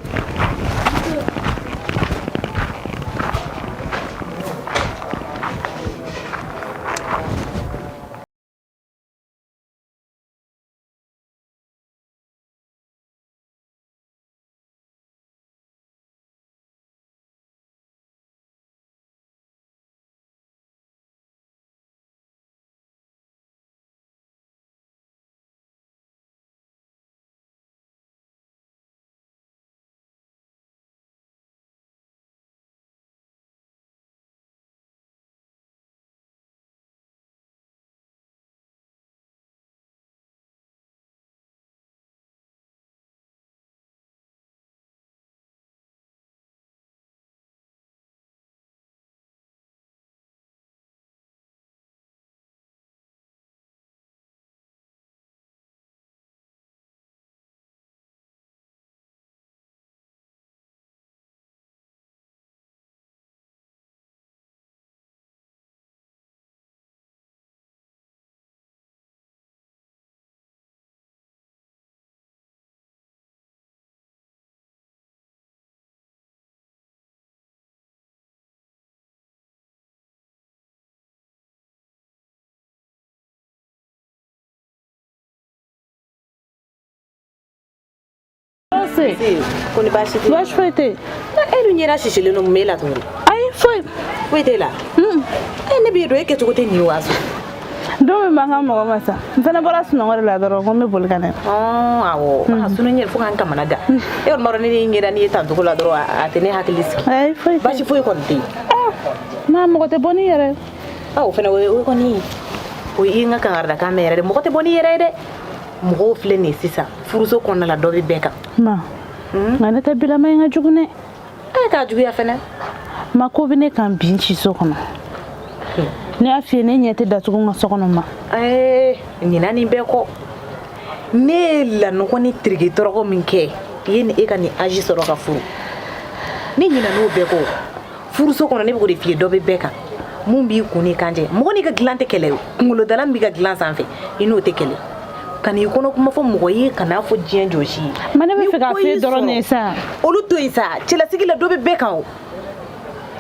Koni bashi te. Bashi fete. Na elu nyera shishile no mela to. Ai foi. Fete la. Ne bi do eke to te ni wazo. Do me manga mo masa. Ntana bara suno ngore la doro ngome bolgane. Awo. Suno nyer fu kan kamana ga. E maro ni nyera ni tanto ko la doro atene hakiliski. Ai foi. Bashi foi kon te. Ma mo te boni yere. Fena we koni. O inga kan arda kamera de mo te boni yere de. Mo fle ni sisa. Furuso kon la do be beka. Ma. Ngane ta bila mai nga jugune. Ai ka jugu ya fena. Ma ko bine kan binchi sokono. Ni afie ne nyete da tugu nga sokono ma. Ni nani be ko. Ne la no ko ni trigi toroko minke. Yeni e ka ni aji soro ka furu. Ni nyina no be ko. Furu sokono ne be ko de fie do be beka. Mun bi kuni kanje. Mo ni ka glante kele. Ngulo dalam bi ka glan sanfe. Ino te kele. Kani kono kuma fo mo yi kana fo jien joshi mane be fega fe doro ne sa olu to isa chela sigila do be beka o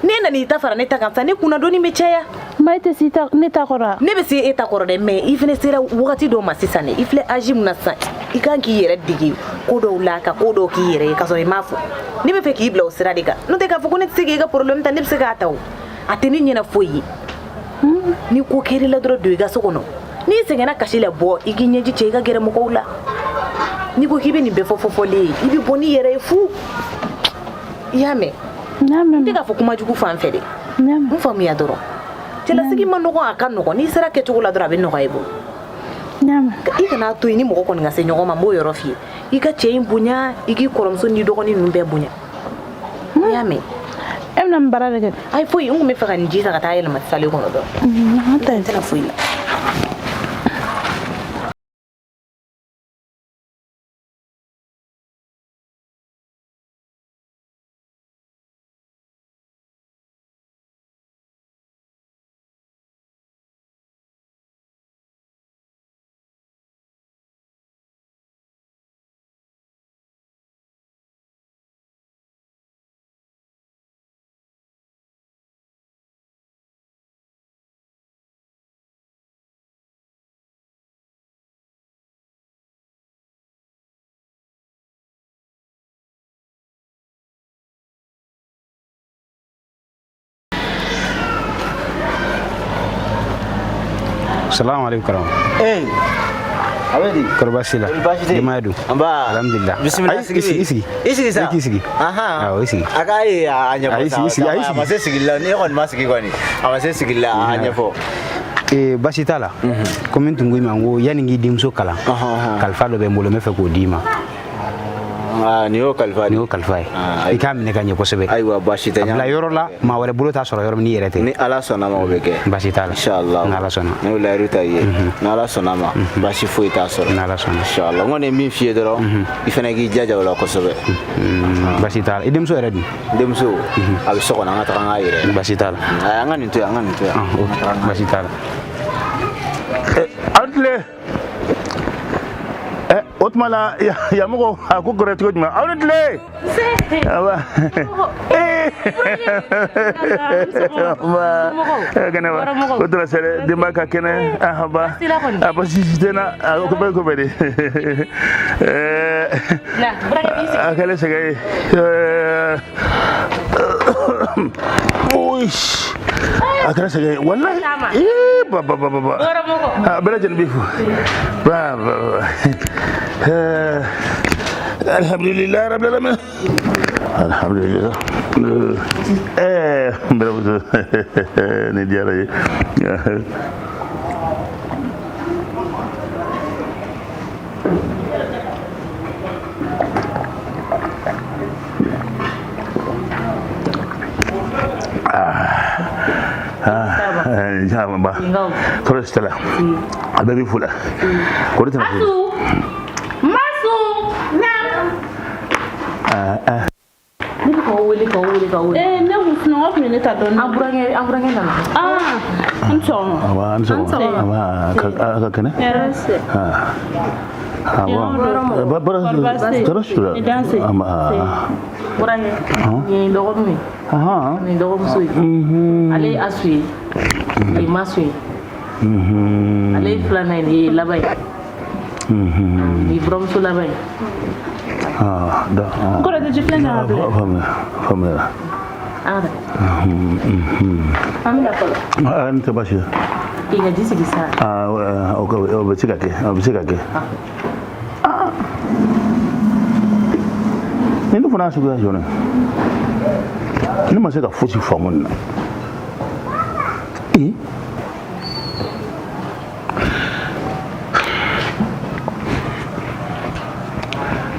ne na ni ta fara ne ta kan sa ne kuna do ni me cheya mai te sita ne ta kora ne be si eta kora de me ifne sera wakati do masisa ne ifle aji muna sa ikan ki yere digi ko do la ka ko do ki yere ka so e mafu ne be fe ki bla o sera diga no te ka fo ko ne sigi ga problem ta ne be se ga taw ateni nyina foyi ni ko keri la dro do ga so kono ni sengena kashile bo iginyeji chega gere mukoula ni ko kibe ni be fofofole ibi boni yere fu yame ndiga fo kuma jugu fan fede mu famu ya doro tela sigi manoko akanoko ni sera ke tugula dora be no gaibo ika na to ni moko ko nga se nyogo mambo yoro fi ika che imbunya igi koromso ni dogo ni numbe bunya yame emna mbara de ay foi ungu me faka njisa kata yele matsale ko no do tena foi Assalamu alaikum. Eh. Abedi. Korbasila. Jamadu. Amba. Alhamdulillah. Bismillah. Isi. Sa. Isi. Aha. Isi. Akai anya po. Isi. Amase sigilla ni kon masigi kwani. Amase sigilla anya po. Basi tala. Comment ngui mango yani ngi dimso kala. Kalfa do be mbolo me fe ko dima. Niyo kalfa. Ikam ne kanye kosebe. Aywa basi tanya. La yorola ma wala bulo ta soro yorom ni yerete. Ni ala sona ma obeke. Basi tala. Inshallah. Na ala sona. Ne la ruta ye. Na ala sona ma. Basi foi ta soro. Na ala sona. Inshallah. Ngone mi fie doro. Ifena gi jaja wala kosebe. Basi tala. Idem so eredi. Dem so. Abi soko na ngata nga yere. Basi tala. Ngani to ya. Basi tala. Antle. Otmala ya mugo aku koreti kojma awnetle awa kana otra sere de maka kene ahaba abasi tena ko be bede akale segay oish akale segay wallahi baba bela jen bifu baba alhamdulillah rabbil alamin alhamdulillah bravo ne diara jama ba torres tala abari fula ko tana Masu nam. Ni ko wuli. Ne ku funa wa funa ne ta don. Aburange na. Anso. Aba kana. Erase. Terus Burange. Ni dogo mi. Ni dogo musui. Ale asui. Ni masui. Ale flana ni labai. Ni brom su labai. Da. Ancora di flana. Fammi. Fammi polo. Ante bashi. Inga disi bisa. Obechika ke. Nini fana sugu ya jona. Ni ma se ka fosi famun na.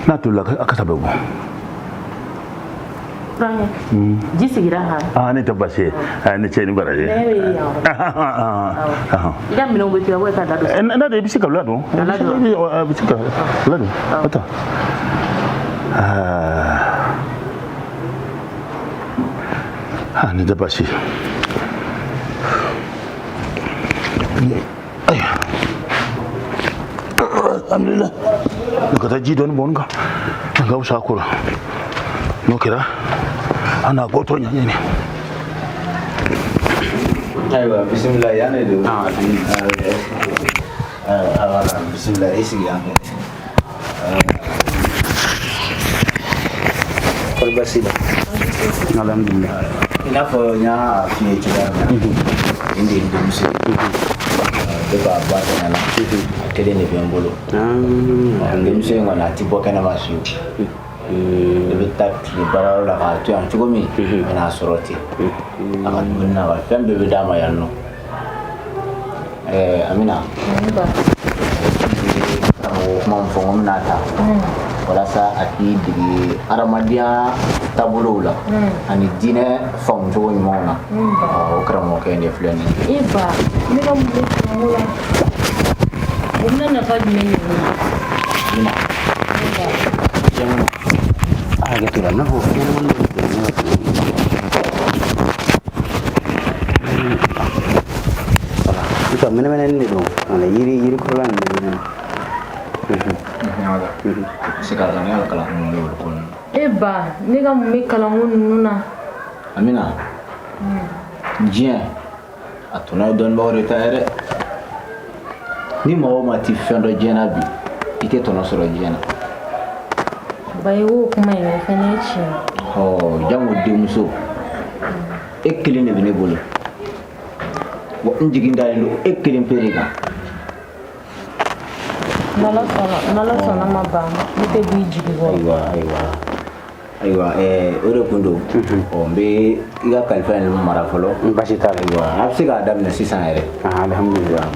Na tu la aka sabe go. Burange. Jisigira ha. Ne tabashe. Ne ce ni baraje. Ida mino be tiwa ka dado. Na de bisika lado. Bisika lado. Ata. Ne tabashe. Alhamdulillah. Kata ji don bonga. Ga usa kula. No kira. Ana goto nya ne. Aywa bismillah ya ne do. Bismillah isi ya. Korbasila. Alhamdulillah. Ina fo nya fiye kira. Indi musi. Ba ta na tele ne bembolo. Musi ngona tipo kana masu. Le tat le bararo la ka tu an tugomi na soroti. Aka dunna ba fembe be dama yanno. Amina. Mo fo ngomna ta. Wala sa ati digi aramadia tabulula ani dine fam to mona o kramo ke ne fleni Iba ni ga mu ngula umna na fa ni ina jamu aga tura na ho ita mena ni do ala yiri ko lan ni sekarang ni kalau ngomong pun. Eba, ni kamu mi kalau nuna. Amina. Jian. Atuna don bawa reta ere. Ni mau mati fendo jian abi. Ike tono soro jian. Bayu kuma ya finish. Oh, jangan dimusuh. Ekilin ni bine bolu. Wa injigin dari lu ekilin periga. N'ala sɔnna ma ban ne tɛ b'i jigi bɔ. Ayiwa o de kun don n bɛ I ka kalifa in mara fɔlɔ basi t'a la ayiwa a bɛ se k'a daminɛ sisan yɛrɛ alhamdulilah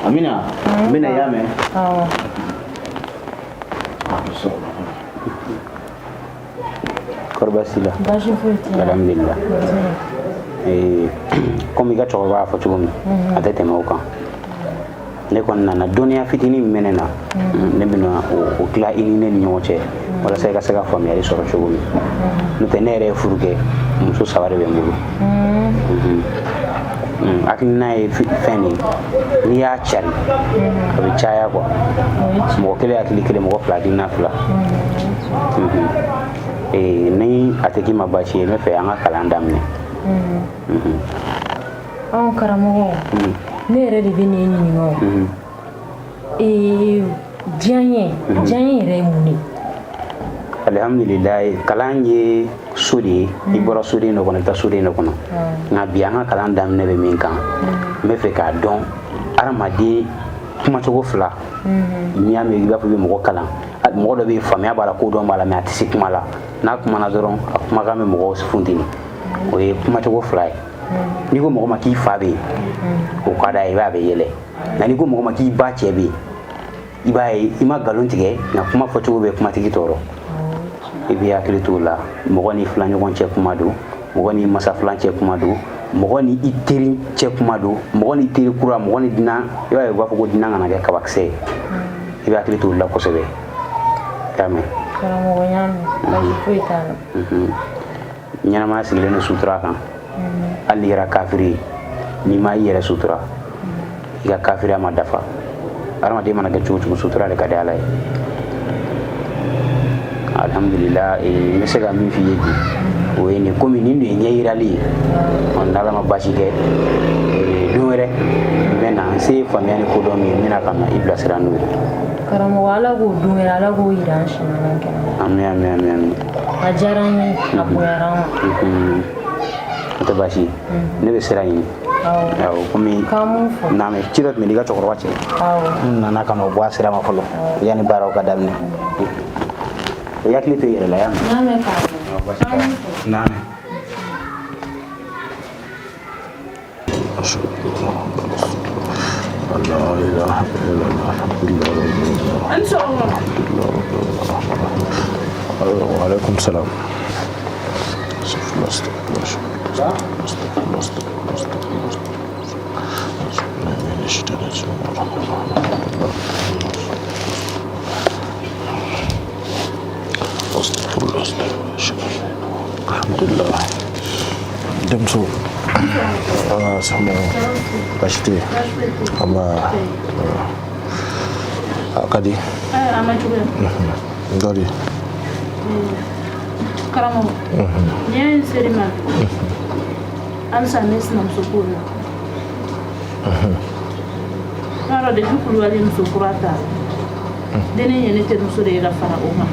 Amina n bɛna y'a mɛn kɔri basi la basi foyi tɛ yen alhamdulilah komi I ka cɛkɔrɔba y'a fɔ cogo min a tɛ tɛmɛ o kan ne kɔni nana dɔnniya fitinin min bɛ ne na ne bɛna o tila I ni ne ni ɲɔgɔn cɛ walasa I ka se ka faamuyali sɔrɔ cogo min n'o tɛ ne yɛrɛ ye furu kɛ muso 3 de bɛ n bolo hakilina ye fɛn ye n'i y'a cari a bɛ caya quoi mɔgɔ kelen hakili kelen mɔgɔ 2 hakilina 2 ni a tɛ k'i ma baasi ye ne fɛ an ka kalan daminɛ anw karamɔgɔ ne yɛrɛ de bɛ ne ɲininka diɲɛ yɛrɛ ye mun ye alhamdulilayi kalan ye so de ye I bɔra soden dɔ kɔnɔ I bɛ taa soden dɔ kɔnɔ nka bi an ka kalan daminɛ bɛ min kan n bɛ fɛ k'a dɔn adamaden kumacogo 2 n'i y'a mɛn I b'a fɔ I bɛ mɔgɔ kalan mɔgɔ dɔ bɛ yen faamuya b'a la kodɔn b'a la mais a tɛ se kuma la n'a kumana dɔrɔn a kumakan bɛ mɔgɔw funteni o ye kumacogo 2 ye n'i ko mɔgɔ ma k'i fa bɛ yen o ka d'a ye I b'a bɛ yɛlɛ nka n'i ko mɔgɔ ma k'i ba cɛ bɛ yen I b'a ye I ma nkalon tigɛ nka kuma fɔcogo bɛ kumatigi tɔɔrɔ I bɛ hakili t'o la mɔgɔ ni filaɲɔgɔn cɛ kuma don mɔgɔ ni masafilan cɛ kuma don mɔgɔ ni I teri cɛ kuma don mɔgɔ ni teri kura mɔgɔ ni dunan I b'a ye u b'a fɔ ko dunan kana kɛ kabakisɛ ye I bɛ hakili t'o la kosɛbɛ i y'a mɛn karamɔgɔ y'a mɛn basi foyi t'a la ɲɛnamaya sigilen don sutura kan hali n'i kɛra kafiri ye n'i ma I yɛrɛ sutura I ka kafiriya ma dafa adamaden mana kɛ cogo cogo sutura de ka di Ala ye alhamdulilah n bɛ se ka min f'i ye bi o ye nin komi nin de ye ɲɛ yirali ye n'Ala ma basi kɛ don wɛrɛ n bɛ na n se faamuya ni kodɔn min ye n bɛna ka na I bilasira n'o ye karamɔgɔ Ala k'o don wɛrɛ Ala k'o yira an si ɲɔgɔn kɛnɛ amin amin amin amin a diyara n ye a bonyara n ma o tɛ baasi ye ne bɛ sira ɲini awɔ komi naam ci dɔ tun bɛ di I ka cɛkɔrɔba cɛ n nana ka na o bɔ a sira ma fɔlɔ yanni baaraw ka daminɛ I hakili to I yɛrɛ la y'a mɛn naam لا إله إلا الله وعليكم السلام الحمد لله دمسو sama pasti sama kadi ama juga dari karamɔgɔ ni y'a ye seri ma halisa ne sinamuso ko la n'a dɔn depuis Kulubali muso kura ta deni ye ne terimuso de ye ka fara o kan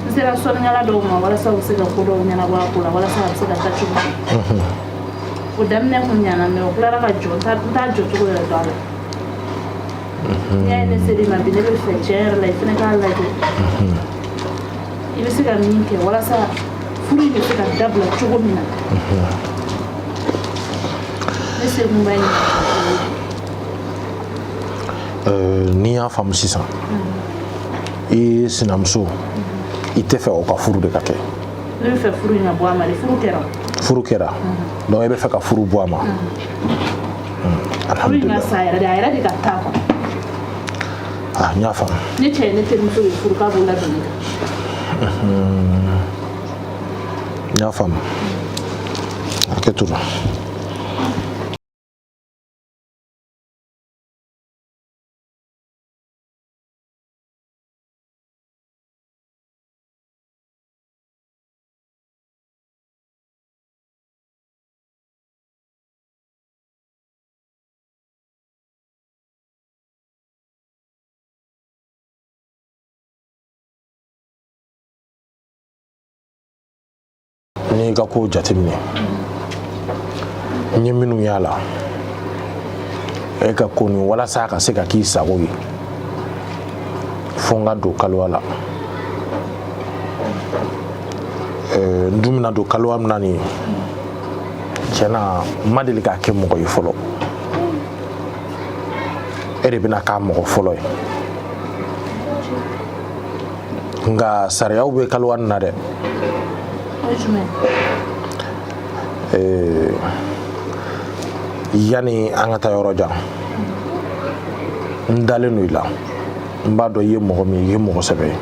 n sera sɔnnikɛla dɔw ma walasa u bɛ se ka ko dɔw ɲɛnabɔ a ko la walasa a bɛ se ka taa cogo min o daminɛ kun ɲana mais o tilara ka jɔ n t'a jɔ cogo yɛrɛ dɔn a la n'i y'a ye ne seri ma bi ne bɛ fɛ tiɲɛ yɛrɛ la I fana k'a lajɛ I bɛ se ka min kɛ walasa furu in bɛ se ka dabila cogo min na ne se kun b'a ɲini n'i y'a faamu sisan I sinamuso I tɛ fɛ o ka furu de ka kɛ ne bɛ fɛ furu in ka bɔ a ma de furu kɛra donc I bɛ fɛ ka furu bɔ a ma furu in ka sa yɛrɛ de a yɛrɛ de ka taa quoi n y'a faamu ne cɛ ye ne terimuso ye furu k'a b'o ladonni n y'a faamu hakɛto la n'i ka ko jateminɛ n ye minnu y'a la e ka ko ni walasa ka se ka k'i sago ye fo n ka don kaloya la n dun bɛna don kaloya min na nin tiɲɛna n ma deli k'a kɛ mɔgɔ ye fɔlɔ e de bɛna k'a mɔgɔ fɔlɔ ye nka sariyaw bɛ kaloya nin na dɛ yani an ka taa yɔrɔ jan n dalen don i la n b'a dɔn i ye mɔgɔ min ye i ye mɔgɔ sɛbɛ ye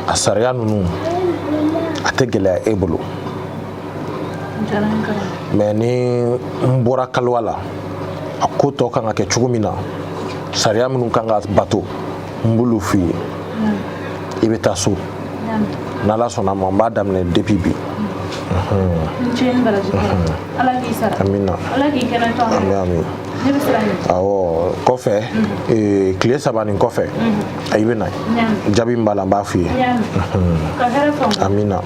a sariya ninnu a tɛ gɛlɛya e bolo mɛ ni n bɔra kaloya la a ko tɔ kan ka kɛ cogo min na sariya minnu kan ka bato n b'olu f'i ye i bɛ taa so n'ala sɔnna ma n b'a daminɛ depuis bi amina amin awɔ kɔfɛ tile 3 nin kɔfɛ i bɛ na jaabi min b'a la n b'a f'i ye amina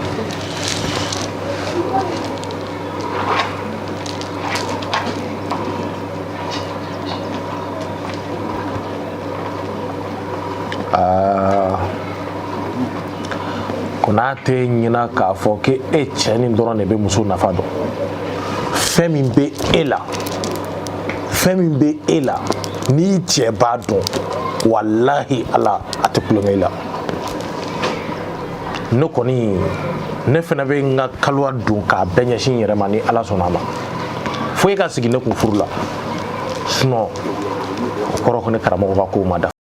n'a tɛ ɲina k'a fɔ ko e cɛ nin dɔrɔn de bɛ muso nafa dɔn fɛn min bɛ e la n'i cɛ b'a dɔn walahi ala a tɛ kulonkɛ i la ne kɔni ne fana bɛ n ka kaloya don k'a bɛɛ ɲɛsin n yɛrɛ ma ni ala sɔnna a ma fo e ka sigi ne kun furu la sinon o kɔrɔ ko ne karamɔgɔ ka kow ma dafa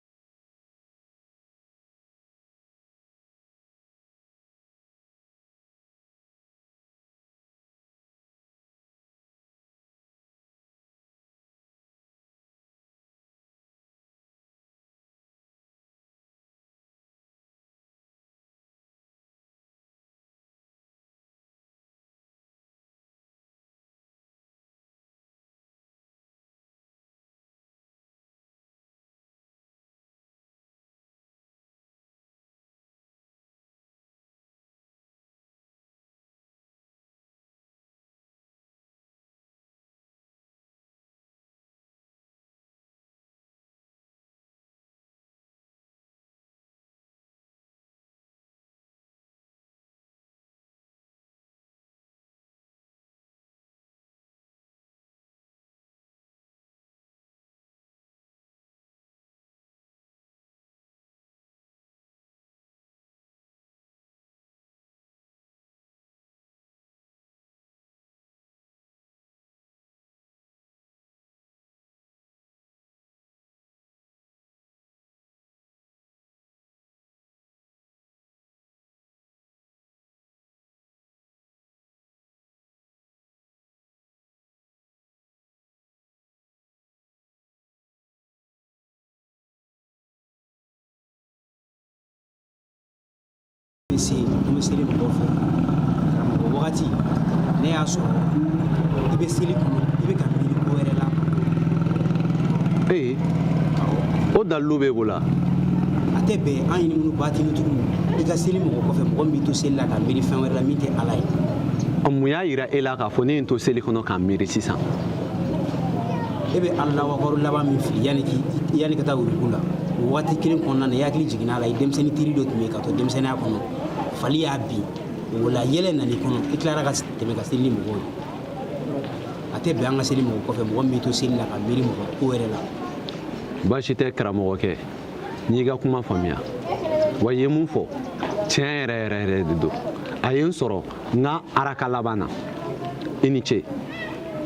An bɛ seli mɔgɔw fɛ karamɔgɔ wagati ne y'a sɔrɔ i bɛ seli kɔnɔ i bɛ ka miiri ko wɛrɛ la o dalilu b'e bolo a tɛ bɛn an ɲini minnu batinitigiw i ka seli mɔgɔ kɔfɛ mɔgɔ min bɛ to seli la ka miiri fɛn wɛrɛ la min tɛ ala ye mun y'a yira e la k'a fɔ ne ye n to seli kɔnɔ k'a miiri sisan e bɛ ala wakaro laban min fili yanni ka taa wuriku la o waati kelen kɔnɔna na i hakili jiginna a la i denmisɛnnin teri dɔ tun bɛ yen ka to denmisɛnninya kɔnɔ fali y'a bin o la yɛlɛ nani kɔnɔ i tilara ka tɛmɛ ka seli ni mɔgɔw ye a tɛ bɛn an ka seli mɔgɔ kɔfɛ mɔgɔ min bɛ to seli la ka miiri mɔgɔ ko wɛrɛ la baasi tɛ karamɔgɔkɛ n y'i ka kuma faamuya wa i ye mun fɔ tiɲɛ yɛrɛ yɛrɛ yɛrɛ de don a ye n sɔrɔ n ka araka laban na i ni ce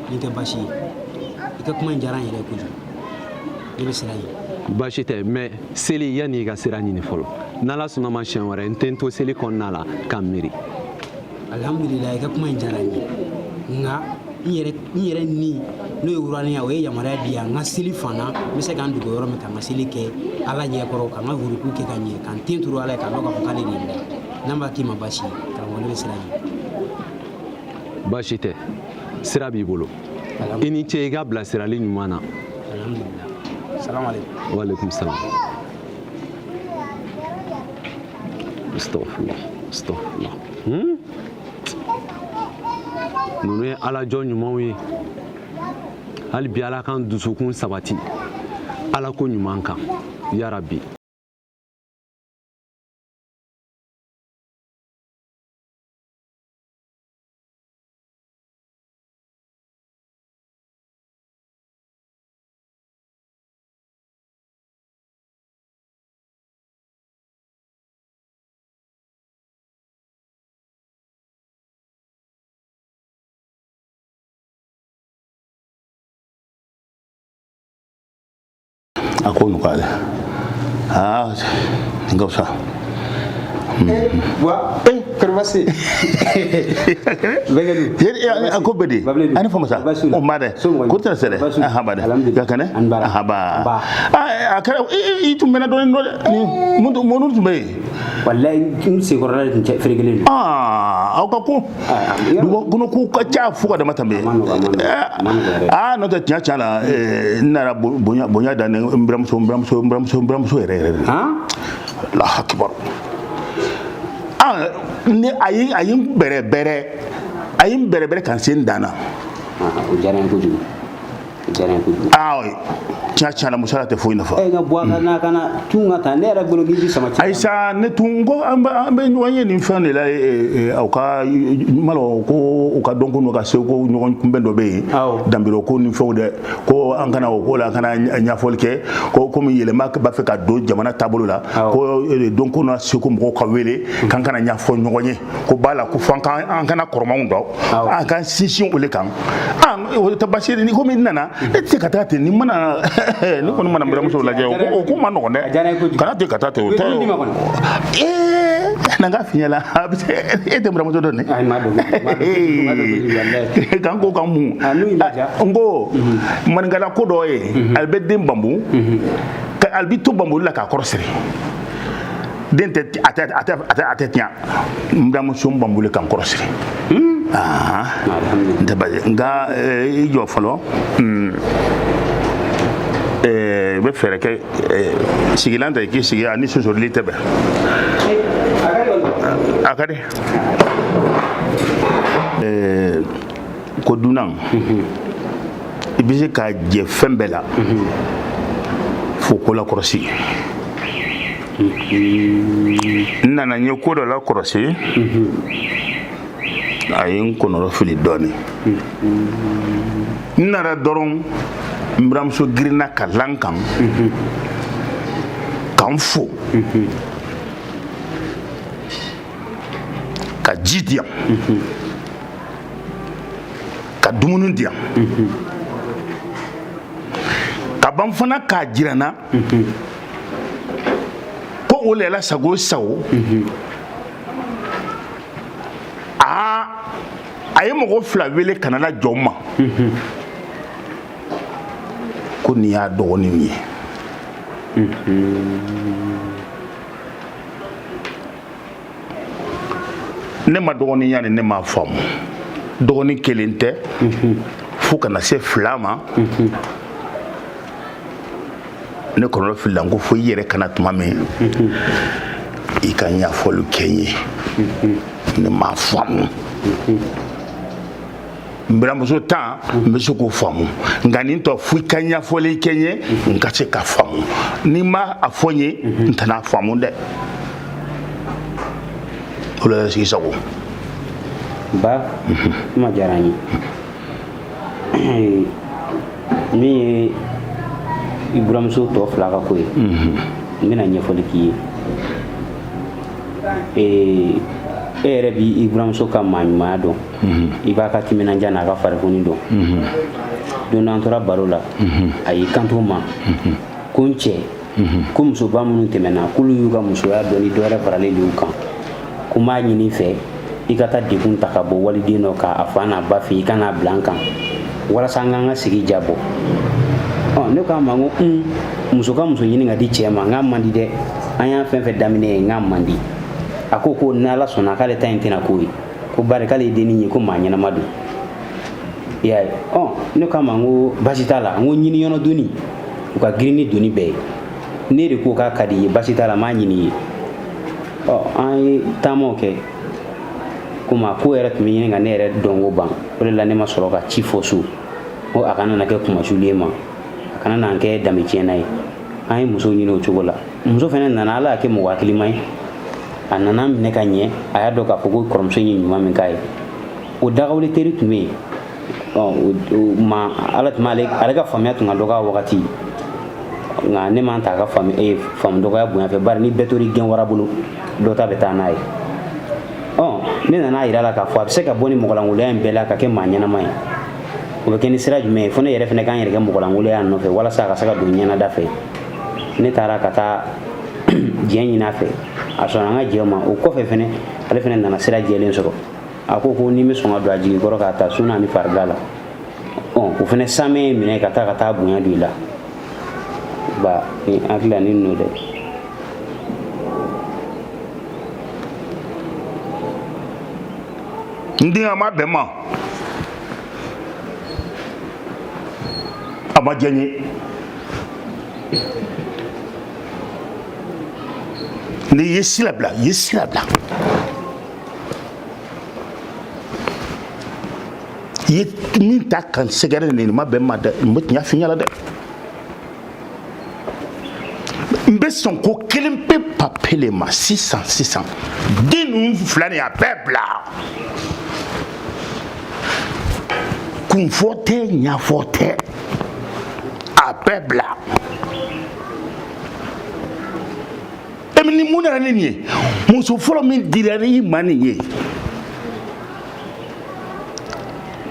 nin tɛ baasi ye i ka kuma in diyara n yɛrɛ kojugu ne bɛ siran ye baasi tɛ mɛ seli yanni i ka sira ɲini fɔlɔ n'ala sɔnna ma siɲɛ wɛrɛ n tɛ n to seli kɔnɔna la ka miiri alhamdulillah i ka kuma in diyara n ye nka n yɛrɛ ni n'o ye wuraniya o ye yamaruya di yan n ka seli fana n bɛ se k'an dogo yɔrɔ min ka n ka seli kɛ ala ɲɛkɔrɔ ka n ka wuruku kɛ ka ɲɛ ka n ten turu ala ye k'a dɔn k'a fɔ k'ale de ye n da n'an b'a k'i ma baasi ye karamɔgɔ ne bɛ siran ye baasi tɛ sira b'i bolo i ni ce i ka bilasirali ɲuman na alhamdulillah salamu aleykum waaleykum salam astagfirullah astagfirullah ninnu ye alajɔ ɲumanw ye hali bi ala kan dusukun sabati ala ko ɲuman kan ya rabbi. Aku nuka deh. Enggak usah. Kermasi. Jadi aku bedi. Ani fama sa. O made. Ko tara sere. Bade. Ga kane? Ba. Akara itu mena do ni monu tumbe. Wallahi kin se ko rala tin frigele. Au ka ko. Kuno ku ka cha fuka da matambe. No ta tia chala nara bonya da ne mbramso ere. La akbar. Ni ayin bere kan sen dana. Jaran ko ju. Tiɲɛ musala tɛ foyi nafa. Nga bɔ kana tunga ta ne yɛrɛ bolo k'i bi sama cɛ. Ayisa ne tun ko an bɛ ɲɔgɔn ye nin fɛn de la aw ka malo ko u ka dɔn ko n'u ka se ko ɲɔgɔn kunbɛn dɔ bɛ yen danbiro ko ni fɛnw dɛ ko an kana o ko la kana ɲɛfɔli kɛ ko komi yɛlɛma b'a fɛ ka don jamana taabolo la ko don ko na se ko mɔgɔw ka wele k'an kana ɲɛfɔ ɲɔgɔn ye ko b'a la ko fɔ an kana kɔrɔmanw dɔn an ka sinsin o le kan o tɛ baasi ye ni komi nana e tɛ se ka taa ten ni mana ne kɔni mana bɛrɛmuso lajɛ o ko ma nɔgɔn dɛ kana ten ka taa ten o tɛ na ka fiɲɛ la e tɛ bɛrɛmuso dɔn dɛ k'an ko kan mun n ko maninkala ko dɔ ye ale bɛ den bambu ale bi to bambu la k'a kɔrɔ siri den tɛ a tɛ tiɲɛ n bɛrɛmuso bambu le k'an kɔrɔ siri n tɛ baje nka i jɔ fɔlɔ bɛ fɛrɛ kɛ sigilan tɛ k'i sigi ani sosorili tɛ bɛn a ka di ko dunan i bɛ se ka jɛ fɛn bɛɛ la fo ko lakɔrɔsi n nana n ye ko dɔ lakɔrɔsi a ye n kɔnɔrɔ fili dɔɔnin n nana dɔrɔn n buramuso girinna ka lan kan k'an fo ka ji di yan ka dumuni di yan ka ban fana k'a jira n na ko o le la sago sago a ye mɔgɔ fila wele ka na la jɔ n ma ko nin y'a dɔgɔnin ye ne ma dɔgɔninya ni ne m'a faamu dɔgɔnin kelen tɛ fo kana se fila ma ne kɔnɔ filila n ko fo i yɛrɛ kana tuma min i ka ɲɛfɔli kɛ n ye ne m'a faamu n bɛrɛmuso tan n bɛ se k'o faamu nka nin tɔ fo i ka ɲɛfɔli kɛ n ye n ka se k'a faamu n'i ma a fɔ n ye n tɛna a faamu dɛ o la sigi sago ba kuma diyara n ye min ye i buramuso tɔ fila ka ko ye n bɛna ɲɛfɔli k'i ye e yɛrɛ bi i buramuso ka maaɲumanya dɔn i b'a ka timinanja n'a ka farifoni dɔn don n'an tora baro la a y'i kanto ma ko n cɛ ko musoba minnu tɛmɛna k'olu y'u ka musoya dɔn ni dɔwɛrɛ faralen y'u kan ko n b'a ɲini fɛ i ka taa degun ta ka bɔ waliden dɔ k'a fa n'a ba fɛ i ka n'a bila n kan walasa an k'an ka sigi jabɔ ne k'a ma ko muso ka muso ɲini ka di cɛ ma n k'a man di dɛ an y'a fɛn fɛn daminɛ ye n k'a man di a ko ko n'ala sɔnna k'ale ta in tɛna k'o ye ko bari k'ale ye dennin ye ko maa ɲɛnama don i y'a ye ne k'a ma n ko baasi t'a la n ko ɲini yɔrɔ doni u ka girin ni doni bɛɛ ye ne de ko k'a ka di i ye baasi t'a la n m'a ɲini i ye an ye taamaw kɛ komi a ko yɛrɛ tun bɛ ɲini ka ne yɛrɛ dɔn ko ban o de la ne ma sɔrɔ ka ci fɔ so ko a kana na kɛ kumasuli ma a kana na kɛ dami tiɲɛna ye an ye muso ɲini o cogo la muso fɛnɛ nana ala y'a kɛ mɔgɔ hakilima ye a nana minɛ ka ɲɛ a y'a dɔn k'a fɔ ko kɔrɔmuso in ye ɲuman min k'a ye o dagawuli teri tun bɛ yen ma ala tun ale ka faamuya tun ka dɔgɔ a wagati nka ne man ta ka faamu dɔgɔya bonya fɛ bari ni bɛɛ tori gɛn wara bolo dɔ ta bɛ taa n'a ye ne nana yira la k'a fɔ a bɛ se ka bɔ ni mɔgɔlankolon in bɛɛ la ka kɛ maa ɲɛnama ye o bɛ kɛ ni sira jumɛn ye fo ne yɛrɛ fɛnɛ k'an yɛrɛ kɛ mɔgɔlankolon yan nɔfɛ walasa a ka se ka don ɲɛnada fɛ ne taara ka taa diɲɛ ɲini a fɛ a sɔnna an ka jɛ ma o kɔfɛ fɛnɛ ale fɛnɛ nana sira jɛlen sɔrɔ a ko ni bɛ sɔn ka don a jigi kɔrɔ k'a ta sun ni farigan la o fɛnɛ samɛ minɛ ka taa bonya don i la ba ni hakili ni n'o dɛ ndi ama bɛn ma a ma diya n ye n'i ye sira bila i ye sira bila i ye min ta kan sɛgɛrɛ nin ma bɛn ma dɛ n bɛ tiɲɛ f'i ɲɛna dɛ n bɛ sɔn ko kelen pe papele ma sisan den ninnu fila nin a bɛɛ bila kunfɔ tɛ ɲɛfɔ tɛ a bɛɛ bila ni mun nana ni nin ye muso fɔlɔ min dira i ma nin ye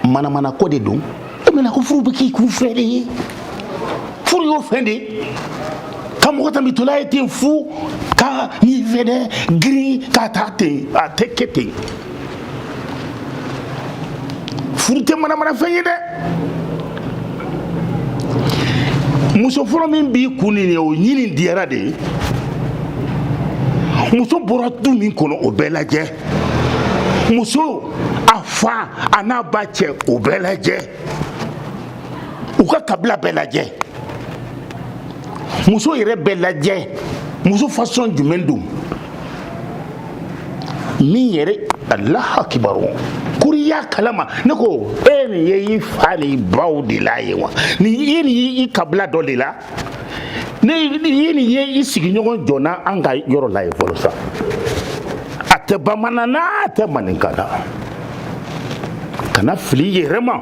manamana ko de don e mena ko furu bɛ k'i kun fɛ de ye furu y'o fɛn de ye ka mɔgɔ ta min tola ye ten fu ka n'i fɛ dɛ girin k'a taa ten a tɛ kɛ ten furu tɛ manamana fɛn ye dɛ muso fɔlɔ min b'i kun nin ye o ɲini diyara de ye muso bɔra du min kɔnɔ o bɛɛ lajɛ muso a fa a n'a ba cɛ o bɛɛ lajɛ u ka kabila bɛɛ lajɛ muso yɛrɛ bɛɛ lajɛ muso fasɔn jumɛn don min yɛrɛ Allahu akibaru kuriya kalama ne ko e nin ye i fa ni baw de la ye wa ni ye ni i kabila dɔ de la ne ye nin ye i sigiɲɔgɔn jɔna an ka yɔrɔ la ye fɔlɔ sa a tɛ bamanana a tɛ maninkana kana fili yɛrɛ ma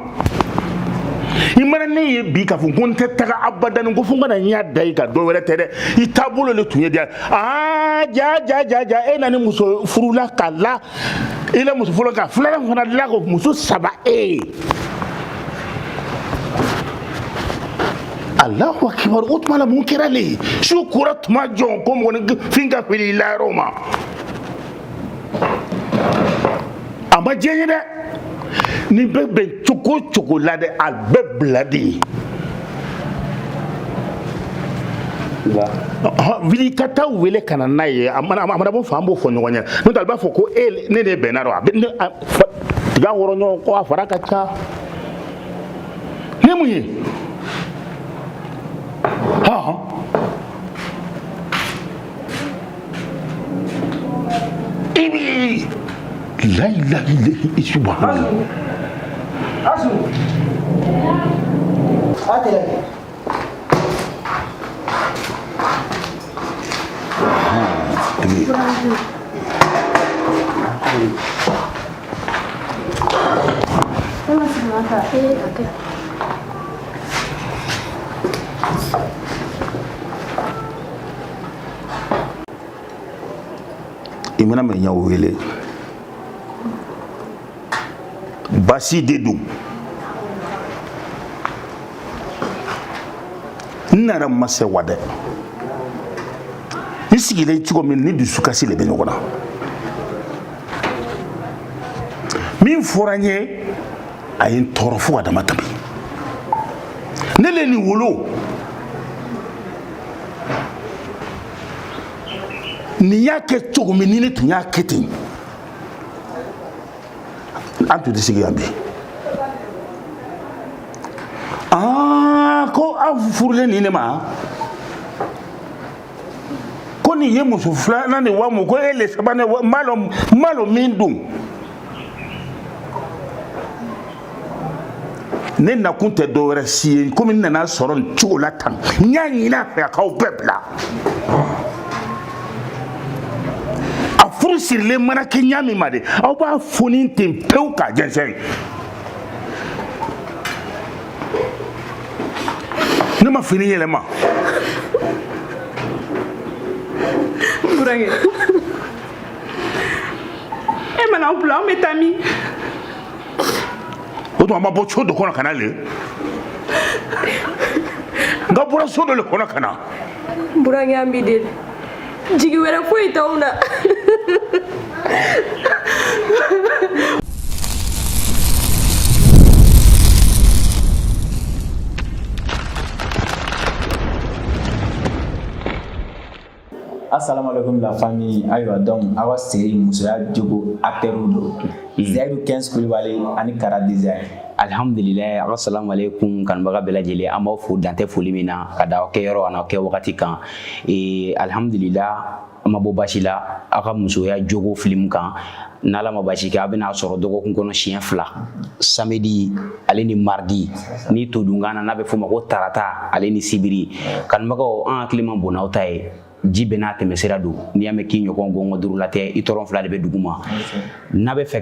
i mana ne ye bi k'a fɔ ko n tɛ taga abadani ko fo n kana ɲɛ da i kan dɔ wɛrɛ tɛ dɛ i taabolo le tun ye diya ja e nani muso furula ka la i la muso fɔlɔ ka filanan fana la ko muso saba Allahu akibar o tuma la mun kɛra le su kora tuma jɔn ko mɔgɔninfin ka fili i la yɔrɔ ma a ma diya n ye dɛ nin bɛ bɛn cogo o cogo la dɛ a bɛɛ bila de ye wili ka taa wele ka na n'a ye a mana bɔ fan b'o fɔ ɲɔgɔn ɲɛ n'o tɛ a b'a fɔ ko ne de bɛnna dɔn a bɛ tiga wɔrɔ ɲɔgɔn kɔ a fara ka ca ne mun ye ibi la ilaha illallah subhanallah asu atela i mana mɛ ɲɛ wele basi de don n nana ma se wa dɛ i sigilen cogo min ni dusukasi de bɛ ɲɔgɔn na min fɔra n ye a ye n tɔɔrɔ fo ka dama tɛmɛ ne le nin wolo nin y'a kɛ cogo min ni ne tun y'a kɛ ten an tun tɛ sigi yan bi ko aw furulen nin ne ma ko nin ye muso filanan de wa mun ko e le sabanan n b'a dɔn min don ne nakun tɛ dɔ wɛrɛ si ye komi n nana sɔrɔ nin cogo la tan n y'a ɲini a fɛ a k'aw bɛɛ bila a furu sirilen mana kɛ ɲa min ma de aw b'a foni ten pewu k'a jɛnsɛn ne ma fini yɛlɛma Burankɛ e mana an bila an bɛ taa min o tuma an ma bɔ so dɔ kɔnɔ ka na le n ka bɔra so dɔ le kɔnɔ ka na Burankɛ an b'i deli jigi wɛrɛ foyi t'anw na Assalamu alaikum la famille. Ayiwa donc awa série musoya jogo acteur do. Zaidu 15 Kulibali ani Kara Design. Alhamdulillah, assalamu alaikum kanbaga bɛɛ lajɛlen an b'aw fo dantɛ foli min na ka da aw kɛ yɔrɔ an'aw kɛ wagati kan alhamdulillah an ma bɔ basi la aw ka musoya jogo film kan n'ala ma basi kɛ a bɛna sɔrɔ dɔgɔkun kɔnɔ siɲɛ 2 samedi ale ni mardi ni to dunkan na n'a bɛ fɔ ma ko tarata ale ni sibiri kanbagaw an hakili ma bon n'aw ta ye ji bɛ n'a tɛmɛsira don n'i y'a mɛn k'i ɲɔgɔn gɔngɔ duuru la tɛ i tɔrɔn 2 de bɛ duguma n'a bɛ fɛ ka